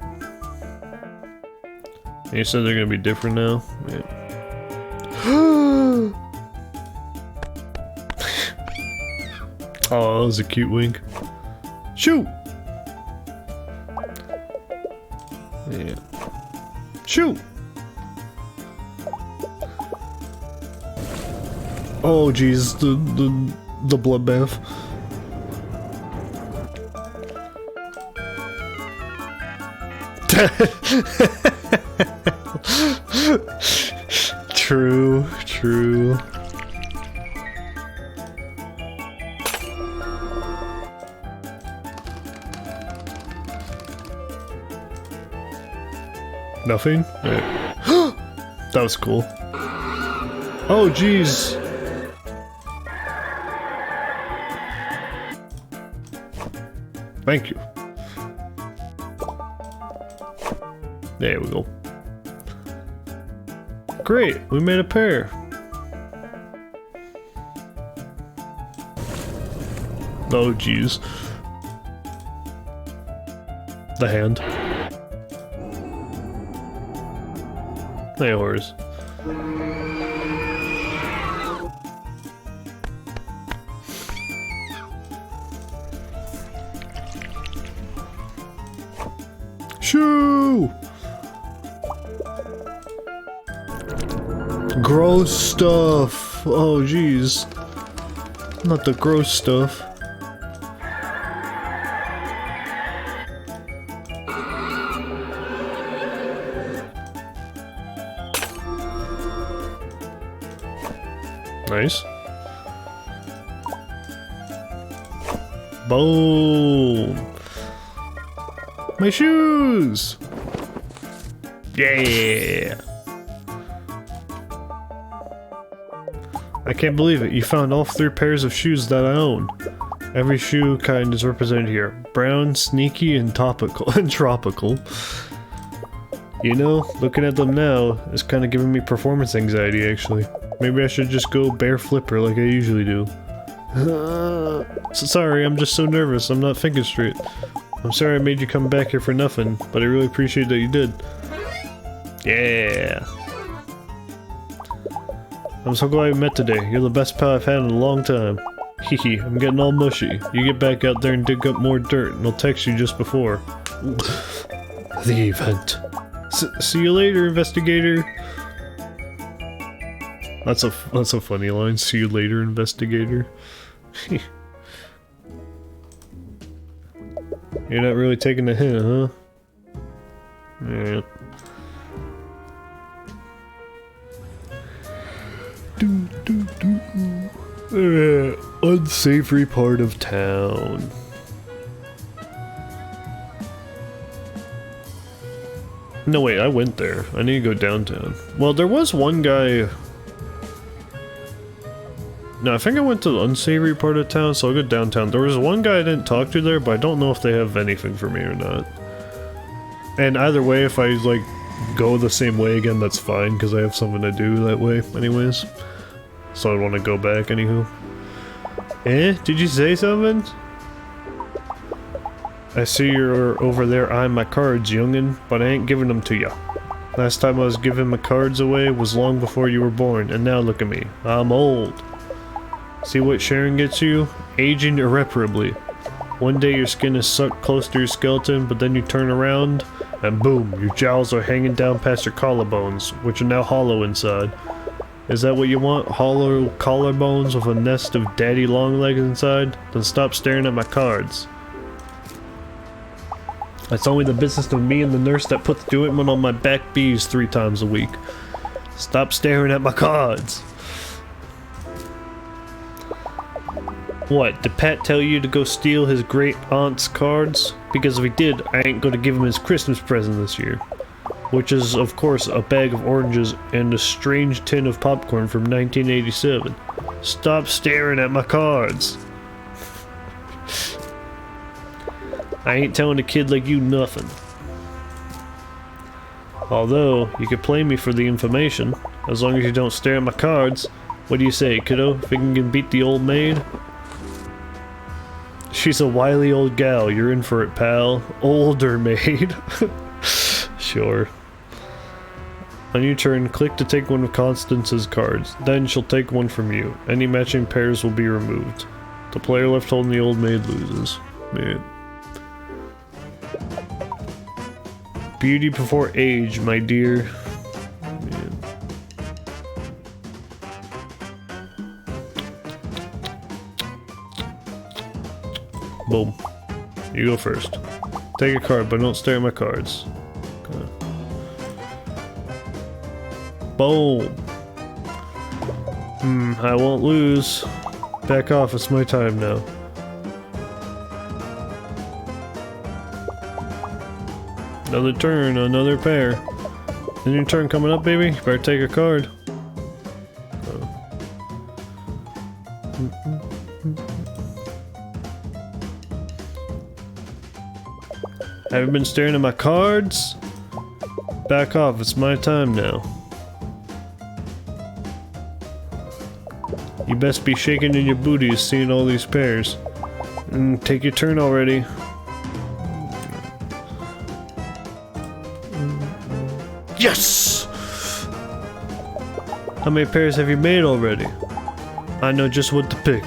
You said they're gonna be different now? Yeah. Oh, that was a cute wink. Shoot! Yeah. Shoot! Oh jeez, the bloodbath. True, true. Nothing? Right. That was cool. Oh jeez. Thank you. There we go. Great, we made a pair. Oh jeez. The hand. Hey, horse. Shoo! Gross stuff. Oh jeez. Not the gross stuff. Nice. Boom. My shoes. Yeah. I can't believe it. You found all 3 pairs of shoes that I own. Every shoe kind is represented here. Brown, sneaky, and topical and tropical. You know, looking at them now is kind of giving me performance anxiety actually. Maybe I should just go bare flipper like I usually do. Sorry, I'm just so nervous. I'm not thinking straight. I'm sorry I made you come back here for nothing, but I really appreciate that you did. Yeah. I'm so glad we met today. You're the best pal I've had in a long time. Hehe, I'm getting all mushy. You get back out there and dig up more dirt, and I'll text you just before. The event. See you later, investigator. That's a funny line. See you later, investigator. You're not really taking the hint, huh? Yeah. Unsavory part of town. No wait, I went there. I need to go downtown. Well, there was one guy... No, I think I went to the unsavory part of town, so I'll go downtown. There was one guy I didn't talk to there, but I don't know if they have anything for me or not. And either way, if I, like, go the same way again, that's fine, because I have something to do that way anyways. So I want to go back, anywho. Eh? Did you say something? I see you're over there eyeing my cards, youngin', but I ain't giving them to ya. Last time I was giving my cards away was long before you were born, and now look at me. I'm old. See what sharing gets you? Aging irreparably. One day your skin is sucked close to your skeleton, but then you turn around, and boom, your jowls are hanging down past your collarbones, which are now hollow inside. Is that what you want? Hollow collarbones with a nest of daddy long legs inside? Then stop staring at my cards. It's only the business of me and the nurse that puts the ointment on my back bees 3 times a week. Stop staring at my cards. What, did Pat tell you to go steal his great aunt's cards? Because if he did, I ain't gonna give him his Christmas present this year. Which is, of course, a bag of oranges and a strange tin of popcorn from 1987. Stop staring at my cards. I ain't telling a kid like you nothing. Although, you could play me for the information, as long as you don't stare at my cards. What do you say, kiddo? Think you can beat the old maid? She's a wily old gal, you're in for it, pal. Older maid. Sure. On your turn, click to take one of Constance's cards. Then she'll take one from you. Any matching pairs will be removed. The player left holding the old maid loses. Man. Beauty before age, my dear. Man. Boom. You go first. Take a card, but don't stare at my cards. Okay. Boom. I won't lose. Back off, it's my time now. Another turn, another pair. Then your turn coming up, baby. You better take a card. Have you been staring at my cards? Back off, it's my time now. You best be shaking in your booties seeing all these pairs. Take your turn already. Yes! How many pairs have you made already? I know just what to pick.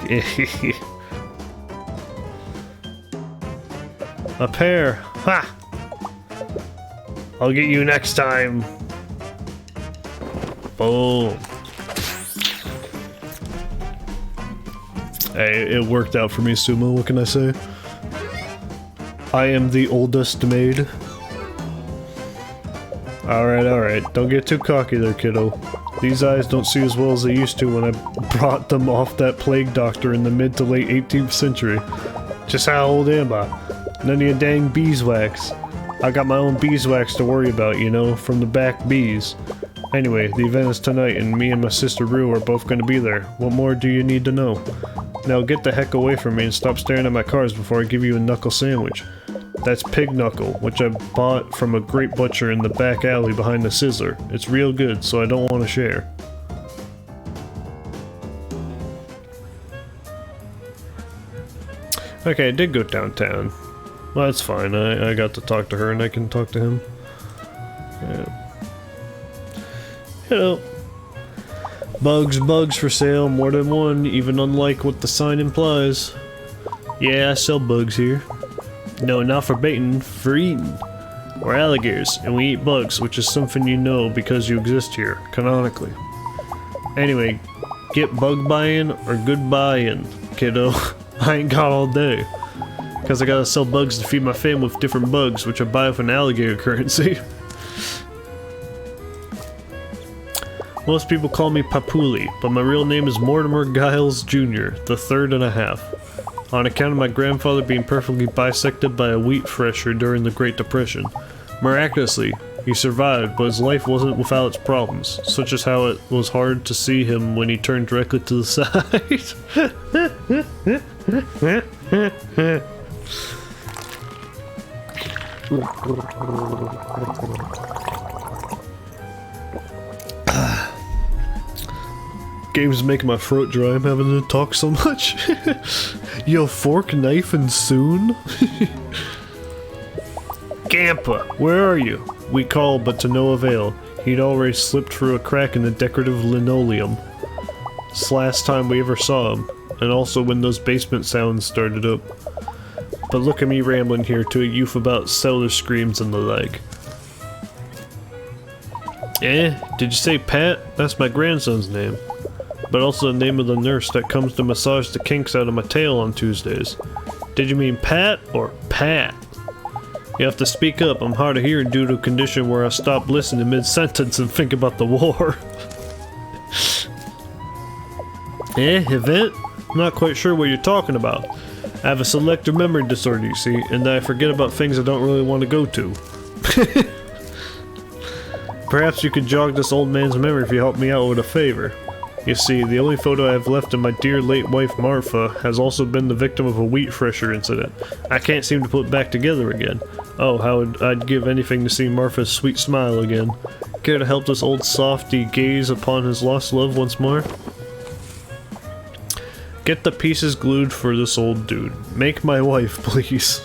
A pair. Ha! I'll get you next time. Boom. Hey, it worked out for me, Sumo. What can I say? I am the oldest maid. Alright. Don't get too cocky there, kiddo. These eyes don't see as well as they used to when I brought them off that plague doctor in the mid to late 18th century. Just how old am I? None of your dang beeswax. I got my own beeswax to worry about, you know, from the back bees. Anyway, the event is tonight and me and my sister Rue are both gonna be there. What more do you need to know? Now get the heck away from me and stop staring at my cards before I give you a knuckle sandwich. That's pig knuckle, which I bought from a great butcher in the back alley behind the Sizzler. It's real good, so I don't want to share. Okay, I did go downtown. Well, that's fine. I got to talk to her and I can talk to him. Yeah. Hello. Bugs for sale, more than one, even unlike what the sign implies. Yeah, I sell bugs here. No, not for baiting, for eating. We're alligators, and we eat bugs, which is something you know because you exist here, canonically. Anyway, get bug buying or good buying, kiddo. I ain't got all day. Cause I gotta sell bugs to feed my family with different bugs, which I buy with an alligator currency. Most people call me Papuli, but my real name is Mortimer Giles Jr., the 3rd and a half. On account of my grandfather being perfectly bisected by a wheat thresher during the Great Depression. Miraculously, he survived, but his life wasn't without its problems, such as how it was hard to see him when he turned directly to the side. Game's making my throat dry. I'm having to talk so much. Yo, fork, knife, and soon? Gampa, where are you? We called, but to no avail. He'd already slipped through a crack in the decorative linoleum. It's the last time we ever saw him, and also when those basement sounds started up. But look at me rambling here to a youth about cellar screams and the like. Did you say Pat? That's my grandson's name. But also the name of the nurse that comes to massage the kinks out of my tail on Tuesdays. Did you mean Pat or Pat? You have to speak up. I'm hard of hearing due to a condition where I stop listening mid-sentence and think about the war. Event? I'm not quite sure what you're talking about. I have a selective memory disorder, you see, and I forget about things I don't really want to go to. Perhaps you could jog this old man's memory if you help me out with a favor. You see, the only photo I have left of my dear late wife Martha has also been the victim of a wheat thresher incident. I can't seem to put it back together again. Oh, I'd give anything to see Martha's sweet smile again. Care to help this old softy gaze upon his lost love once more? Get the pieces glued for this old dude. Make my wife, please.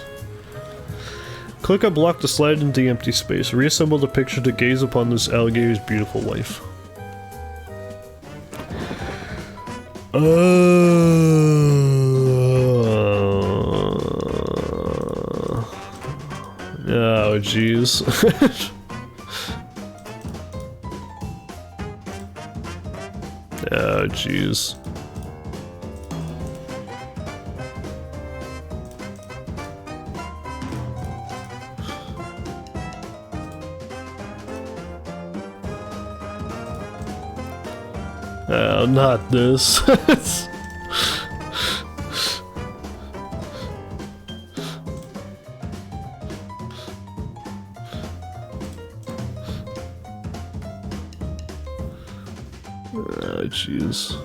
Click a block to slide into the empty space. Reassemble the picture to gaze upon this alligator's beautiful wife. Oh, jeez. Oh, jeez. Oh, not this. Oh, jeez.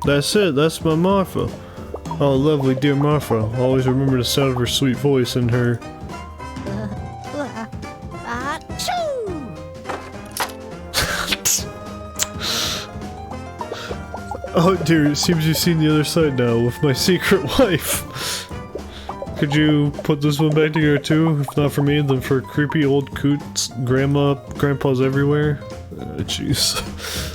That's it, that's my Martha. Oh, lovely dear Martha. Always remember the sound of her sweet voice and her... Oh dear, it seems you've seen the other side now with my secret wife. Could you put this one back together too? If not for me, then for creepy old coots, grandpas everywhere? Jeez.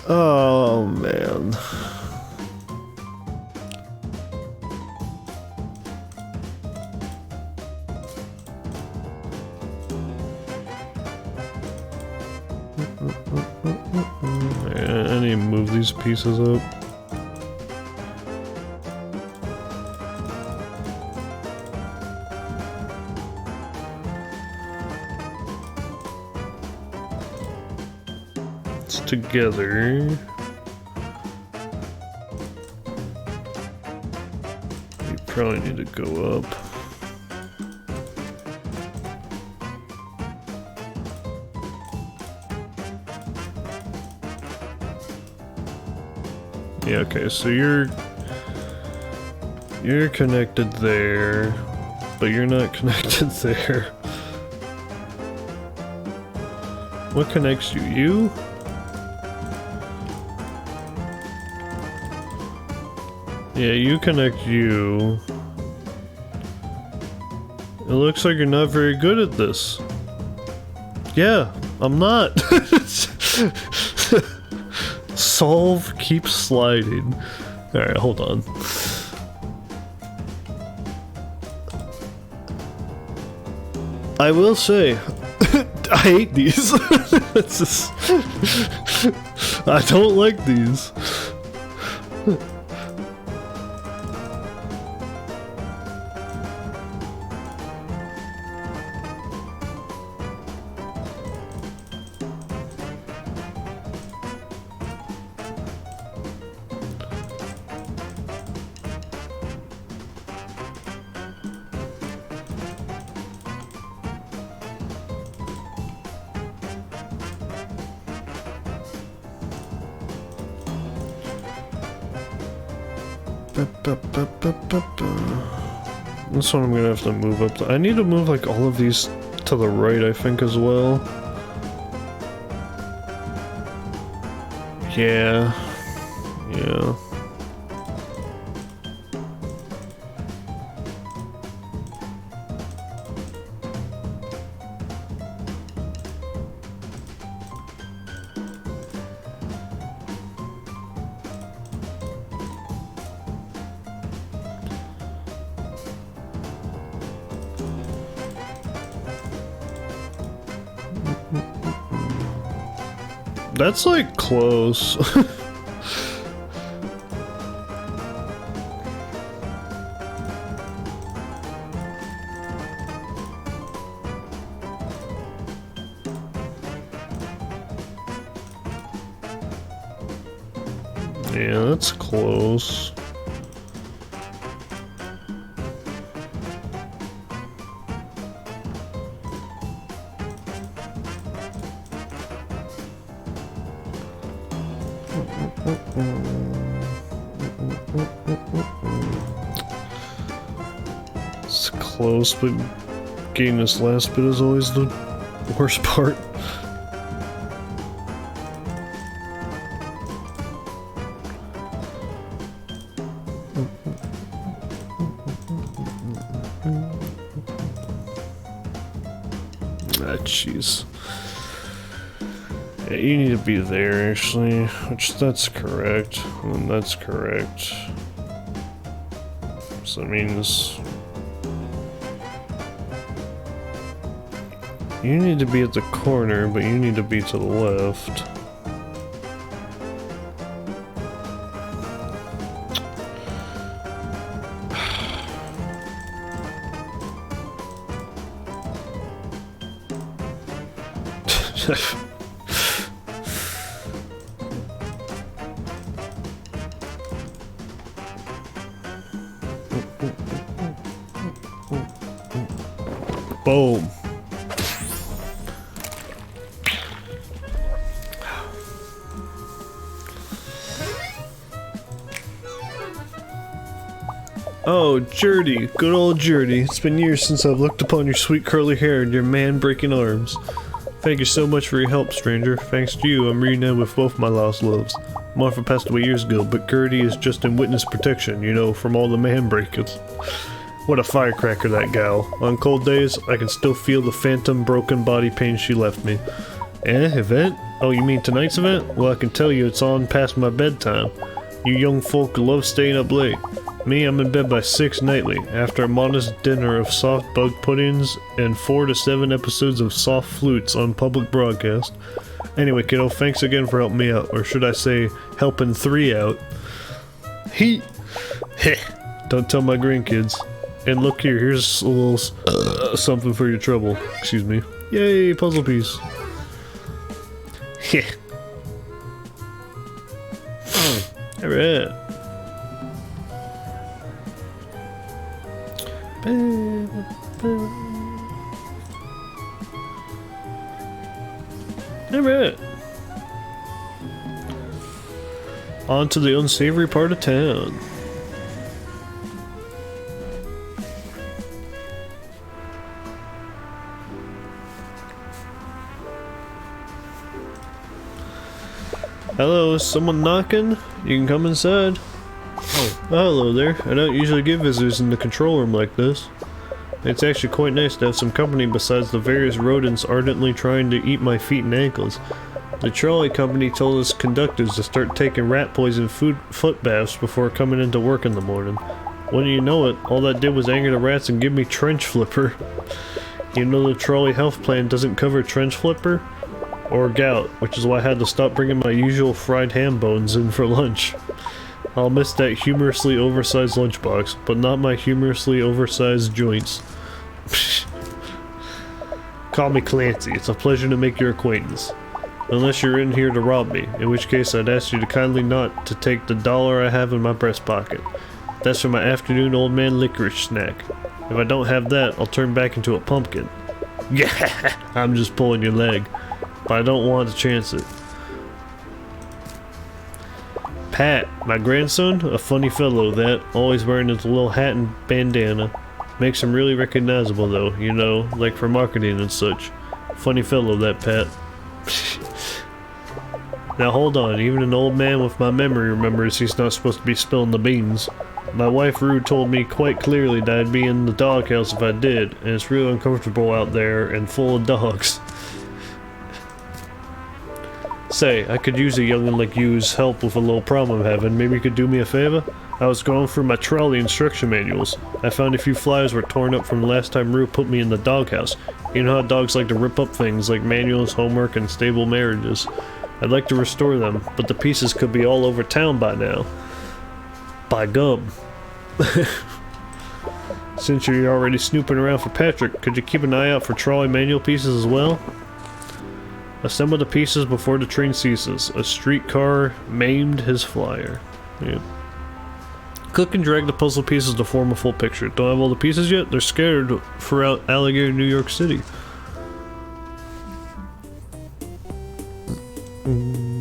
Oh, man. I need to move these pieces up. Together. You probably need to go up. Yeah, okay, so you're connected there, but you're not connected there. What connects you? You? Yeah, you connect you. It looks like you're not very good at this. Yeah, I'm not. Solve, keep sliding. Alright, hold on. I will say, I hate these. It's just, I don't like these. This one I'm gonna have to move up. I need to move like all of these to the right, I think, as well. Yeah. Yeah. That's like close. Yeah, that's close. It's close, but getting this last bit is always the worst part. Ah, jeez. Yeah, you need to be there, actually, which that's correct, and that's correct. So that means you need to be at the corner, but you need to be to the left. Boom. Oh, Jerdy, good old Jerdy. It's been years since I've looked upon your sweet curly hair and your man-breaking arms. Thank you so much for your help, stranger. Thanks to you, I'm reunited with both my lost loves. Martha passed away years ago, but Gertie is just in witness protection, you know, from all the man-breakers. What a firecracker, that gal. On cold days, I can still feel the phantom broken body pain she left me. Event? Oh, you mean tonight's event? Well, I can tell you it's on past my bedtime. You young folk love staying up late. Me, I'm in bed by 6 nightly, after a modest dinner of soft bug puddings and 4 to 7 episodes of soft flutes on public broadcast. Anyway, kiddo, thanks again for helping me out, or should I say, helping 3 out. Heh! Don't tell my grandkids. And look here, here's a little something for your trouble. Excuse me. Yay, puzzle piece. Heh. Alright. Alright. On to the unsavory part of town. Hello, is someone knocking? You can come inside. Oh, hello there. I don't usually get visitors in the control room like this. It's actually quite nice to have some company besides the various rodents ardently trying to eat my feet and ankles. The trolley company told us conductors to start taking rat poison foot baths before coming into work in the morning. Wouldn't you know it, all that did was anger the rats and give me trench flipper. You know the trolley health plan doesn't cover trench flipper? Or gout, which is why I had to stop bringing my usual fried ham bones in for lunch. I'll miss that humorously oversized lunchbox, but not my humorously oversized joints. Call me Clancy, it's a pleasure to make your acquaintance. Unless you're in here to rob me, in which case I'd ask you to kindly not to take the $1 I have in my breast pocket. That's for my afternoon old man licorice snack. If I don't have that, I'll turn back into a pumpkin. Yeah, I'm just pulling your leg. But I don't want to chance it. Pat, my grandson, a funny fellow that, always wearing his little hat and bandana. Makes him really recognizable though, you know, like for marketing and such. Funny fellow, that Pat. Now hold on, even an old man with my memory remembers he's not supposed to be spilling the beans. My wife Rue told me quite clearly that I'd be in the doghouse if I did, and it's real uncomfortable out there and full of dogs. Say, I could use a young'un like you's help with a little problem I'm having. Maybe you could do me a favor? I was going through my trolley instruction manuals. I found a few flyers were torn up from the last time Rue put me in the doghouse. You know how dogs like to rip up things like manuals, homework, and stable marriages. I'd like to restore them, but the pieces could be all over town by now. By gum. Since you're already snooping around for Patrick, could you keep an eye out for trolley manual pieces as well? Assemble the pieces before the train ceases. A streetcar maimed his flyer. Yep. Click and drag the puzzle pieces to form a full picture. Don't have all the pieces yet? They're scattered throughout Alligator, New York City. Boom.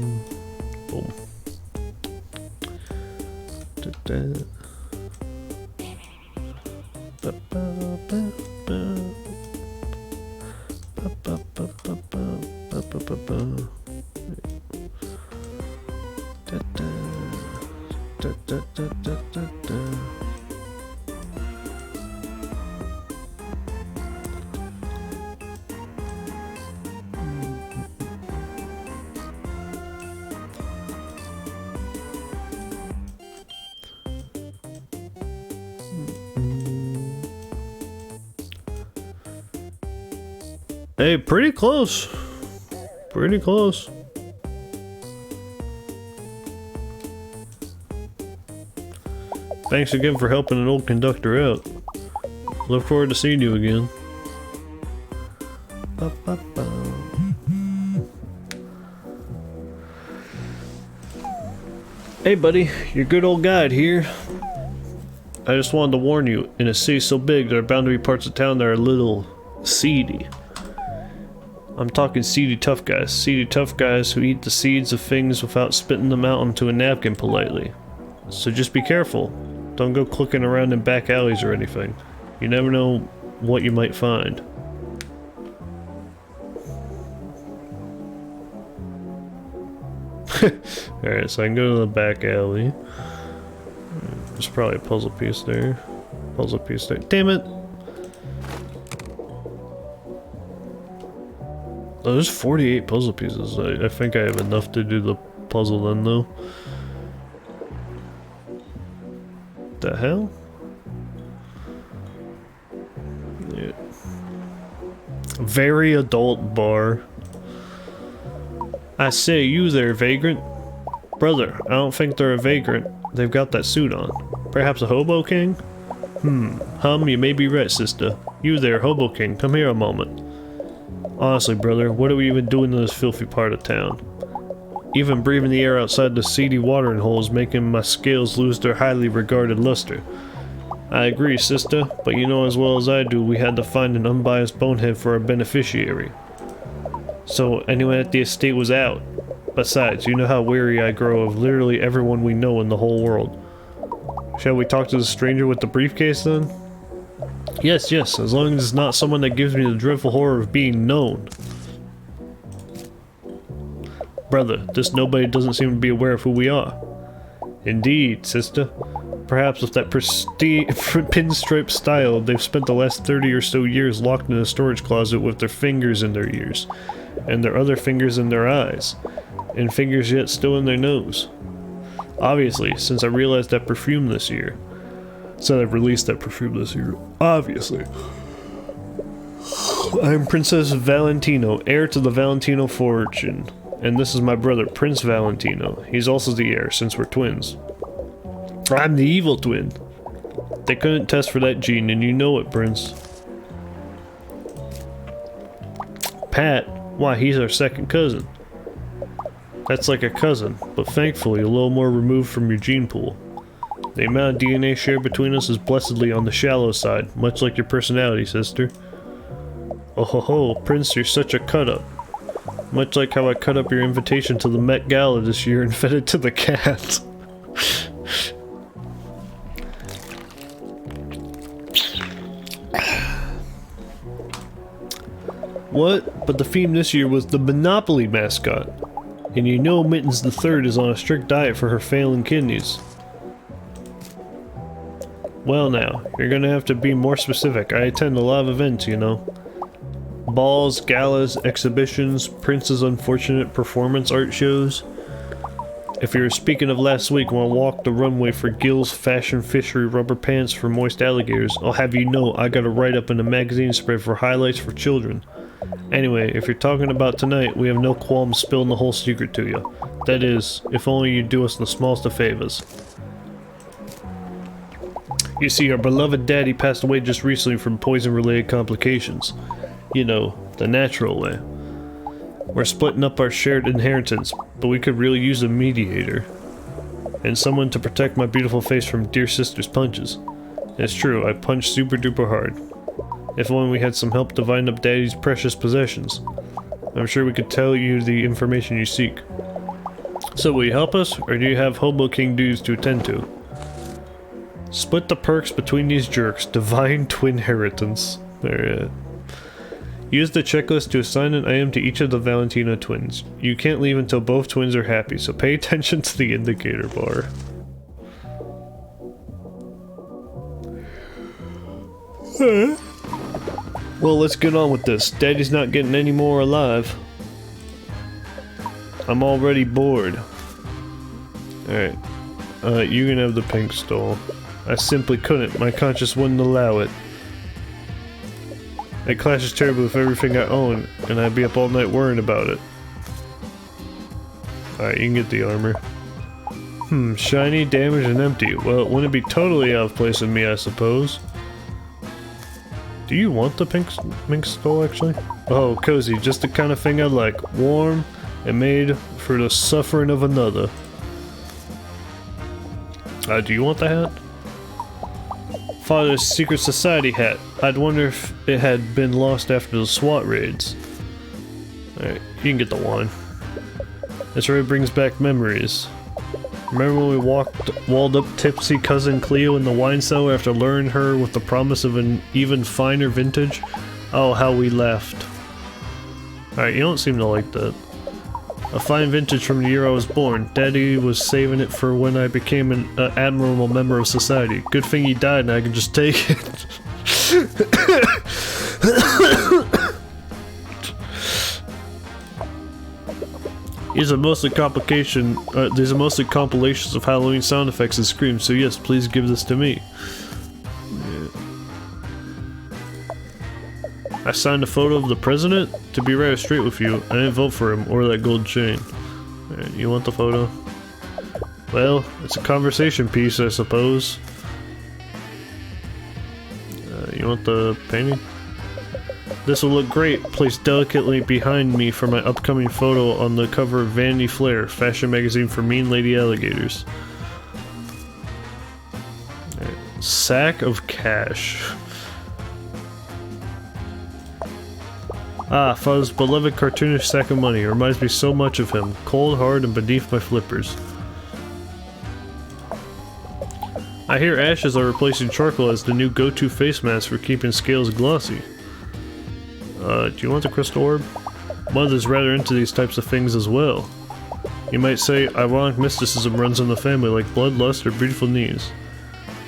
Hey, pretty close. Pretty close. Thanks again for helping an old conductor out. Look forward to seeing you again. Hey buddy, your good old guide here. I just wanted to warn you, in a city so big there are bound to be parts of town that are a little seedy. I'm talking seedy tough guys who eat the seeds of things without spitting them out onto a napkin politely. So just be careful. Don't go clicking around in back alleys or anything. You never know what you might find. Alright, so I can go to the back alley. There's probably a puzzle piece there. Puzzle piece there. Damn it! Oh, there's 48 puzzle pieces. I think I have enough to do the puzzle then, though. The hell? Yeah. Very adult bar. I say, you there, vagrant. Brother, I don't think they're a vagrant. They've got that suit on. Perhaps a hobo king? You may be right, sister. You there, hobo king, come here a moment. Honestly, brother, what are we even doing in this filthy part of town? Even breathing the air outside the seedy watering hole is making my scales lose their highly regarded luster. I agree, sister, but you know as well as I do we had to find an unbiased bonehead for our beneficiary. So anyone at the estate was out. Besides, you know how weary I grow of literally everyone we know in the whole world. Shall we talk to the stranger with the briefcase then? Yes, as long as it's not someone that gives me the dreadful horror of being known. Brother, this nobody doesn't seem to be aware of who we are. Indeed, sister. Perhaps with that pinstripe style, they've spent the last 30 or so years locked in a storage closet with their fingers in their ears, and their other fingers in their eyes, and fingers yet still in their nose. Obviously, since I realized that perfume this year. So I've released that perfume this year. Obviously. I'm Princess Valentino, heir to the Valentino fortune. And this is my brother, Prince Valentino. He's also the heir, since we're twins. I'm the evil twin. They couldn't test for that gene, and you know it, Prince. Pat? Why, he's our second cousin. That's like a cousin, but thankfully a little more removed from your gene pool. The amount of DNA shared between us is blessedly on the shallow side, much like your personality, sister. Oh ho ho, Prince, you're such a cut-up. Much like how I cut up your invitation to the Met Gala this year and fed it to the cat. What? But the theme this year was the Monopoly mascot. And you know Mittens the Third is on a strict diet for her failing kidneys. Well now, you're gonna have to be more specific. I attend a lot of events, you know. Balls, galas, exhibitions, Prince's unfortunate performance art shows. If you're speaking of last week when I walked the runway for Gil's Fashion Fishery rubber pants for moist alligators, I'll have you know I got a write-up in a magazine spread for highlights for children. Anyway, if you're talking about tonight, we have no qualms spilling the whole secret to you. That is, if only you do us the smallest of favors. You see, our beloved daddy passed away just recently from poison-related complications. You know, the natural way. We're splitting up our shared inheritance, but we could really use a mediator. And someone to protect my beautiful face from dear sister's punches. It's true, I punched super duper hard. If only we had some help dividing up daddy's precious possessions. I'm sure we could tell you the information you seek. So will you help us, or do you have Hobo King dues to attend to? Split the perks between these jerks. Divine twin inheritance. There. Use the checklist to assign an item to each of the Valentina twins. You can't leave until both twins are happy, so pay attention to the indicator bar. Well, let's get on with this. Daddy's not getting any more alive. I'm already bored. Alright. You can have the pink stole. I simply couldn't. My conscience wouldn't allow it. It clashes terribly with everything I own, and I'd be up all night worrying about it. Alright, you can get the armor. Shiny, damaged, and empty. Well, it wouldn't be totally out of place with me, I suppose. Do you want the pink stole, actually? Oh, cozy, just the kind of thing I like. Warm, and made for the suffering of another. Do you want the hat? Father's secret society hat. I'd wonder if it had been lost after the SWAT raids. Alright, you can get the wine. This really brings back memories. Remember when we walled up tipsy cousin Cleo in the wine cellar after luring her with the promise of an even finer vintage? Oh, how we laughed. Alright, you don't seem to like that. A fine vintage from the year I was born. Daddy was saving it for when I became an admirable member of society. Good thing he died and I can just take it. These are mostly compilations of Halloween sound effects and screams, so yes, please give this to me. Yeah. I signed a photo of the president? To be rather straight with you, I didn't vote for him or that gold chain. Right, you want the photo? Well, it's a conversation piece, I suppose. You want the painting? This will look great, placed delicately behind me for my upcoming photo on the cover of Vanity Fair, fashion magazine for mean lady alligators. Right. Sack of cash. Ah, Father's beloved cartoonish sack of money. It reminds me so much of him. Cold, hard, and beneath my flippers. I hear ashes are replacing charcoal as the new go-to face mask for keeping scales glossy. Do you want the crystal orb? Mother's rather into these types of things as well. You might say ironic mysticism runs in the family like bloodlust or beautiful knees.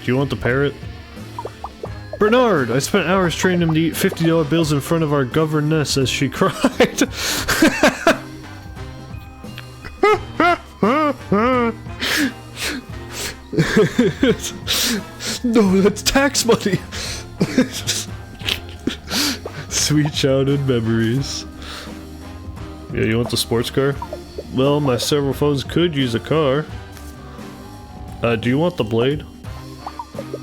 Do you want the parrot? Bernard! I spent hours training him to eat $50 bills in front of our governess as she cried. No, that's tax money! Sweet childhood memories. Yeah, you want the sports car? Well, my several phones could use a car. Do you want the blade?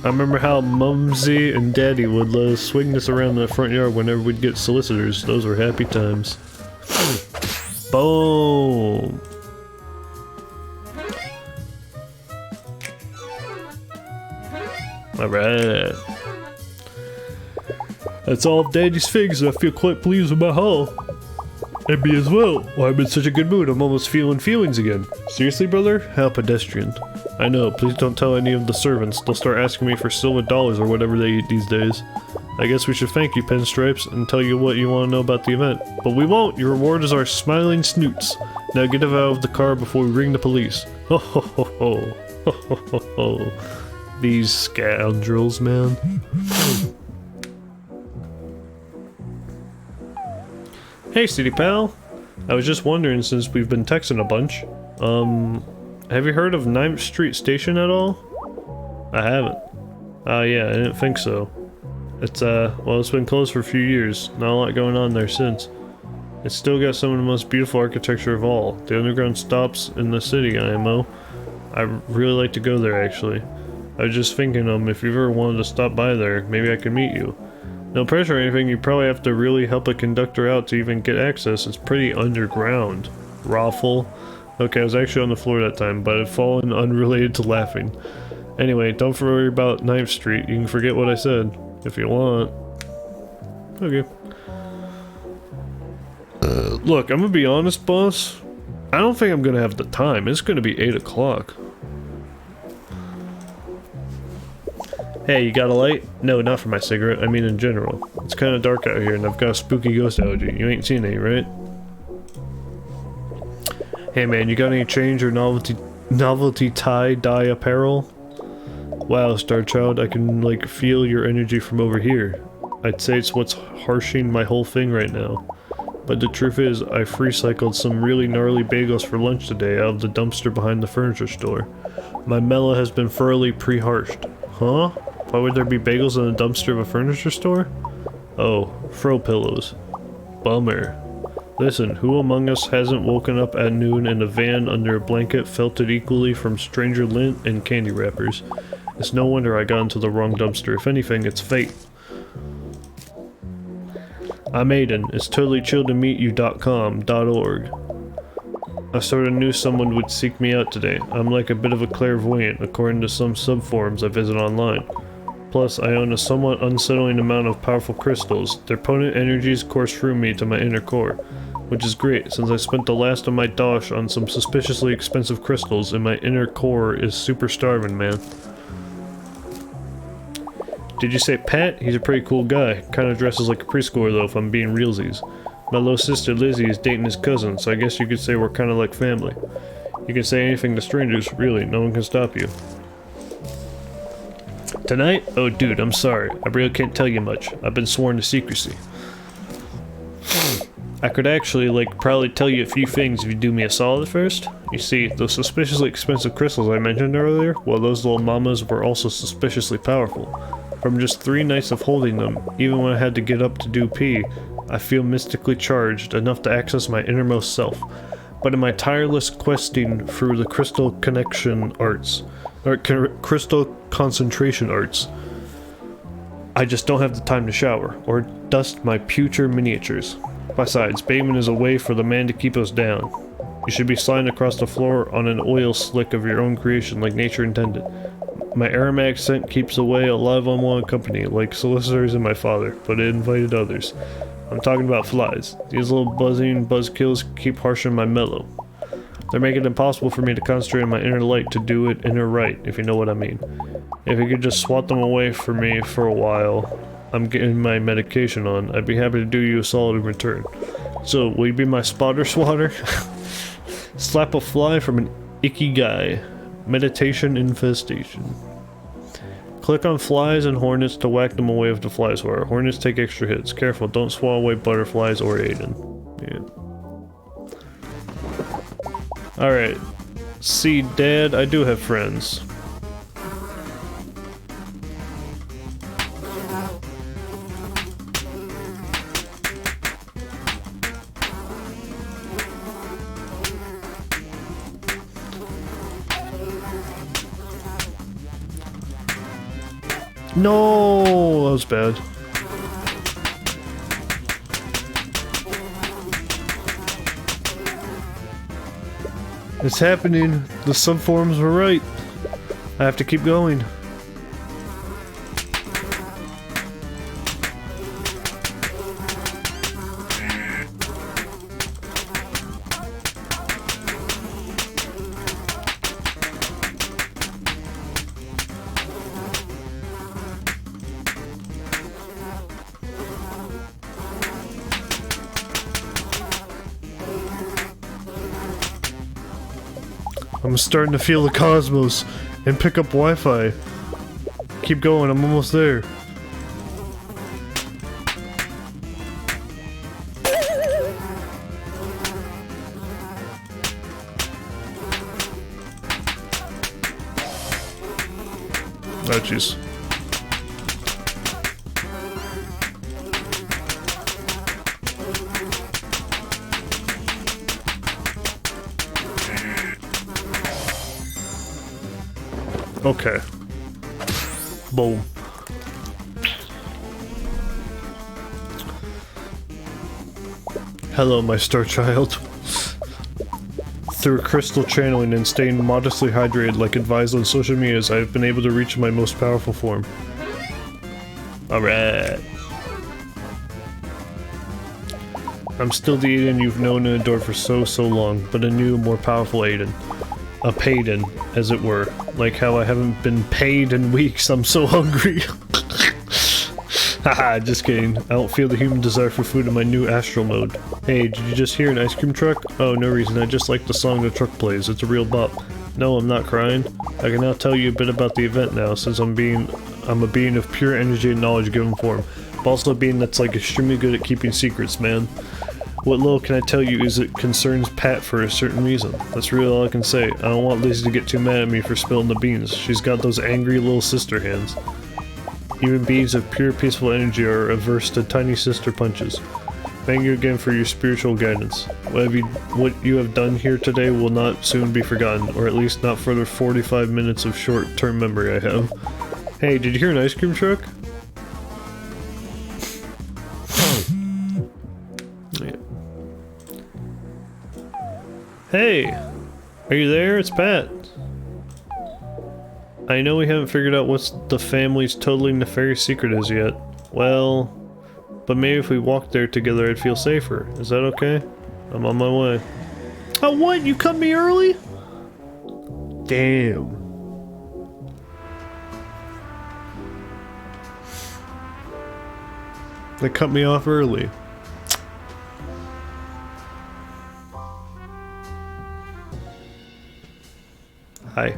I remember how Mumsy and Daddy would let us swing this around the front yard whenever we'd get solicitors. Those were happy times. Boom! Alright. That's all of Daddy's figs, and I feel quite pleased with my haul. And me as well. Why, I'm in such a good mood, I'm almost feeling feelings again. Seriously, brother? How pedestrian. I know, please don't tell any of the servants. They'll start asking me for silver dollars or whatever they eat these days. I guess we should thank you, Pinstripes, and tell you what you want to know about the event. But we won't! Your reward is our smiling snoots. Now get out of the car before we ring the police. Ho ho ho ho. Ho ho ho ho. These scoundrels, man. Hey, City Pal. I was just wondering, since we've been texting a bunch, have you heard of 9th Street Station at all? I haven't. Yeah, I didn't think so. It's, well, it's been closed for a few years. Not a lot going on there since. It's still got some of the most beautiful architecture of all. The underground stops in the city, IMO. I'd really like to go there, actually. I was just thinking, if you ever wanted to stop by there, maybe I could meet you. No pressure or anything, you probably have to really help a conductor out to even get access. It's pretty underground. Raffle. Okay, I was actually on the floor that time, but I'd fallen unrelated to laughing. Anyway, don't worry about 9th Street. You can forget what I said, if you want. Okay. Look, I'm gonna be honest, boss. I don't think I'm gonna have the time. It's gonna be 8 o'clock. Hey, you got a light? No, not for my cigarette. I mean in general. It's kind of dark out here and I've got a spooky ghost allergy. You ain't seen any, right? Hey man, you got any change or novelty tie-dye apparel? Wow, Star Child, I can like feel your energy from over here. I'd say it's what's harshing my whole thing right now. But the truth is, I free-cycled some really gnarly bagels for lunch today out of the dumpster behind the furniture store. My mellow has been thoroughly pre-harshed. Huh? Why would there be bagels in a dumpster of a furniture store? Oh, throw pillows. Bummer. Listen, who among us hasn't woken up at noon in a van under a blanket felted equally from stranger lint and candy wrappers? It's no wonder I got into the wrong dumpster. If anything, it's fate. I'm Aiden. It's totally chill to meet you.com.org. I sorta knew someone would seek me out today. I'm like a bit of a clairvoyant, according to some subforums I visit online. Plus, I own a somewhat unsettling amount of powerful crystals. Their potent energies course through me to my inner core, which is great, since I spent the last of my dosh on some suspiciously expensive crystals, and my inner core is super starving, man. Did you say Pat? He's a pretty cool guy. Kinda dresses like a preschooler though, if I'm being realsies. My little sister Lizzie is dating his cousin, so I guess you could say we're kinda like family. You can say anything to strangers, really, no one can stop you. Tonight? Oh dude, I'm sorry. I really can't tell you much. I've been sworn to secrecy. I could actually, probably tell you a few things if you do me a solid first. You see, those suspiciously expensive crystals I mentioned earlier, well those little mamas were also suspiciously powerful. From just 3 nights of holding them, even when I had to get up to do pee, I feel mystically charged, enough to access my innermost self. But in my tireless questing through the crystal connection arts, or crystal concentration arts, I just don't have the time to shower, or dust my future miniatures. Besides, Bayman is a way for the man to keep us down. You should be sliding across the floor on an oil slick of your own creation like nature intended. My aromatic scent keeps away a lot of unwanted company, like solicitors and my father, but it invited others. I'm talking about flies. These little buzzing buzzkills keep harshing my mellow. They're making it impossible for me to concentrate on my inner light to do it inner right, if you know what I mean. If you could just swat them away from me for a while, I'm getting my medication on, I'd be happy to do you a solid in return. So, will you be my spotter swatter? Slap a fly from an icky guy. Meditation infestation. Click on flies and hornets to whack them away with the fly swatter. Hornets take extra hits. Careful, don't swallow away butterflies or Aiden. Yeah. Alright. See, Dad, I do have friends. No, that was bad. It's happening. The subforms were right. I have to keep going. I'm starting to feel the cosmos and pick up Wi-Fi. Keep going, I'm almost there. Oh, jeez. Okay. Boom. Hello, my star child. Through crystal channeling and staying modestly hydrated like advised on social medias, I have been able to reach my most powerful form. Alright. I'm still the Aiden you've known and adored for so long, but a new, more powerful Aiden. A payden, as it were. Like how I haven't been paid in weeks, I'm so hungry. Haha, just kidding. I don't feel the human desire for food in my new astral mode. Hey, did you just hear an ice cream truck? Oh, no reason, I just like the song the truck plays. It's a real bop. No, I'm not crying. I can now tell you a bit about the event now, since I'm a being of pure energy and knowledge given form. But also a being that's like extremely good at keeping secrets, man. What little can I tell you is it concerns Pat for a certain reason. That's really all I can say. I don't want Lizzie to get too mad at me for spilling the beans. She's got those angry little sister hands. Even beings of pure peaceful energy are averse to tiny sister punches. Thank you again for your spiritual guidance. What you have done here today will not soon be forgotten, or at least not for the 45 minutes of short-term memory I have. Hey, did you hear an ice cream truck? Hey! Are you there? It's Pat. I know we haven't figured out what the family's totally nefarious secret is yet. Well, but maybe if we walked there together I'd feel safer. Is that okay? I'm on my way. Oh, what? You cut me early? Damn. They cut me off early. Hi.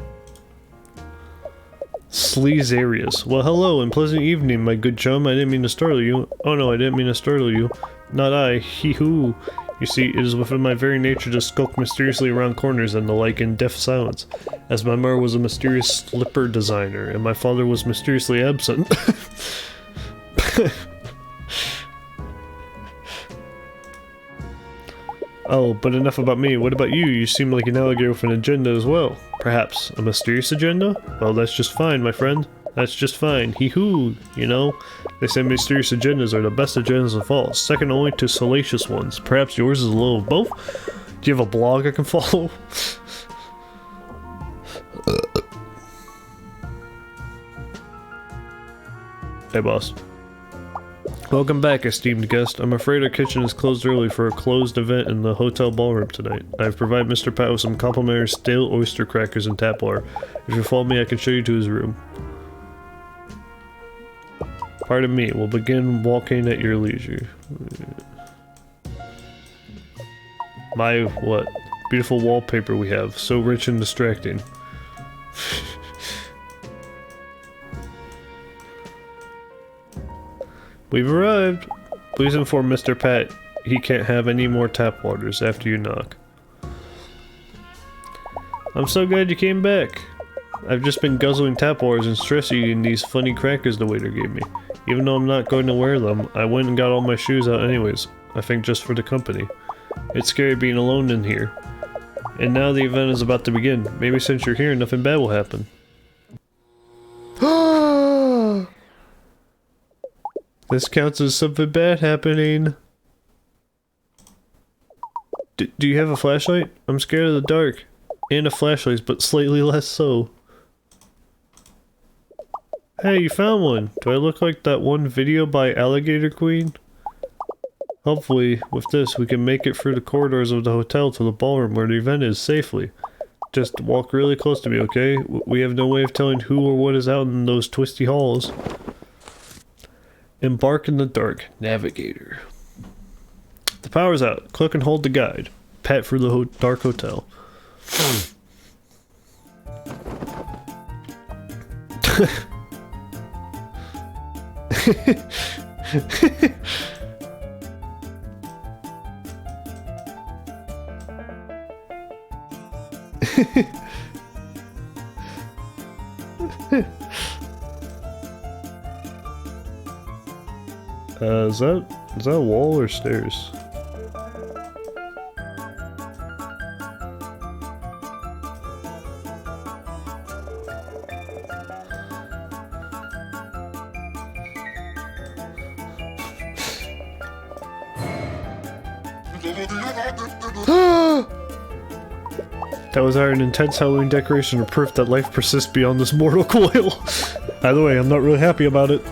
Sleaze areas. Well, hello and pleasant evening, my good chum. I didn't mean to startle you. Oh no, I didn't mean to startle you. Not I. Hee-hoo. You see, it is within my very nature to skulk mysteriously around corners and the like in deaf silence, as my mother was a mysterious slipper designer, and my father was mysteriously absent. Oh, but enough about me. What about you? You seem like an alligator with an agenda as well. Perhaps a mysterious agenda? Well, that's just fine, my friend. That's just fine. Hee-hoo, you know? They say mysterious agendas are the best agendas of all, second only to salacious ones. Perhaps yours is a little of both? Do you have a blog I can follow? Hey, boss. Welcome back, esteemed guest. I'm afraid our kitchen is closed early for a closed event in the hotel ballroom tonight. I have provided Mr. Pat with some complimentary stale oyster crackers and tap water. If you follow me, I can show you to his room. Pardon me, we'll begin walking at your leisure. My, what? Beautiful wallpaper we have, so rich and distracting. We've arrived! Please inform Mr. Pat he can't have any more tap waters after you knock. I'm so glad you came back. I've just been guzzling tap waters and stress eating these funny crackers the waiter gave me. Even though I'm not going to wear them, I went and got all my shoes out anyways. I think just for the company. It's scary being alone in here. And now the event is about to begin. Maybe since you're here, nothing bad will happen. This counts as something bad happening. Do you have a flashlight? I'm scared of the dark. And a flashlight, but slightly less so. Hey, you found one! Do I look like that one video by Alligator Queen? Hopefully, with this, we can make it through the corridors of the hotel to the ballroom where the event is safely. Just walk really close to me, okay? We have no way of telling who or what is out in those twisty halls. Embark in the dark. Navigator. The power's out. Click and hold the guide. Pat through the dark hotel. Is that a wall or stairs? That was our intense Halloween decoration of proof that life persists beyond this mortal coil. Either way, I'm not really happy about it.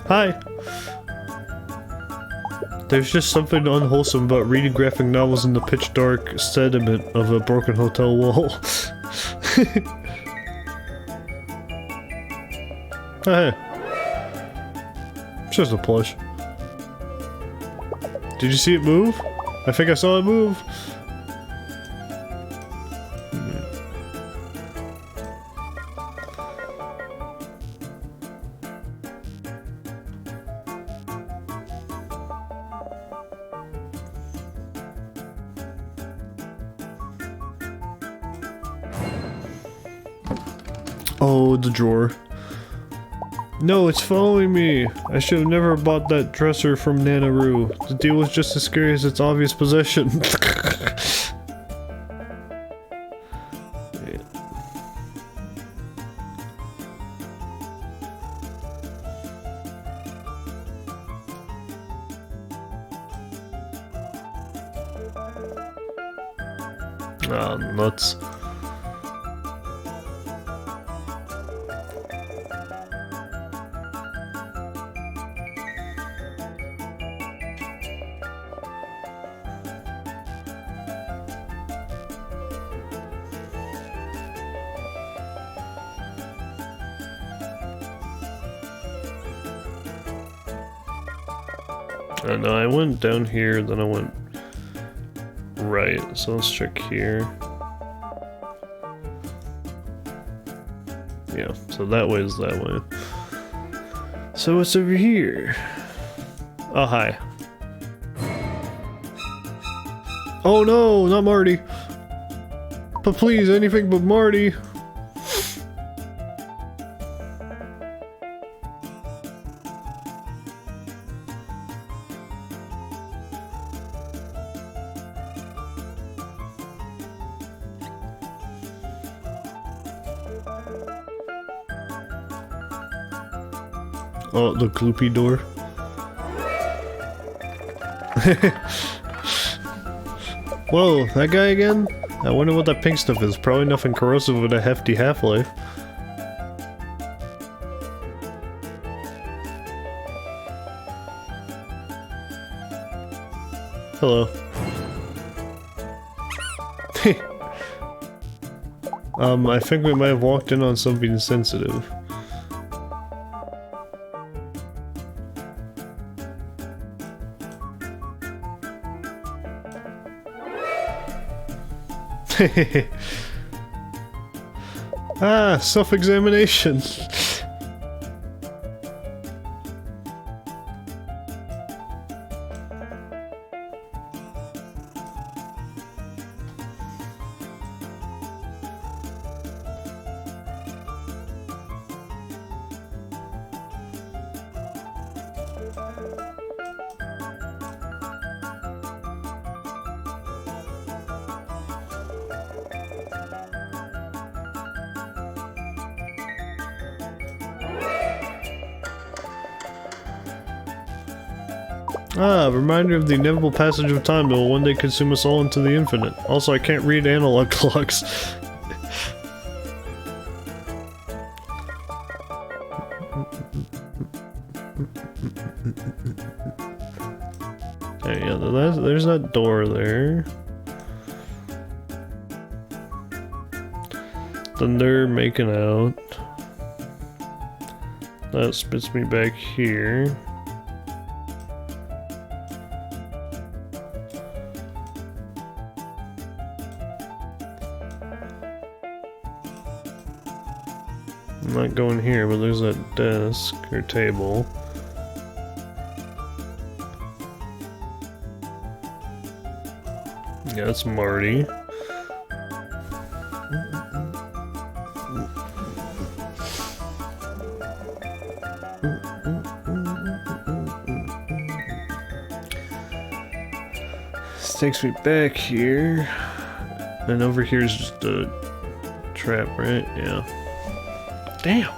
Hi! There's just something unwholesome about reading graphic novels in the pitch dark sediment of a broken hotel wall. Hey. It's just a plush. Did you see it move? I think I saw it move. Oh, the drawer. No, it's following me. I should have never bought that dresser from Nanaroo. The deal was just as scary as its obvious possession. Ah, nuts. No, I went down here, then I went right, so let's check here. Yeah, so that way is that way. So what's over here? Oh, hi. Oh no, not Marty! But please, anything but Marty! Oh, the gloopy door. Whoa, that guy again? I wonder what that pink stuff is. Probably nothing corrosive with a hefty half-life. Hello. I think we might have walked in on something sensitive. Ah, self-examination. Ah, reminder of the inevitable passage of time that will one day consume us all into the infinite. Also, I can't read analog clocks. Hey, yeah, there's that door there. Then they're making out. That spits me back here. I'm not going here, but there's that desk or table. Yeah, that's Marty. This takes me back here. And over here is just a trap, right? Yeah. Damn.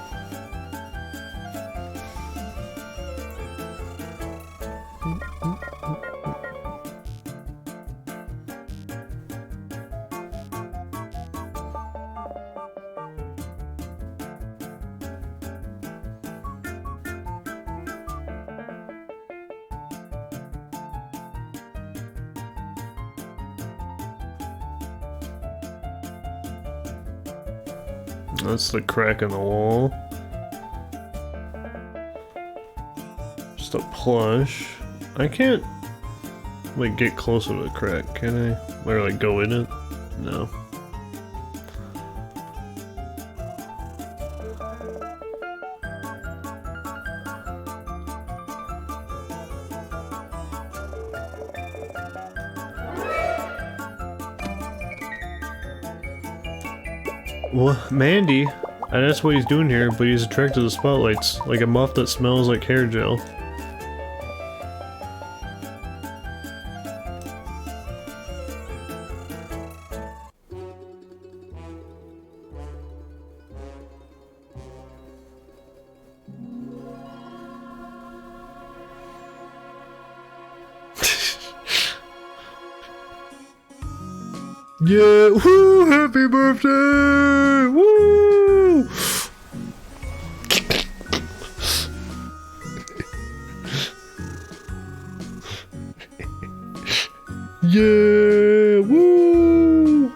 That's the crack in the wall. Just a plush. I can't like get closer to the crack, can I? Or like go in it? No. Well, Mandy, and that's what he's doing here, but he's attracted to the spotlights, like a muff that smells like hair gel. Yeah, woo! Happy birthday! Woo! Yeah, woo!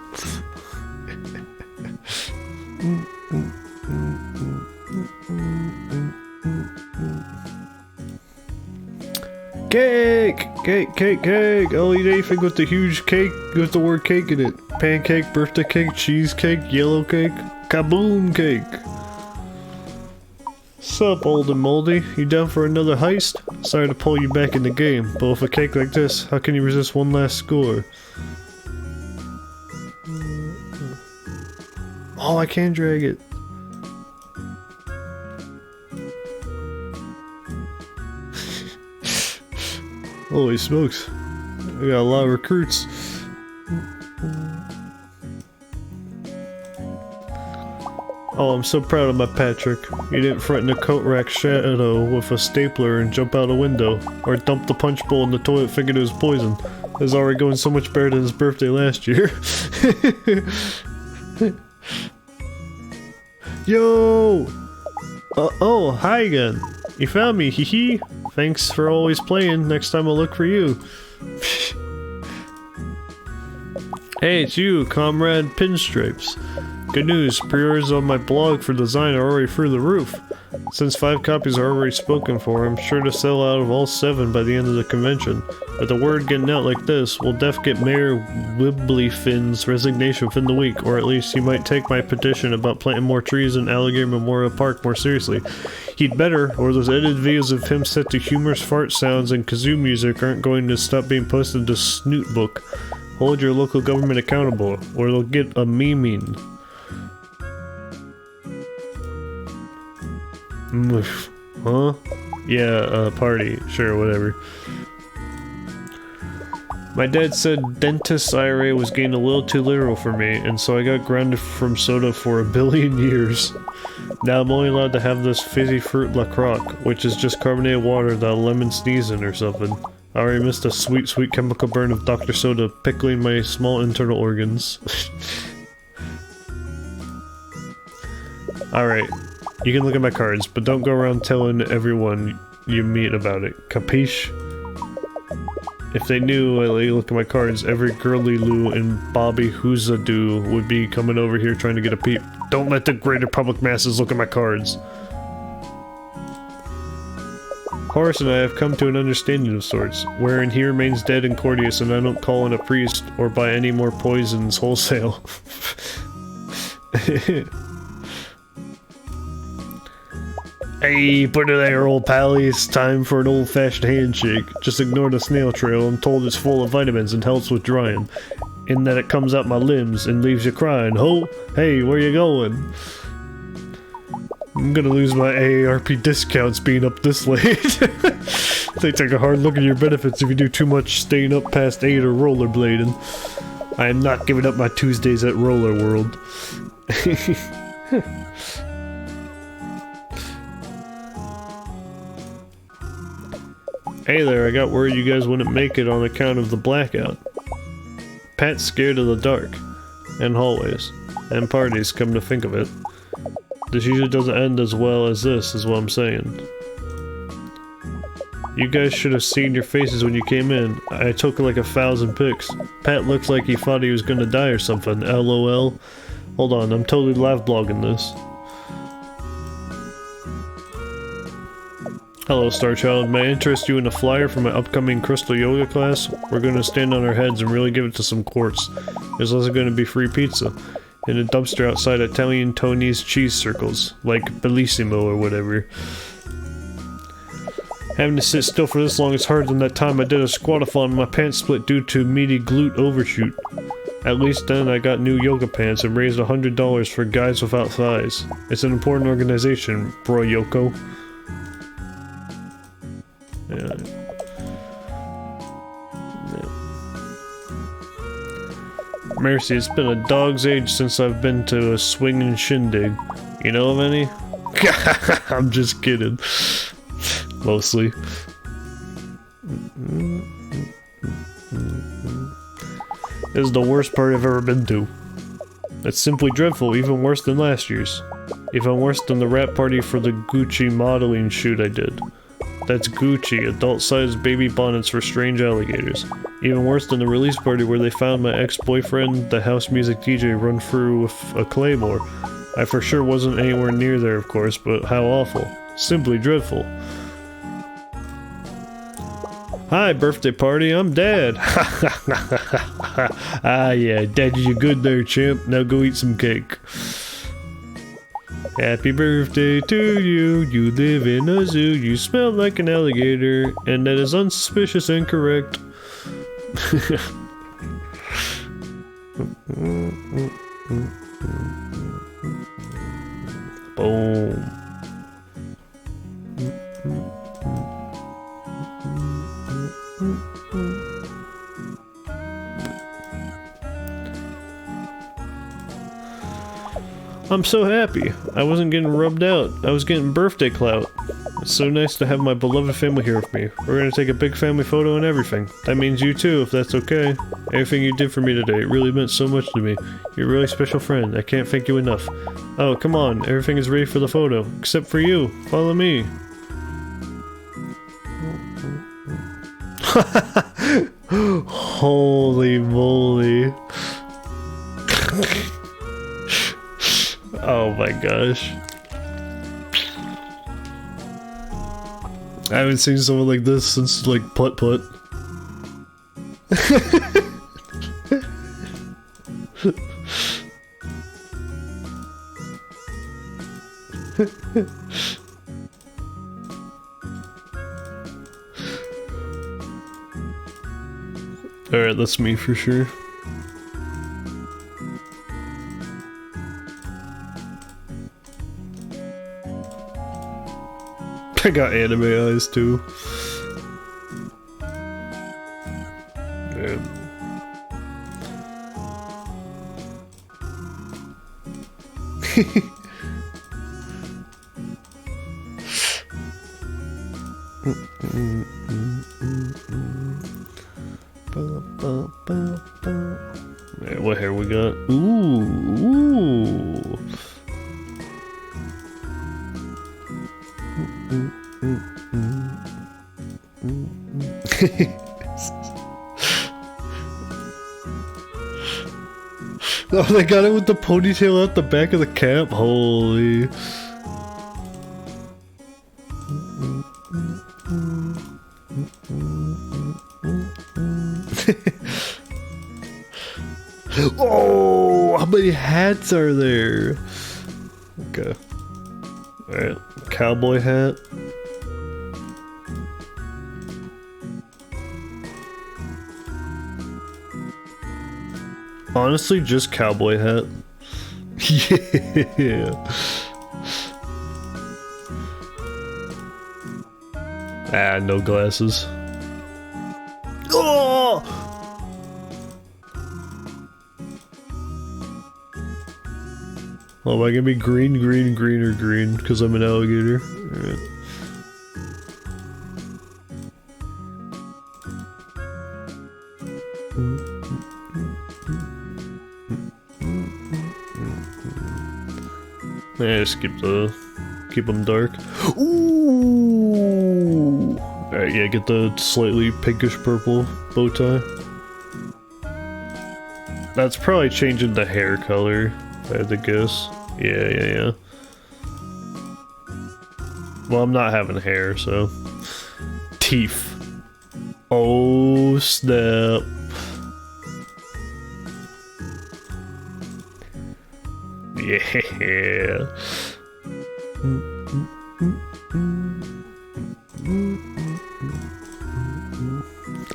Cake! Cake, cake, cake! I'll eat anything with the huge cake with the word cake in it. Pancake, birthday cake, cheesecake, yellow cake, kaboom cake! Sup, old and moldy? You down for another heist? Sorry to pull you back in the game, but with a cake like this, how can you resist one last score? Oh, I can drag it. Holy smokes. We got a lot of recruits. Oh, I'm so proud of my Patrick. He didn't threaten a coat rack shadow with a stapler and jump out a window, or dump the punch bowl in the toilet thinking it was poison. It's already going so much better than his birthday last year. Yo! Oh, hi again. You found me, hee hee. Thanks for always playing. Next time I'll look for you. Hey, it's you, Comrade Pinstripes. Good news, pre-orders on my blog for design are already through the roof. Since 5 copies are already spoken for, I'm sure to sell out of all 7 by the end of the convention. With the word getting out like this, we'll def get Mayor Wibblyfin's resignation within the week, or at least he might take my petition about planting more trees in Alligator Memorial Park more seriously. He'd better, or those edited videos of him set to humorous fart sounds and kazoo music aren't going to stop being posted to Snoot Book. Hold your local government accountable, or they'll get a memeing. Huh? Yeah, party. Sure, whatever. My dad said dentist IRA was getting a little too literal for me, and so I got grounded from soda for a billion years. Now I'm only allowed to have this fizzy fruit La Croque, which is just carbonated water without a lemon sneeze in or something. I already missed a sweet, sweet chemical burn of Dr. Soda pickling my small internal organs. Alright, you can look at my cards, but don't go around telling everyone you meet about it. Capiche? If they knew I look at my cards, every girly Lou and Bobby Hoozadoo would be coming over here trying to get a peep. Don't let the greater public masses look at my cards. Horace and I have come to an understanding of sorts, wherein he remains dead and courteous and I don't call in a priest or buy any more poisons wholesale. Hey, put it there, old pally. It's time for an old-fashioned handshake. Just ignore the snail trail. I'm told it's full of vitamins and helps with drying. In that it comes out my limbs and leaves you crying. Ho! Hey, where you going? I'm gonna lose my AARP discounts being up this late. They take a hard look at your benefits if you do too much staying up past 8 or rollerblading. I am not giving up my Tuesdays at Roller World. Hey there, I got worried you guys wouldn't make it on account of the blackout. Pat's scared of the dark. And hallways. And parties, come to think of it. This usually doesn't end as well as this, is what I'm saying. You guys should have seen your faces when you came in. I took like 1,000 pics. Pat looked like he thought he was gonna die or something. LOL. Hold on, I'm totally live blogging this. Hello, Starchild. May I interest you in a flyer for my upcoming crystal yoga class? We're gonna stand on our heads and really give it to some quartz. There's also gonna be free pizza. In a dumpster outside Italian Tony's cheese circles. Like Bellissimo or whatever. Having to sit still for this long is harder than that time I did a squat-a-thon and my pants split due to meaty glute overshoot. At least then I got new yoga pants and raised $100 for Guys Without Thighs. It's an important organization, bro Yoko. Yeah. Mercy, it's been a dog's age since I've been to a swinging shindig. You know of any? I'm just kidding. Mostly. This is the worst party I've ever been to. It's simply dreadful, even worse than last year's. Even worse than the rap party for the Gucci modeling shoot I did. That's Gucci, adult-sized baby bonnets for strange alligators. Even worse than the release party where they found my ex-boyfriend, the house music DJ, run through with a claymore. I for sure wasn't anywhere near there, of course, but how awful. Simply dreadful. Hi, birthday party, I'm Dad! Ah yeah, Dad, you good there, champ. Now go eat some cake. Happy birthday to you, you live in a zoo, you smell like an alligator, and that is unsuspicious and correct. Boom. I'm so happy. I wasn't getting rubbed out. I was getting birthday clout. It's so nice to have my beloved family here with me. We're gonna take a big family photo and everything. That means you too, if that's okay. Everything you did for me today, it really meant so much to me. You're a really special friend. I can't thank you enough. Oh, come on. Everything is ready for the photo. Except for you. Follow me. Holy moly. Oh my gosh. I haven't seen someone like this since like Putt Putt. Alright, that's me for sure. I got anime eyes too. Man. got? Ooh. Oh, they got it with the ponytail out the back of the cap. Holy. Oh, how many hats are there? Okay. Alright, cowboy hat. Honestly, just cowboy hat. Yeah. Ah, no glasses. Oh! Oh, am I gonna be green, green, green, or green? Because I'm an alligator. Alright. Yeah, just keep them dark. Ooh! Alright, yeah, get the slightly pinkish purple bow tie. That's probably changing the hair color, if I had to guess. Yeah. Well, I'm not having hair, so... Teeth. Oh, snap. Yeah.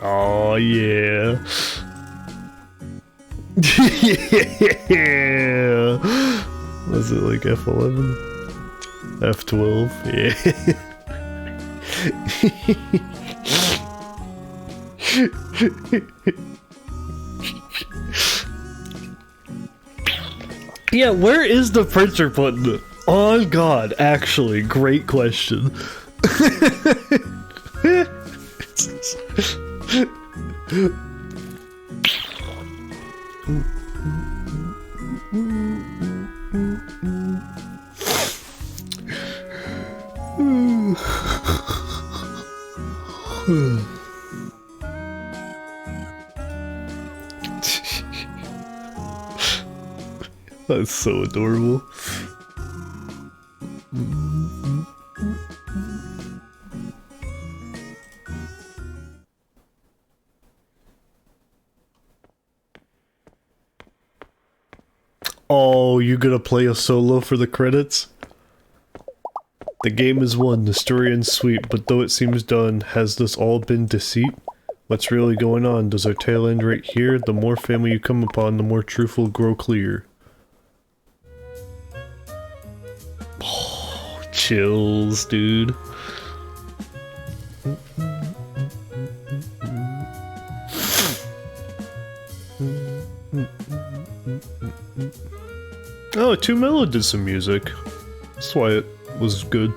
Oh, yeah. Yeah. Was it like F11? F12? Yeah. Yeah, where is the printer button? Oh god, actually, great question. That's so adorable. Oh, you gonna play a solo for the credits? The game is won, the story ends sweet, but though it seems done, has this all been deceit? What's really going on? Does our tale end right here? The more family you come upon, the more truth will grow clear. Oh, chills, dude. Oh, 2Mellow did some music. That's why it was good.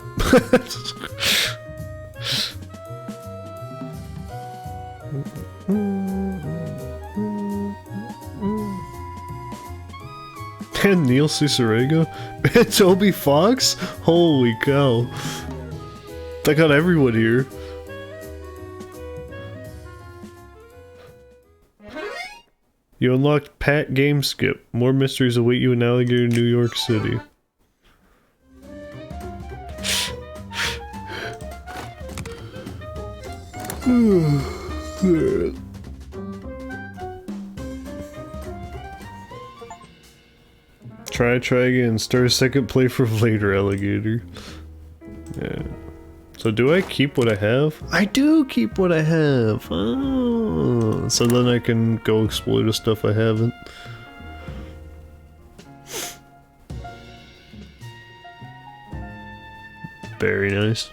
And Neil Cicerega? And Toby Fox? Holy cow. They got everyone here. You unlocked Pat Game Skip. More mysteries await you in Alligator, New York City. Try again. Start a second playthrough later, Alligator. Yeah. So do I keep what I have? I do keep what I have! Oh, so then I can go explore the stuff I haven't. Very nice.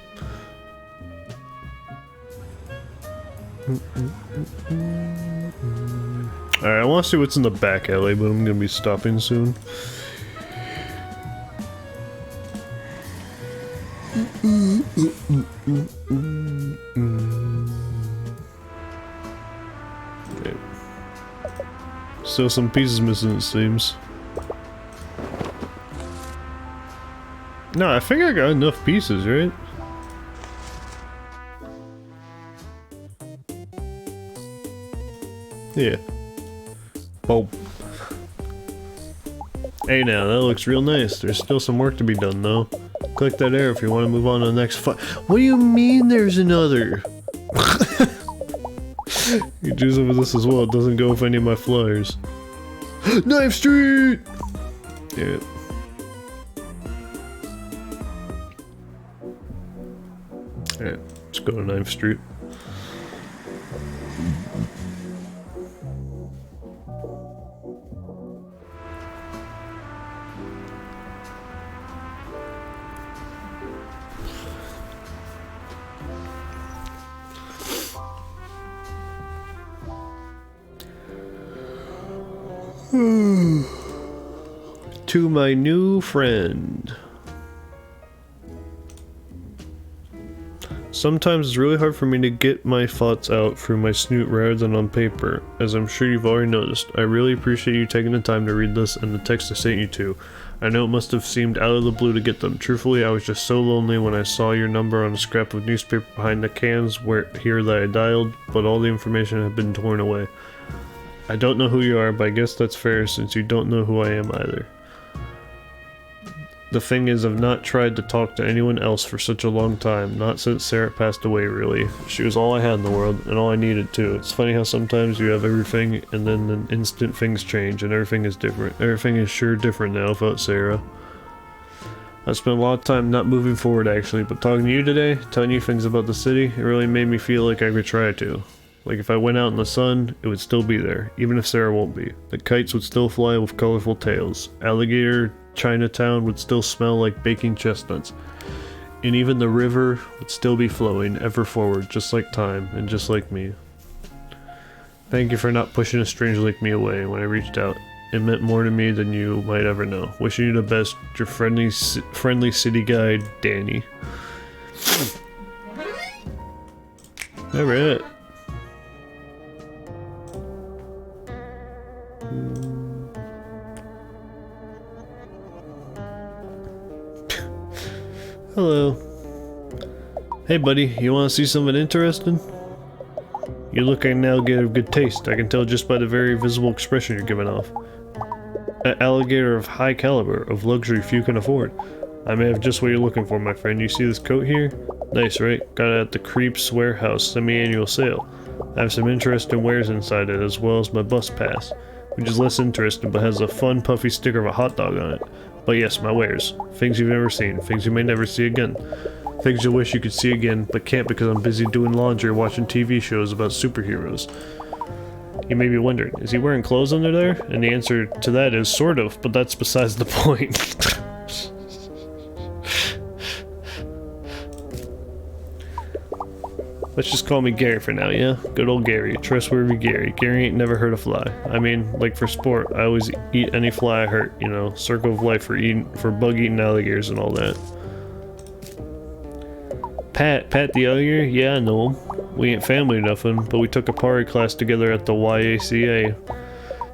Alright, I want to see what's in the back alley, but I'm gonna be stopping soon. Okay. Still some pieces missing, it seems. No, I think I got enough pieces, right? Yeah. Oh. Hey now, that looks real nice. There's still some work to be done though. Click that arrow if you want to move on to the next What do you mean there's another? You do some of this as well, it doesn't go with any of my flyers. Knife Street! Yeah. Alright, let's go to Knife Street. To my new friend. Sometimes it's really hard for me to get my thoughts out through my snoot rather than on paper. As I'm sure you've already noticed, I really appreciate you taking the time to read this and the text I sent you to. I know it must have seemed out of the blue to get them. Truthfully, I was just so lonely when I saw your number on a scrap of newspaper behind the cans here that I dialed, but all the information had been torn away. I don't know who you are, but I guess that's fair since you don't know who I am either. The thing is, I've not tried to talk to anyone else for such a long time, not since Sarah passed away really. She was all I had in the world, and all I needed too. It's funny how sometimes you have everything, and then in an instant things change, and everything is different. Everything is sure different now without Sarah. I spent a lot of time not moving forward actually, but talking to you today, telling you things about the city, it really made me feel like I could try to. Like if I went out in the sun, it would still be there, even if Sarah won't be. The kites would still fly with colorful tails. Alligator Chinatown would still smell like baking chestnuts. And even the river would still be flowing ever forward, just like time, and just like me. Thank you for not pushing a stranger like me away when I reached out. It meant more to me than you might ever know. Wishing you the best, your friendly city guide, Danny. Alright. Hello. Hey buddy, you want to see something interesting? You look like an alligator of good taste, I can tell just by the very visible expression you're giving off. An alligator of high caliber, of luxury few can afford. I may have just what you're looking for, my friend. You see this coat here? Nice, right? Got it at the Creeps Warehouse semi-annual sale. I have some interesting wares inside it, as well as my bus pass, which is less interesting but has a fun puffy sticker of a hot dog on it. But yes, my wares. Things you've never seen, things you may never see again. Things you wish you could see again, but can't because I'm busy doing laundry or watching TV shows about superheroes. You may be wondering, is he wearing clothes under there? And the answer to that is sort of, but that's besides the point. Let's just call me Gary for now, yeah? Good old Gary, trustworthy Gary. Gary ain't never hurt a fly. I mean, like for sport, I always eat any fly I hurt, you know, circle of life for bug eating alligators and all that. Pat the alligator? Yeah, I know him. We ain't family or nothing, but we took a party class together at the YACA.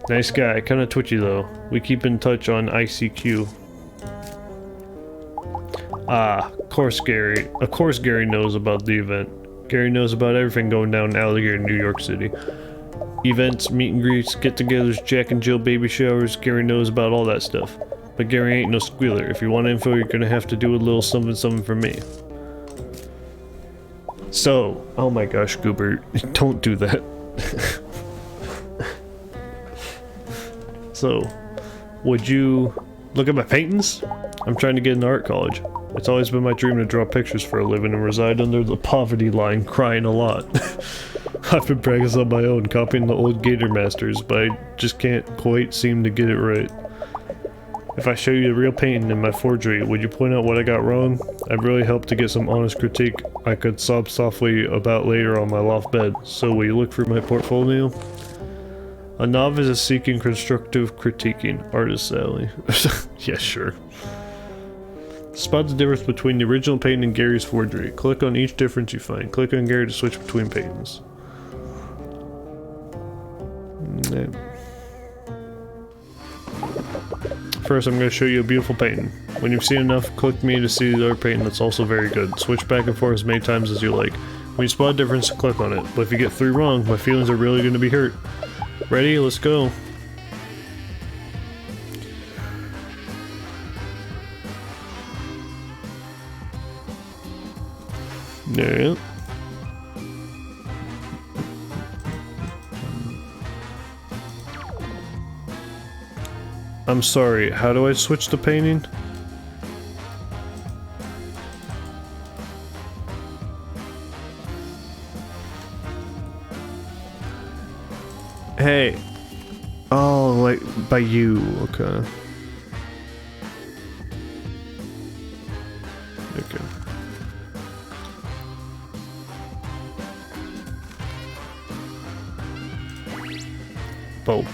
Nice guy, kinda twitchy though. We keep in touch on ICQ. Ah, of course Gary knows about the event. Gary knows about everything going down in Alligator, New York City. Events, meet and greets, get-togethers, Jack and Jill baby showers, Gary knows about all that stuff. But Gary ain't no squealer. If you want info, you're gonna have to do a little something for me. So, oh my gosh, Goober, don't do that. So, would you look at my paintings? I'm trying to get into art college. It's always been my dream to draw pictures for a living and reside under the poverty line, crying a lot. I've been practicing on my own, copying the old Gator masters, but I just can't quite seem to get it right. If I show you the real painting in my forgery, would you point out what I got wrong? I'd really help to get some honest critique I could sob softly about later on my loft bed. So will you look through my portfolio? A novice is seeking constructive critiquing. Artist Sally. Yeah, sure. Spot the difference between the original painting and Gary's forgery. Click on each difference you find. Click on Gary to switch between paintings. First, I'm going to show you a beautiful painting. When you've seen enough, click me to see the other painting that's also very good. Switch back and forth as many times as you like. When you spot a difference, click on it. But if you get 3 wrong, my feelings are really going to be hurt. Ready? Let's go. Yeah. I'm sorry, how do I switch the painting? Hey. Oh, like, by you, okay. Okay. Boom.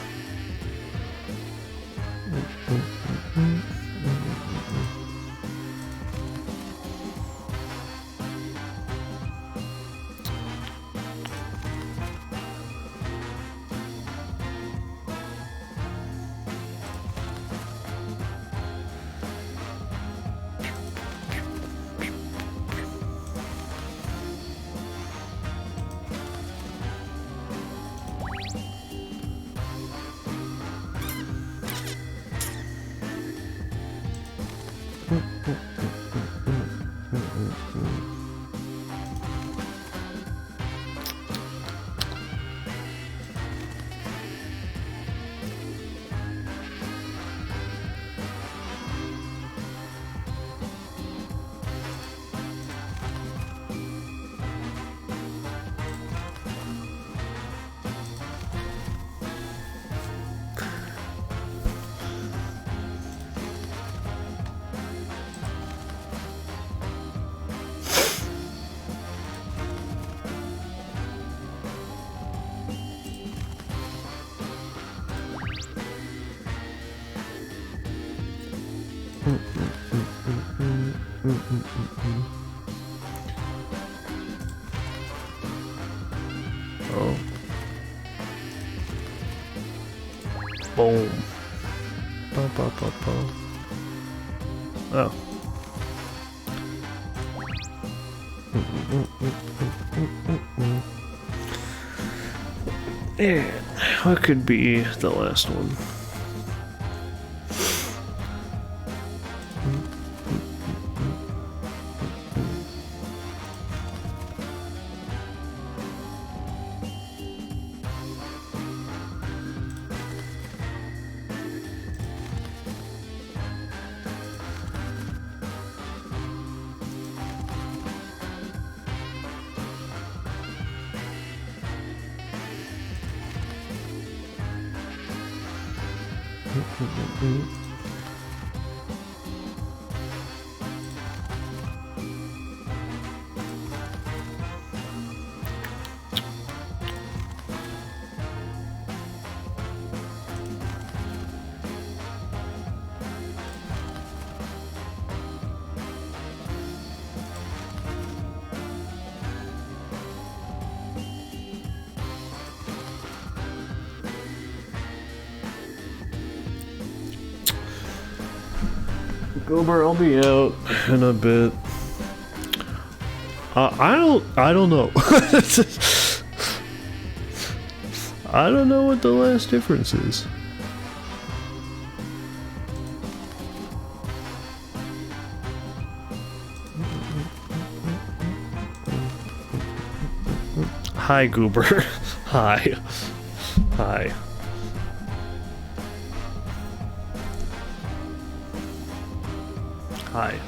Oh. Boom. Ba, ba, ba, ba. Oh. And what could be the last one? Goober, I'll be out in a bit. I don't know. I don't know what the last difference is. Hi, Goober. Hi. Hi. Hi.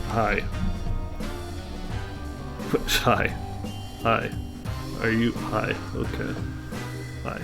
Hi. Hi. Hi. Are you? Hi. Okay. Hi.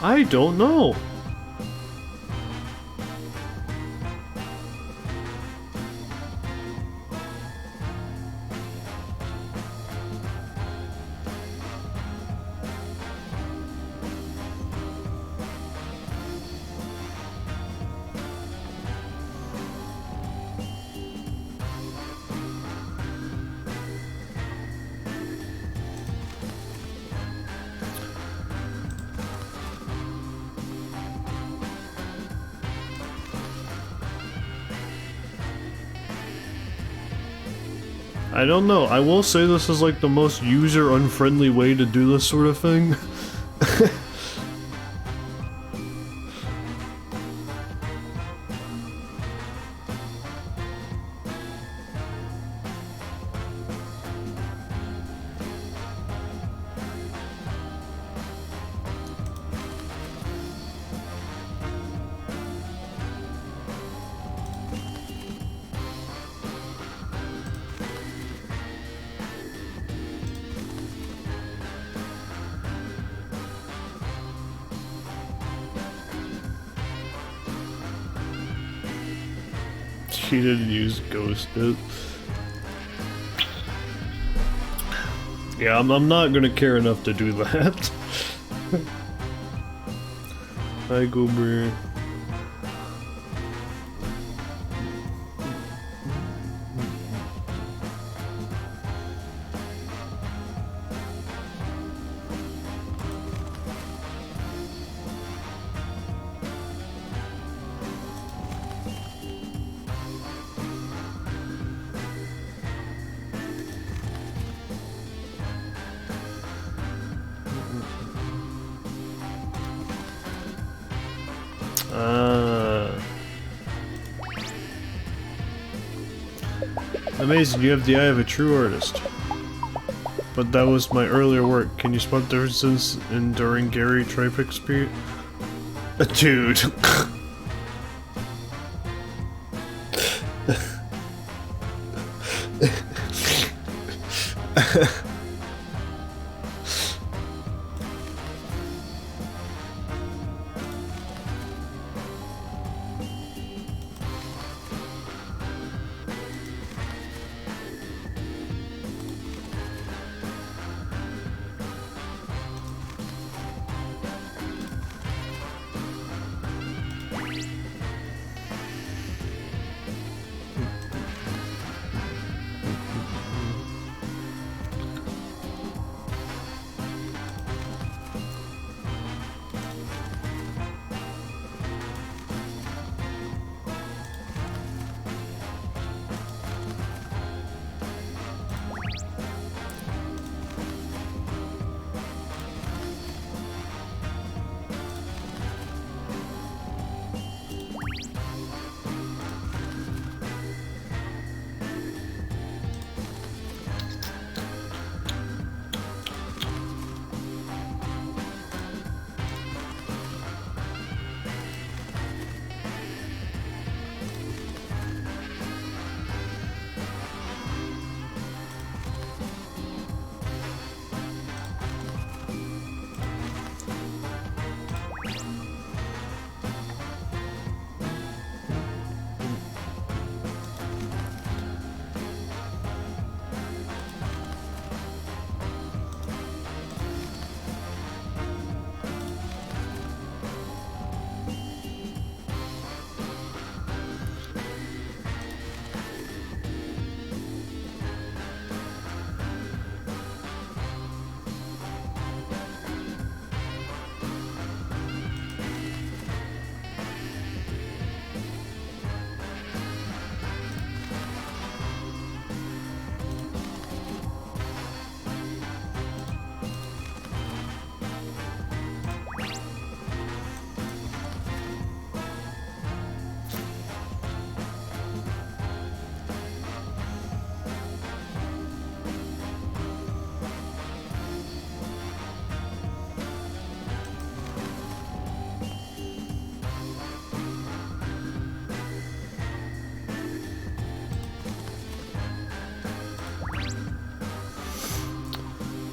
I don't know. I don't know. I will say this is like the most user-unfriendly way to do this sort of thing. She didn't use ghosted. Yeah, I'm not gonna care enough to do that. Hi, Goober. Amazing, you have the eye of a true artist. But that was my earlier work. Can you spot differences in during Gary Tripix speed? Dude.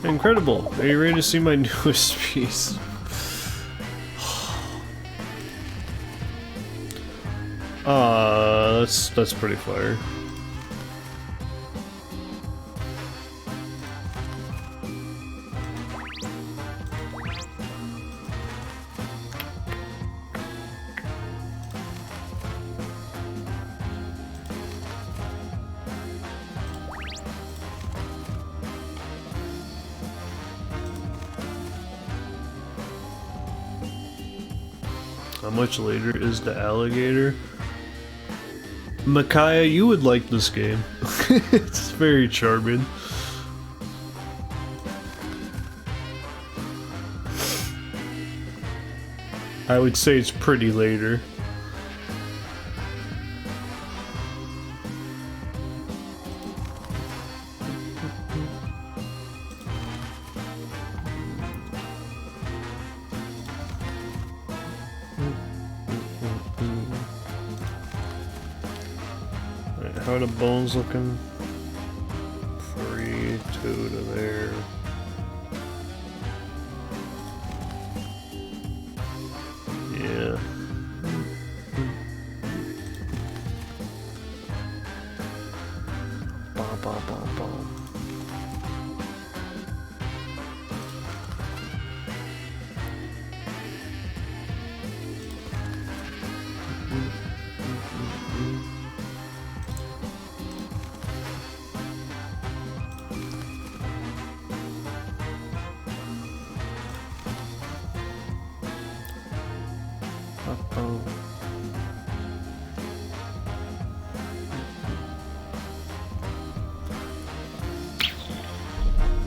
Incredible. Are you ready to see my newest piece? That's pretty fire. How much later is the alligator? Micaiah, you would like this game. It's very charming. I would say it's pretty later. How are the bones looking? 3, 2 to there. Yeah. Bom, bom, bom, bom.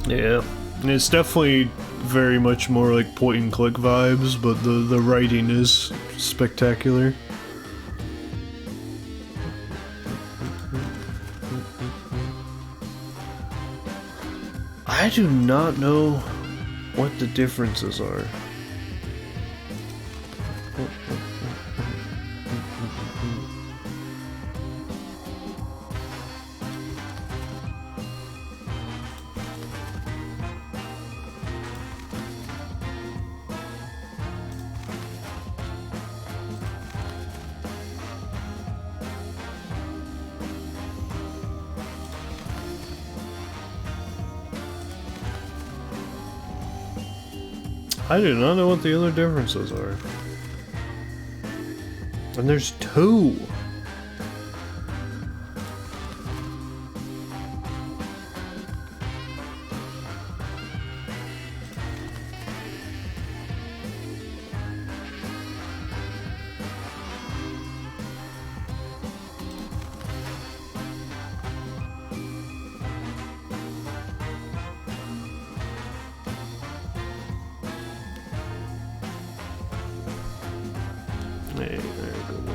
Yeah, it's definitely very much more like point and click vibes, but the writing is spectacular. I do not know what the differences are. I do not know what the other differences are. And there's 2. Hey, there you go.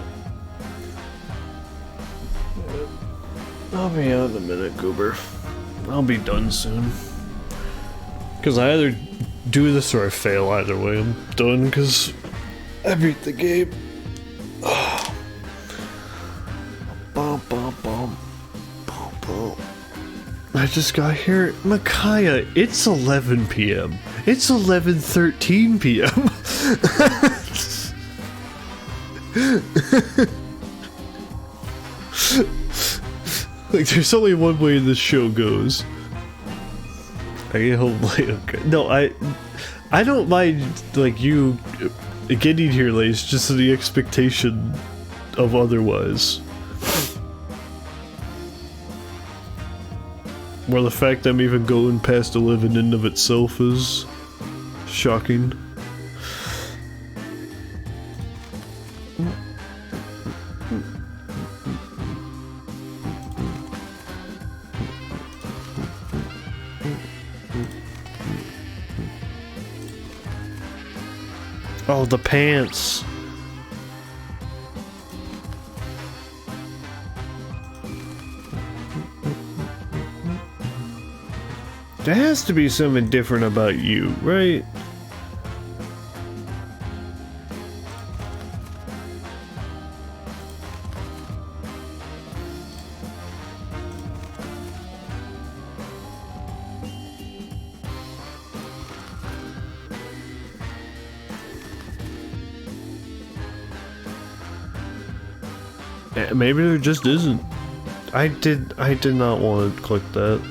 I'll be out in a minute, Goober. I'll be done soon. Because I either do this or I fail. Either way, I'm done because I beat the game. Bum, bum, bum. Bum, bum. I just got here. Micaiah, it's 11 p.m. It's 11:13 p.m. Like, there's only one way this show goes. I get home late. Okay. No, I don't mind, like, you getting here late. It's just the expectation of otherwise. Where the fact that I'm even going past 11 in of itself is shocking. Oh, the pants. There has to be something different about you, right? Maybe there just isn't. I did not want to click that.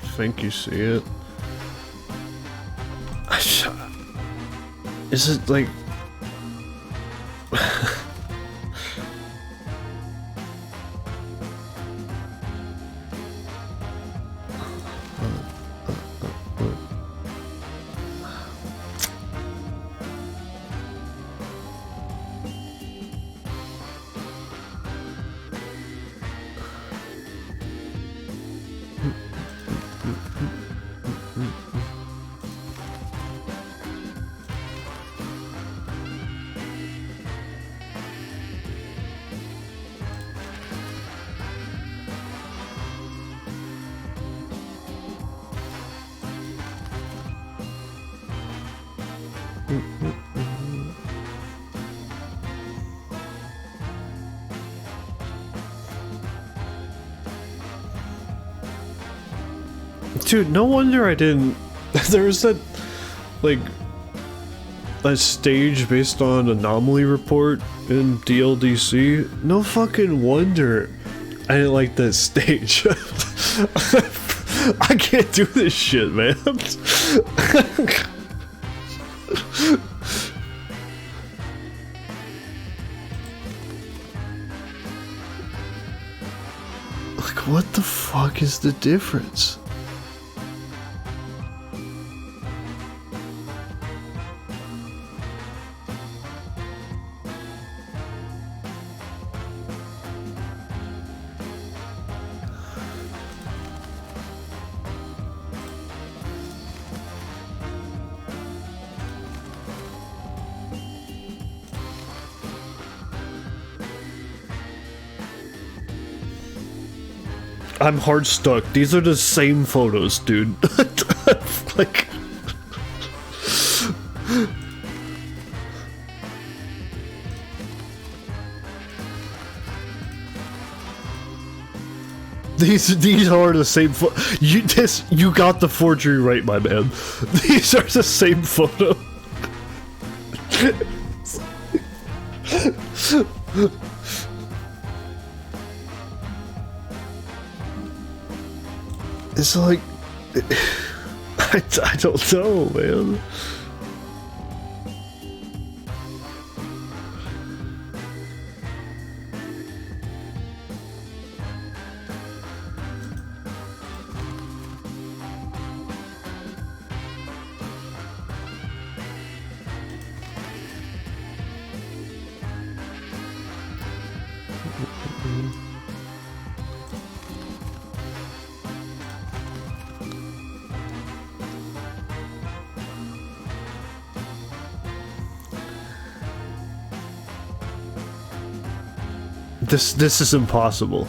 I think you see it. Is it like... Dude, no wonder I didn't... There was that, like, a stage based on anomaly report in DLDC. No fucking wonder I didn't like that stage. I can't do this shit, man. Like, what the fuck is the difference? I'm hard stuck. These are the same photos, dude. Like... These are the same you got the forgery right, my man. These are the same photo. It's like... I don't know, man. This is impossible.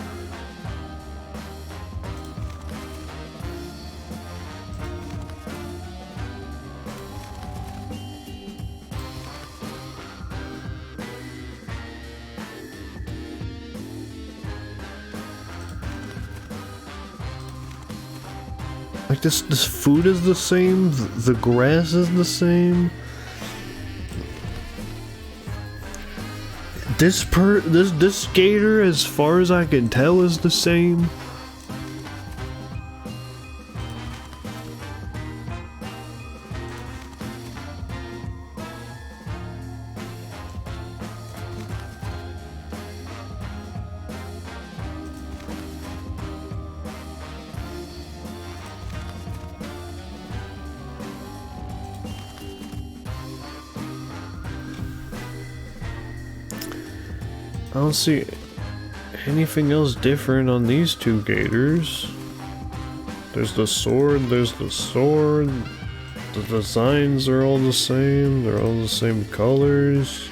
Like this food is the same, the grass is the same. This gator, as far as I can tell, is the same. I don't see anything else different on these two gators. There's the sword, there's the sword. The designs are all the same, they're all the same colors.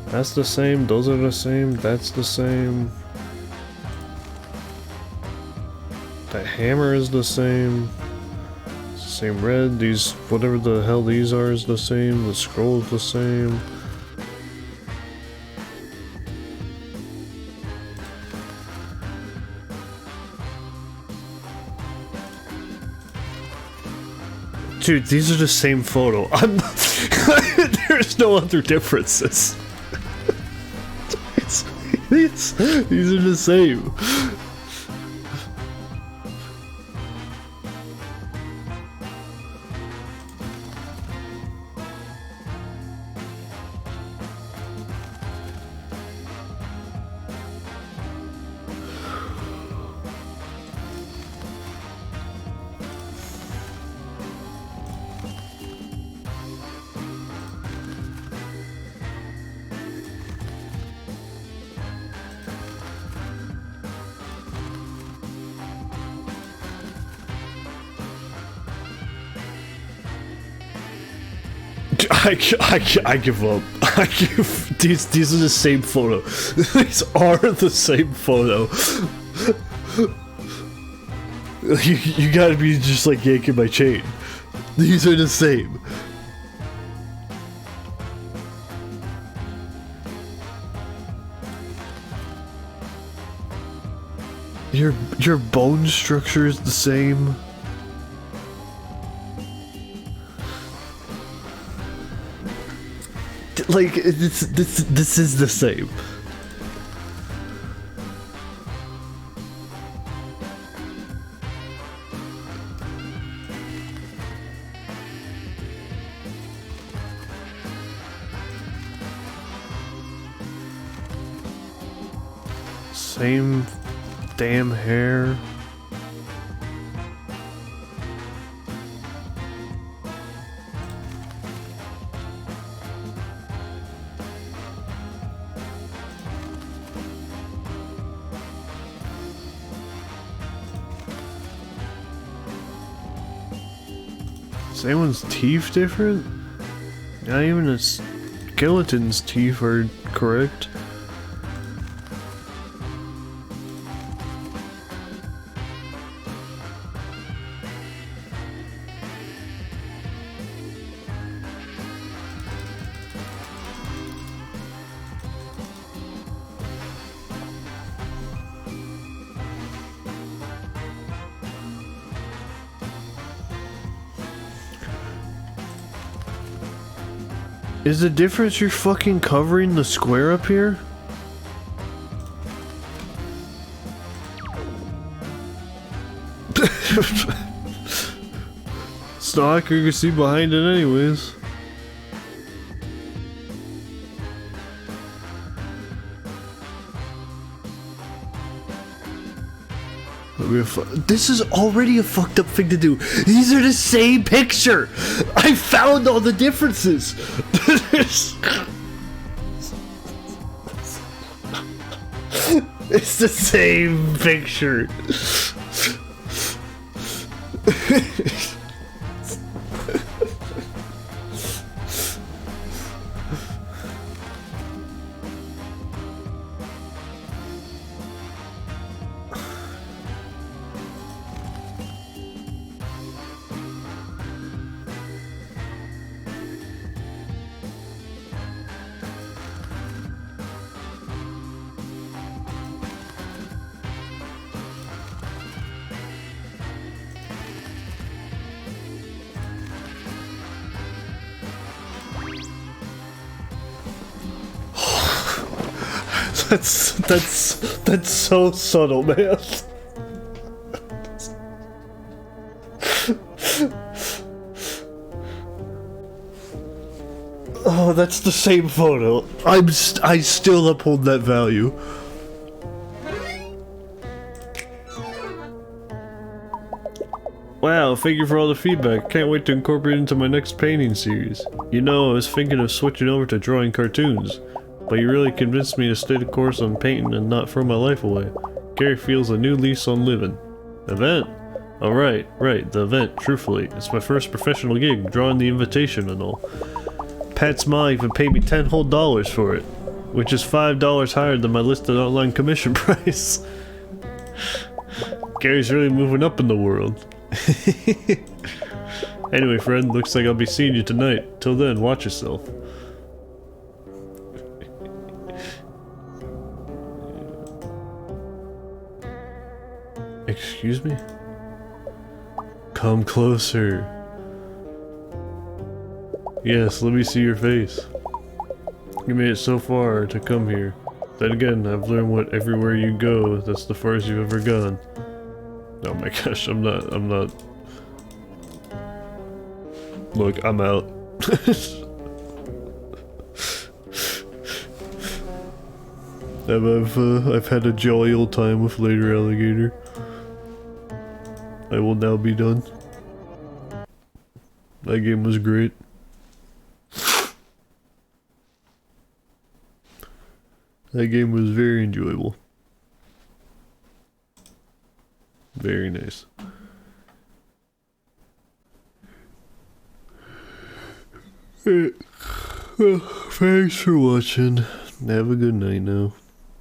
That's the same, those are the same, that's the same. That hammer is the same. It's the same red, these, whatever the hell these are is the same, the scroll is the same. Dude, these are the same photo. There's no other differences. These are the same. I give up. These are the same photo. These are the same photo. You gotta be just like yanking my chain. These are the same. Your bone structure is the same. Like, this is the same. Same damn hair. Is anyone's teeth different? Not even a skeleton's teeth are correct. Is the difference you're fucking covering the square up here? It's not like you can see behind it anyways. This is already a fucked up thing to do. These are the same picture. I found all the differences. It's the same picture. That's so subtle, man. Oh, that's the same photo. I still uphold that value. Wow, thank you for all the feedback. Can't wait to incorporate it into my next painting series. You know, I was thinking of switching over to drawing cartoons, but you really convinced me to stay the course on painting and not throw my life away. Gary feels a new lease on living. Event? Oh right, the event, truthfully. It's my first professional gig, drawing the invitation and all. Pat's mom even paid me $10 whole for it, which is $5 higher than my listed online commission price. Gary's really moving up in the world. Anyway, friend, looks like I'll be seeing you tonight. Till then, watch yourself. Excuse me? Come closer. Yes, let me see your face. You made it so far to come here. Then again, I've learned what everywhere you go, that's the farthest you've ever gone. Oh my gosh, I'm not... Look, I'm out. I've had a jolly old time with Later Alligator. I will now be done. That game was great. That game was very enjoyable. Very nice. Well, thanks for watching. Have a good night now.